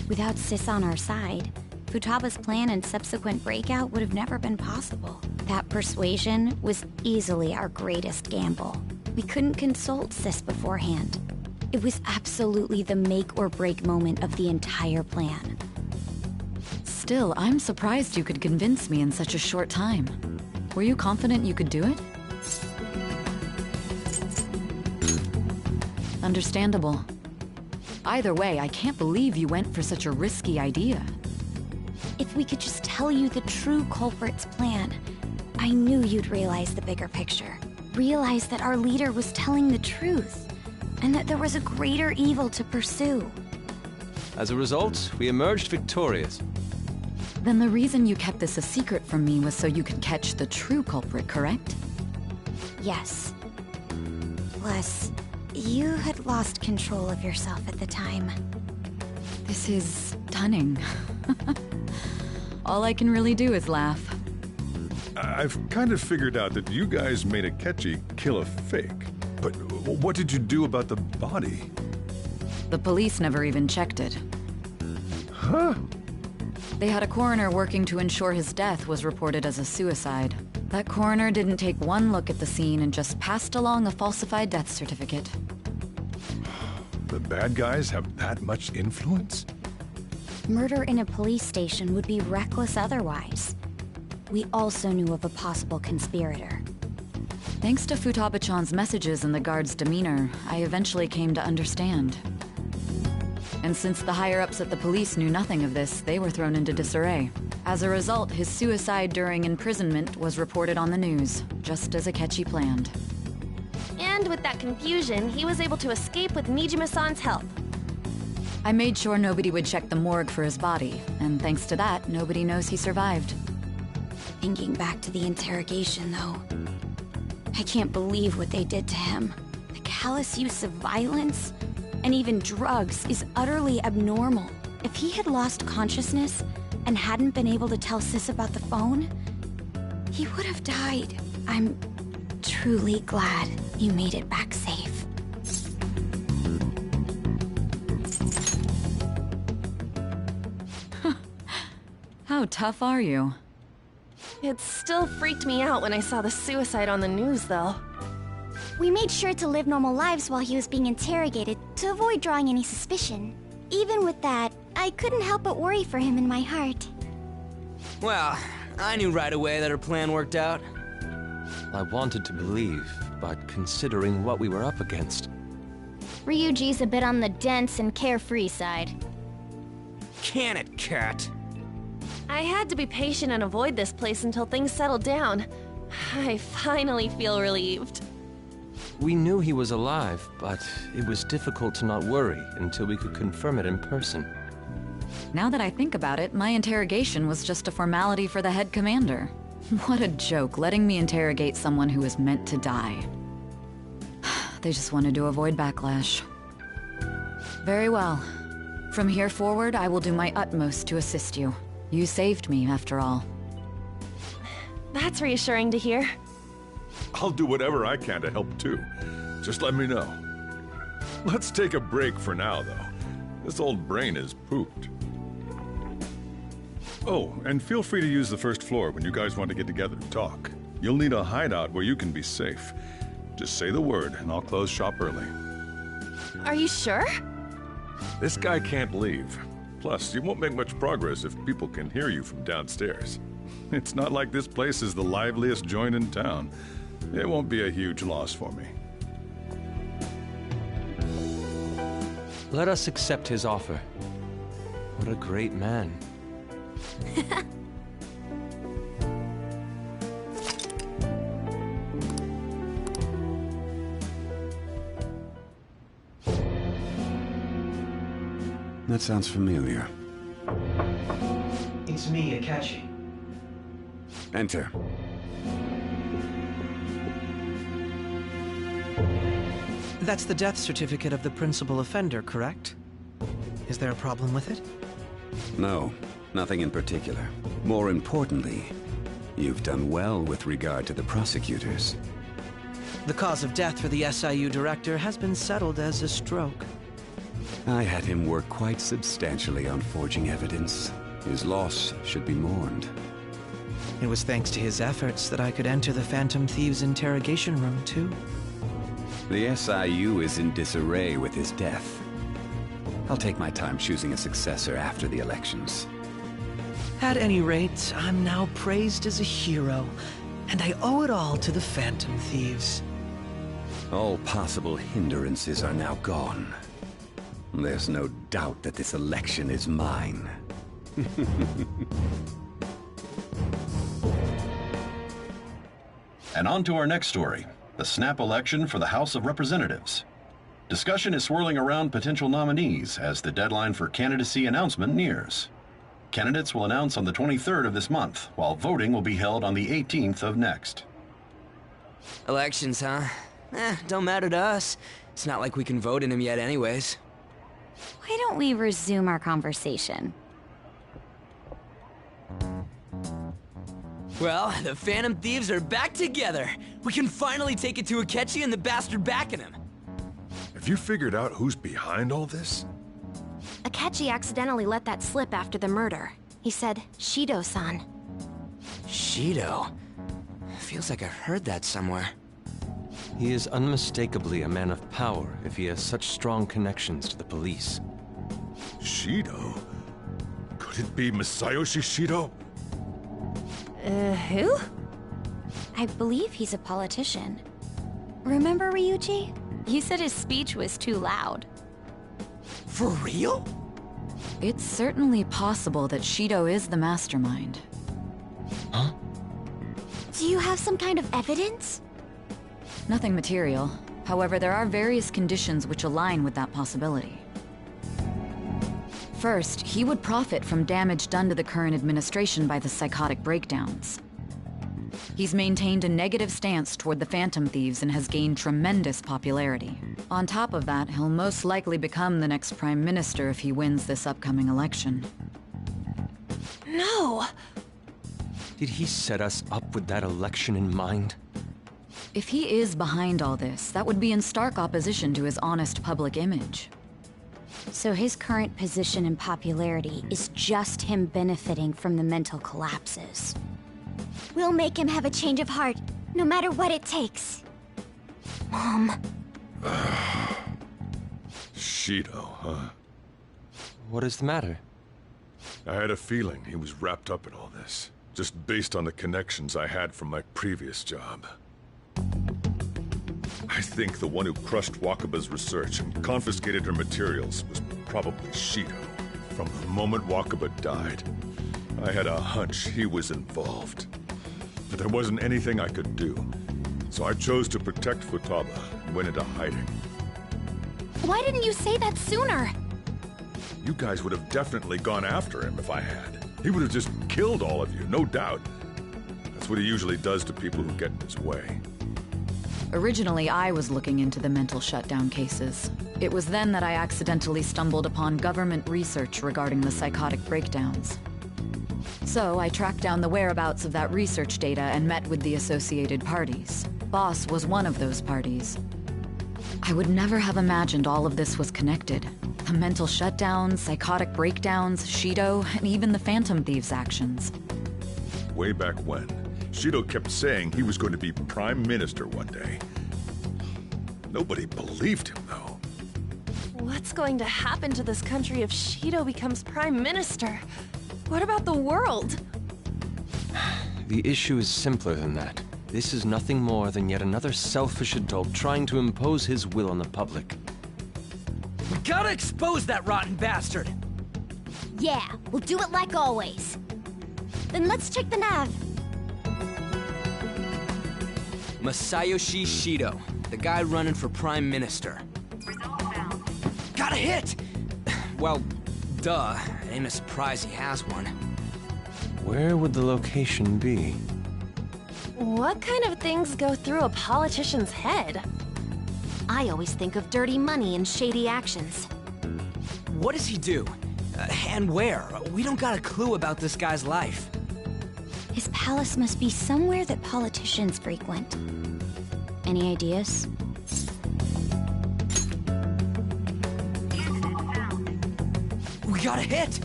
S2: Without Sis on our side, Futaba's plan and subsequent breakout would have never been possible. That persuasion was easily our greatest gamble. We couldn't consult Sis beforehand. It was absolutely the make or break moment of the entire plan.
S19: Still, I'm surprised you could convince me in such a short time. Were you confident you could do it? Understandable. Either way, I can't believe you went for such a risky idea.
S1: If we could just tell you the true culprit's plan, I knew you'd realize the bigger picture. Realize that our leader was telling the truth, and that there was a greater evil to pursue.
S18: As a result, we emerged victorious.
S19: Then the reason you kept this a secret from me was so you could catch the true culprit, correct?
S1: Yes. Plus, you had lost control of yourself at the time.
S19: This is stunning. All I can really do is laugh.
S10: I've kind of figured out that you guys made Akechi kill a fake. But what did you do about the body?
S19: The police never even checked it.
S10: Huh?
S19: They had a coroner working to ensure his death was reported as a suicide. That coroner didn't take one look at the scene and just passed along a falsified death certificate.
S10: The bad guys have that much influence?
S1: Murder in a police station would be reckless otherwise. We also knew of a possible conspirator.
S19: Thanks to Futaba-chan's messages and the guard's demeanor, I eventually came to understand. And since the higher-ups at the police knew nothing of this, they were thrown into disarray. As a result, his suicide during imprisonment was reported on the news, just as Akechi planned.
S9: And with that confusion, he was able to escape with Nijima-san's help.
S19: I made sure nobody would check the morgue for his body, and thanks to that, nobody knows he survived.
S1: Thinking back to the interrogation, though, I can't believe what they did to him. The callous use of violence, and even drugs, is utterly abnormal. If he had lost consciousness and hadn't been able to tell Sis about the phone, he would have died. I'm truly glad you made it back safe.
S19: How tough are you?
S9: It still freaked me out when I saw the suicide on the news, though.
S1: We made sure to live normal lives while he was being interrogated to avoid drawing any suspicion. Even with that, I couldn't help but worry for him in my heart.
S8: Well, I knew right away that her plan worked out.
S18: I wanted to believe, but considering what we were up against...
S1: Ryuji's a bit on the dense and carefree side.
S8: Can it, Cat?
S9: I had to be patient and avoid this place until things settled down. I finally feel relieved.
S18: We knew he was alive, but it was difficult to not worry until we could confirm it in person.
S19: Now that I think about it, my interrogation was just a formality for the head commander. What a joke, letting me interrogate someone who was meant to die. They just wanted to avoid backlash. Very well. From here forward, I will do my utmost to assist you. You saved me, after all.
S9: That's reassuring to hear.
S10: I'll do whatever I can to help too. Just let me know. Let's take a break for now, though. This old brain is pooped. Oh, and feel free to use the first floor when you guys want to get together and talk. You'll need a hideout where you can be safe. Just say the word, and I'll close shop early.
S9: Are you sure?
S10: This guy can't leave. Plus, you won't make much progress if people can hear you from downstairs. It's not like this place is the liveliest joint in town. It won't be a huge loss for me.
S18: Let us accept his offer. What a great man.
S11: That sounds familiar.
S24: It's me, Akechi.
S11: Enter.
S20: That's the death certificate of the principal offender, correct? Is there a problem with it?
S11: No, nothing in particular. More importantly, you've done well with regard to the prosecutors.
S20: The cause of death for the SIU director has been settled as a stroke.
S11: I had him work quite substantially on forging evidence. His loss should be mourned.
S20: It was thanks to his efforts that I could enter the Phantom Thieves' interrogation room, too.
S11: The SIU is in disarray with his death. I'll take my time choosing a successor after the elections.
S20: At any rate, I'm now praised as a hero, and I owe it all to the Phantom Thieves.
S11: All possible hindrances are now gone. There's no doubt that this election is mine.
S4: And on to our next story, the snap election for the House of Representatives. Discussion is swirling around potential nominees as the deadline for candidacy announcement nears. Candidates will announce on the 23rd of this month, while voting will be held on the 18th of next.
S8: Elections, huh? Don't matter to us. It's not like we can vote in them yet anyways.
S2: Why don't we resume our conversation?
S8: Well, the Phantom Thieves are back together. We can finally take it to Akechi and the bastard backing him.
S10: Have you figured out who's behind all this?
S7: Akechi accidentally let that slip after the murder. He said, Shido-san.
S8: Shido? Feels like I've heard that somewhere.
S18: He is unmistakably a man of power if he has such strong connections to the police.
S10: Shido? Could it be Masayoshi Shido?
S2: Who? I believe he's a politician. Remember Ryuji? You said his speech was too loud.
S8: For real?
S19: It's certainly possible that Shido is the mastermind.
S2: Huh? Do you have some kind of evidence?
S19: Nothing material. However, there are various conditions which align with that possibility. First, he would profit from damage done to the current administration by the psychotic breakdowns. He's maintained a negative stance toward the Phantom Thieves and has gained tremendous popularity. On top of that, he'll most likely become the next Prime Minister if he wins this upcoming election.
S9: No!
S18: Did he set us up with that election in mind?
S19: If he is behind all this, that would be in stark opposition to his honest public image.
S2: So his current position and popularity is just him benefiting from the mental collapses.
S1: We'll make him have a change of heart, no matter what it takes.
S7: Mom.
S10: Shido, huh?
S18: What is the matter?
S10: I had a feeling he was wrapped up in all this, just based on the connections I had from my previous job. I think the one who crushed Wakaba's research and confiscated her materials was probably Shido. From the moment Wakaba died, I had a hunch he was involved. But there wasn't anything I could do, so I chose to protect Futaba and went into hiding.
S7: Why didn't you say that sooner?
S10: You guys would have definitely gone after him if I had. He would have just killed all of you, no doubt. That's what he usually does to people who get in his way.
S19: Originally, I was looking into the mental shutdown cases. It was then that I accidentally stumbled upon government research regarding the psychotic breakdowns. So I tracked down the whereabouts of that research data and met with the associated parties. Boss was one of those parties. I would never have imagined all of this was connected. The mental shutdowns, psychotic breakdowns, Shido, and even the Phantom Thieves' actions.
S10: Way back when, Shido kept saying he was going to be Prime Minister one day. Nobody believed him, though.
S9: What's going to happen to this country if Shido becomes Prime Minister? What about the world?
S18: The issue is simpler than that. This is nothing more than yet another selfish adult trying to impose his will on the public.
S8: We gotta expose that rotten bastard!
S1: Yeah, we'll do it like always. Then let's check the nav.
S8: Masayoshi Shido, the guy running for Prime Minister. Got a hit! Well, duh. It ain't a surprise he has one.
S18: Where would the location be?
S9: What kind of things go through a politician's head?
S7: I always think of dirty money and shady actions.
S8: What does he do? And where? We don't got a clue about this guy's life.
S2: His palace must be somewhere that politicians frequent. Any ideas?
S8: We got a hit!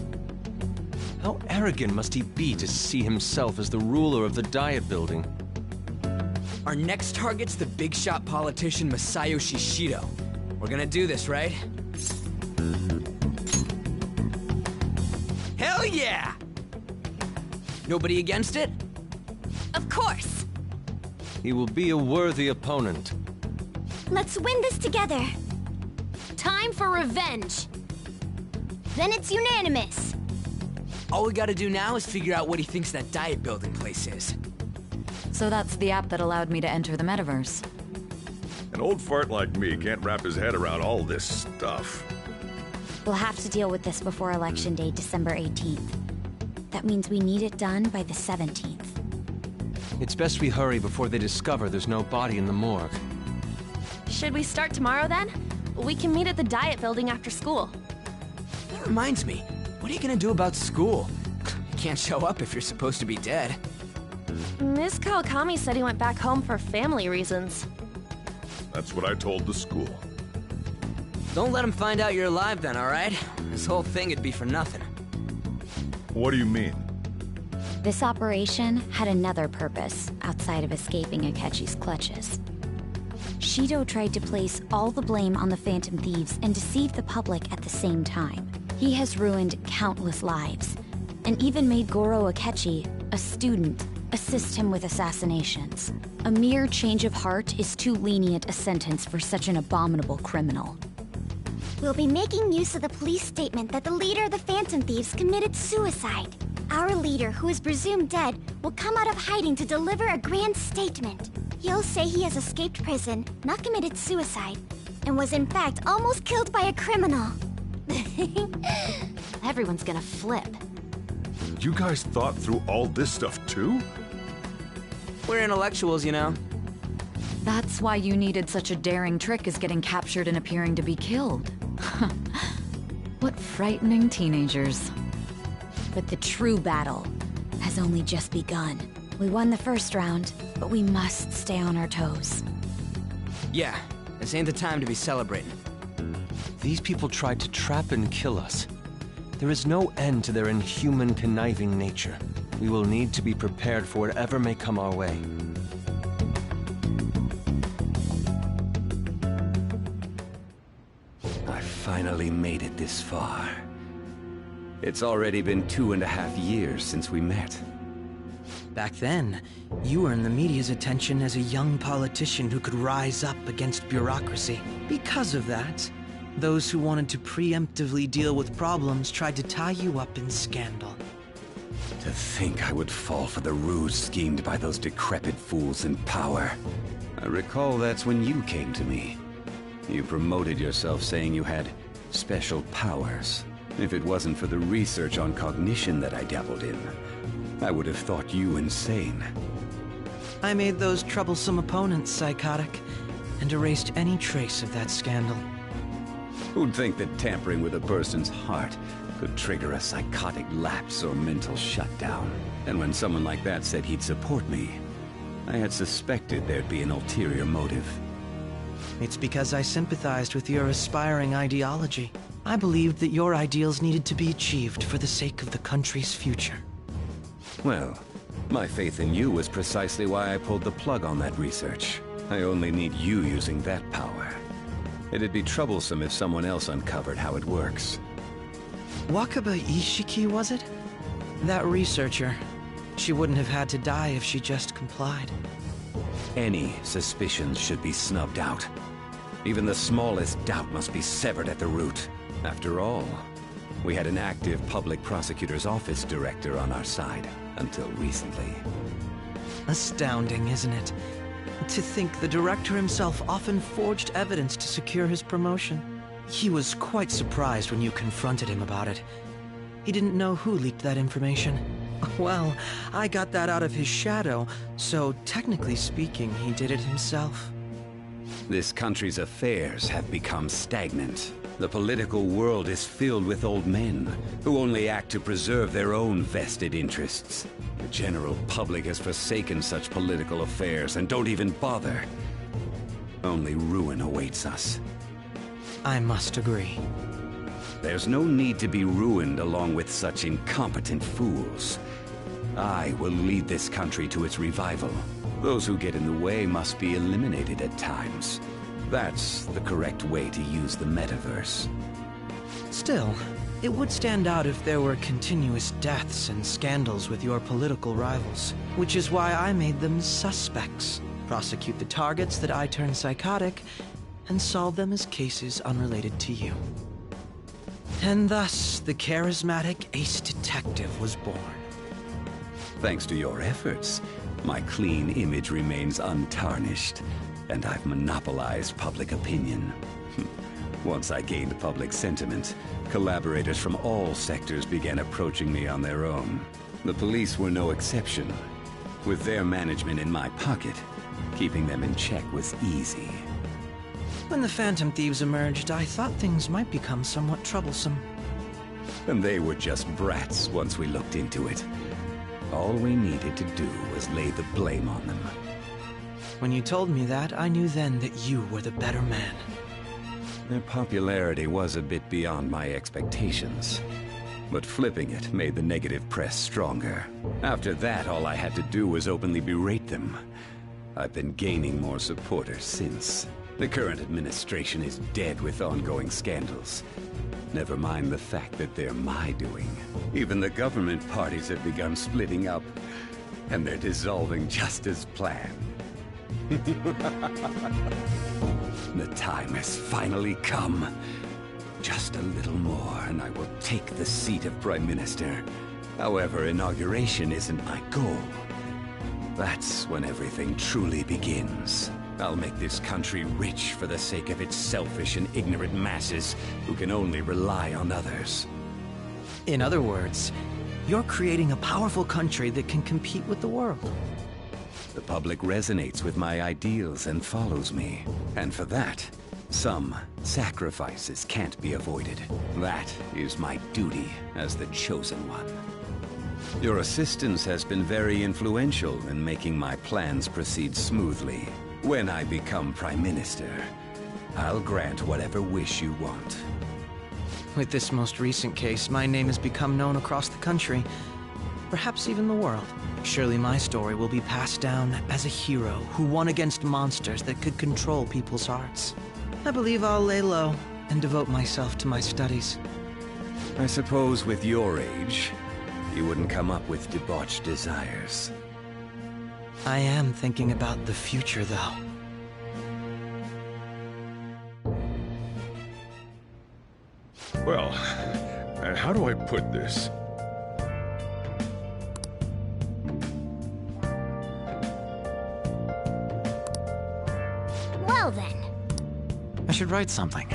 S18: How arrogant must he be to see himself as the ruler of the Diet Building?
S8: Our next target's the big shot politician Masayoshi Shido. We're gonna do this, right? Hell yeah! Nobody against it?
S1: Of course!
S18: He will be a worthy opponent.
S1: Let's win this together.
S7: Time for revenge!
S1: Then it's unanimous.
S8: All we gotta do now is figure out what he thinks that diet building place is.
S19: So that's the app that allowed me to enter the metaverse.
S10: An old fart like me can't wrap his head around all this stuff.
S2: We'll have to deal with this before Election Day, December 18th. That means we need it done by the 17th.
S18: It's best we hurry before they discover there's no body in the morgue.
S9: Should we start tomorrow then? We can meet at the diet building after school.
S8: That reminds me, what are you gonna do about school? You can't show up if you're supposed to be dead.
S9: Miss Kawakami said he went back home for family reasons.
S10: That's what I told the school.
S8: Don't let him find out you're alive then, alright? This whole thing would be for nothing.
S10: What do you mean?
S2: This operation had another purpose outside of escaping Akechi's clutches. Shido tried to place all the blame on the Phantom Thieves and deceive the public at the same time. He has ruined countless lives, and even made Goro Akechi, a student, assist him with assassinations. A mere change of heart is too lenient a sentence for such an abominable criminal.
S1: We'll be making use of the police statement that the leader of the Phantom Thieves committed suicide. Our leader, who is presumed dead, will come out of hiding to deliver a grand statement. He'll say he has escaped prison, not committed suicide, and was in fact almost killed by a criminal.
S7: Everyone's gonna flip.
S10: You guys thought through all this stuff too?
S8: We're intellectuals, you know.
S19: That's why you needed such a daring trick as getting captured and appearing to be killed. What frightening teenagers.
S2: But the true battle has only just begun. We won the first round, but we must stay on our toes.
S8: Yeah, this ain't the time to be celebrating.
S18: These people tried to trap and kill us. There is no end to their inhuman, conniving nature. We will need to be prepared for whatever may come our way.
S11: I finally made it this far. It's already been 2.5 years since we met.
S20: Back then, you earned the media's attention as a young politician who could rise up against bureaucracy. Because of that, those who wanted to preemptively deal with problems tried to tie you up in scandal.
S11: To think I would fall for the ruse schemed by those decrepit fools in power. I recall that's when you came to me. You promoted yourself saying you had special powers. If it wasn't for the research on cognition that I dabbled in, I would have thought you insane.
S20: I made those troublesome opponents psychotic, and erased any trace of that scandal.
S11: Who'd think that tampering with a person's heart could trigger a psychotic lapse or mental shutdown? And when someone like that said he'd support me, I had suspected there'd be an ulterior motive.
S20: It's because I sympathized with your aspiring ideology. I believed that your ideals needed to be achieved for the sake of the country's future.
S11: Well, my faith in you was precisely why I pulled the plug on that research. I only need you using that power. It'd be troublesome if someone else uncovered how it works.
S20: Wakaba Ishiki, was it? That researcher. She wouldn't have had to die if she just complied.
S11: Any suspicions should be snubbed out. Even the smallest doubt must be severed at the root. After all, we had an active public prosecutor's office director on our side, until recently.
S20: Astounding, isn't it? To think the director himself often forged evidence to secure his promotion. He was quite surprised when you confronted him about it. He didn't know who leaked that information. Well, I got that out of his shadow, so technically speaking, he did it himself.
S11: This country's affairs have become stagnant. The political world is filled with old men who only act to preserve their own vested interests. The general public has forsaken such political affairs and don't even bother. Only ruin awaits us.
S20: I must agree.
S11: There's no need to be ruined along with such incompetent fools. I will lead this country to its revival. Those who get in the way must be eliminated at times. That's the correct way to use the metaverse.
S20: Still, it would stand out if there were continuous deaths and scandals with your political rivals, which is why I made them suspects. Prosecute the targets that I turn psychotic, and solve them as cases unrelated to you. And thus, the charismatic ace detective was born.
S11: Thanks to your efforts, my clean image remains untarnished, and I've monopolized public opinion. Once I gained public sentiment, collaborators from all sectors began approaching me on their own. The police were no exception. With their management in my pocket, keeping them in check was easy.
S20: When the Phantom Thieves emerged, I thought things might become somewhat troublesome.
S11: And they were just brats once we looked into it. All we needed to do was lay the blame on them.
S20: When you told me that, I knew then that you were the better man.
S11: Their popularity was a bit beyond my expectations. But flipping it made the negative press stronger. After that, all I had to do was openly berate them. I've been gaining more supporters since. The current administration is dead with ongoing scandals. Never mind the fact that they're my doing. Even the government parties have begun splitting up, and they're dissolving just as planned. The time has finally come. Just a little more, and I will take the seat of Prime Minister. However, inauguration isn't my goal. That's when everything truly begins. I'll make this country rich for the sake of its selfish and ignorant masses who can only rely on others.
S20: In other words, you're creating a powerful country that can compete with the world.
S11: The public resonates with my ideals and follows me. And for that, some sacrifices can't be avoided. That is my duty as the Chosen One. Your assistance has been very influential in making my plans proceed smoothly. When I become Prime Minister, I'll grant whatever wish you want.
S20: With this most recent case, my name has become known across the country, perhaps even the world. Surely my story will be passed down as a hero who won against monsters that could control people's hearts. I believe I'll lay low and devote myself to my studies.
S11: I suppose with your age, you wouldn't come up with debauched desires.
S20: I am thinking about the future, though.
S10: Well, how do I put this?
S1: Well then.
S20: I should write something.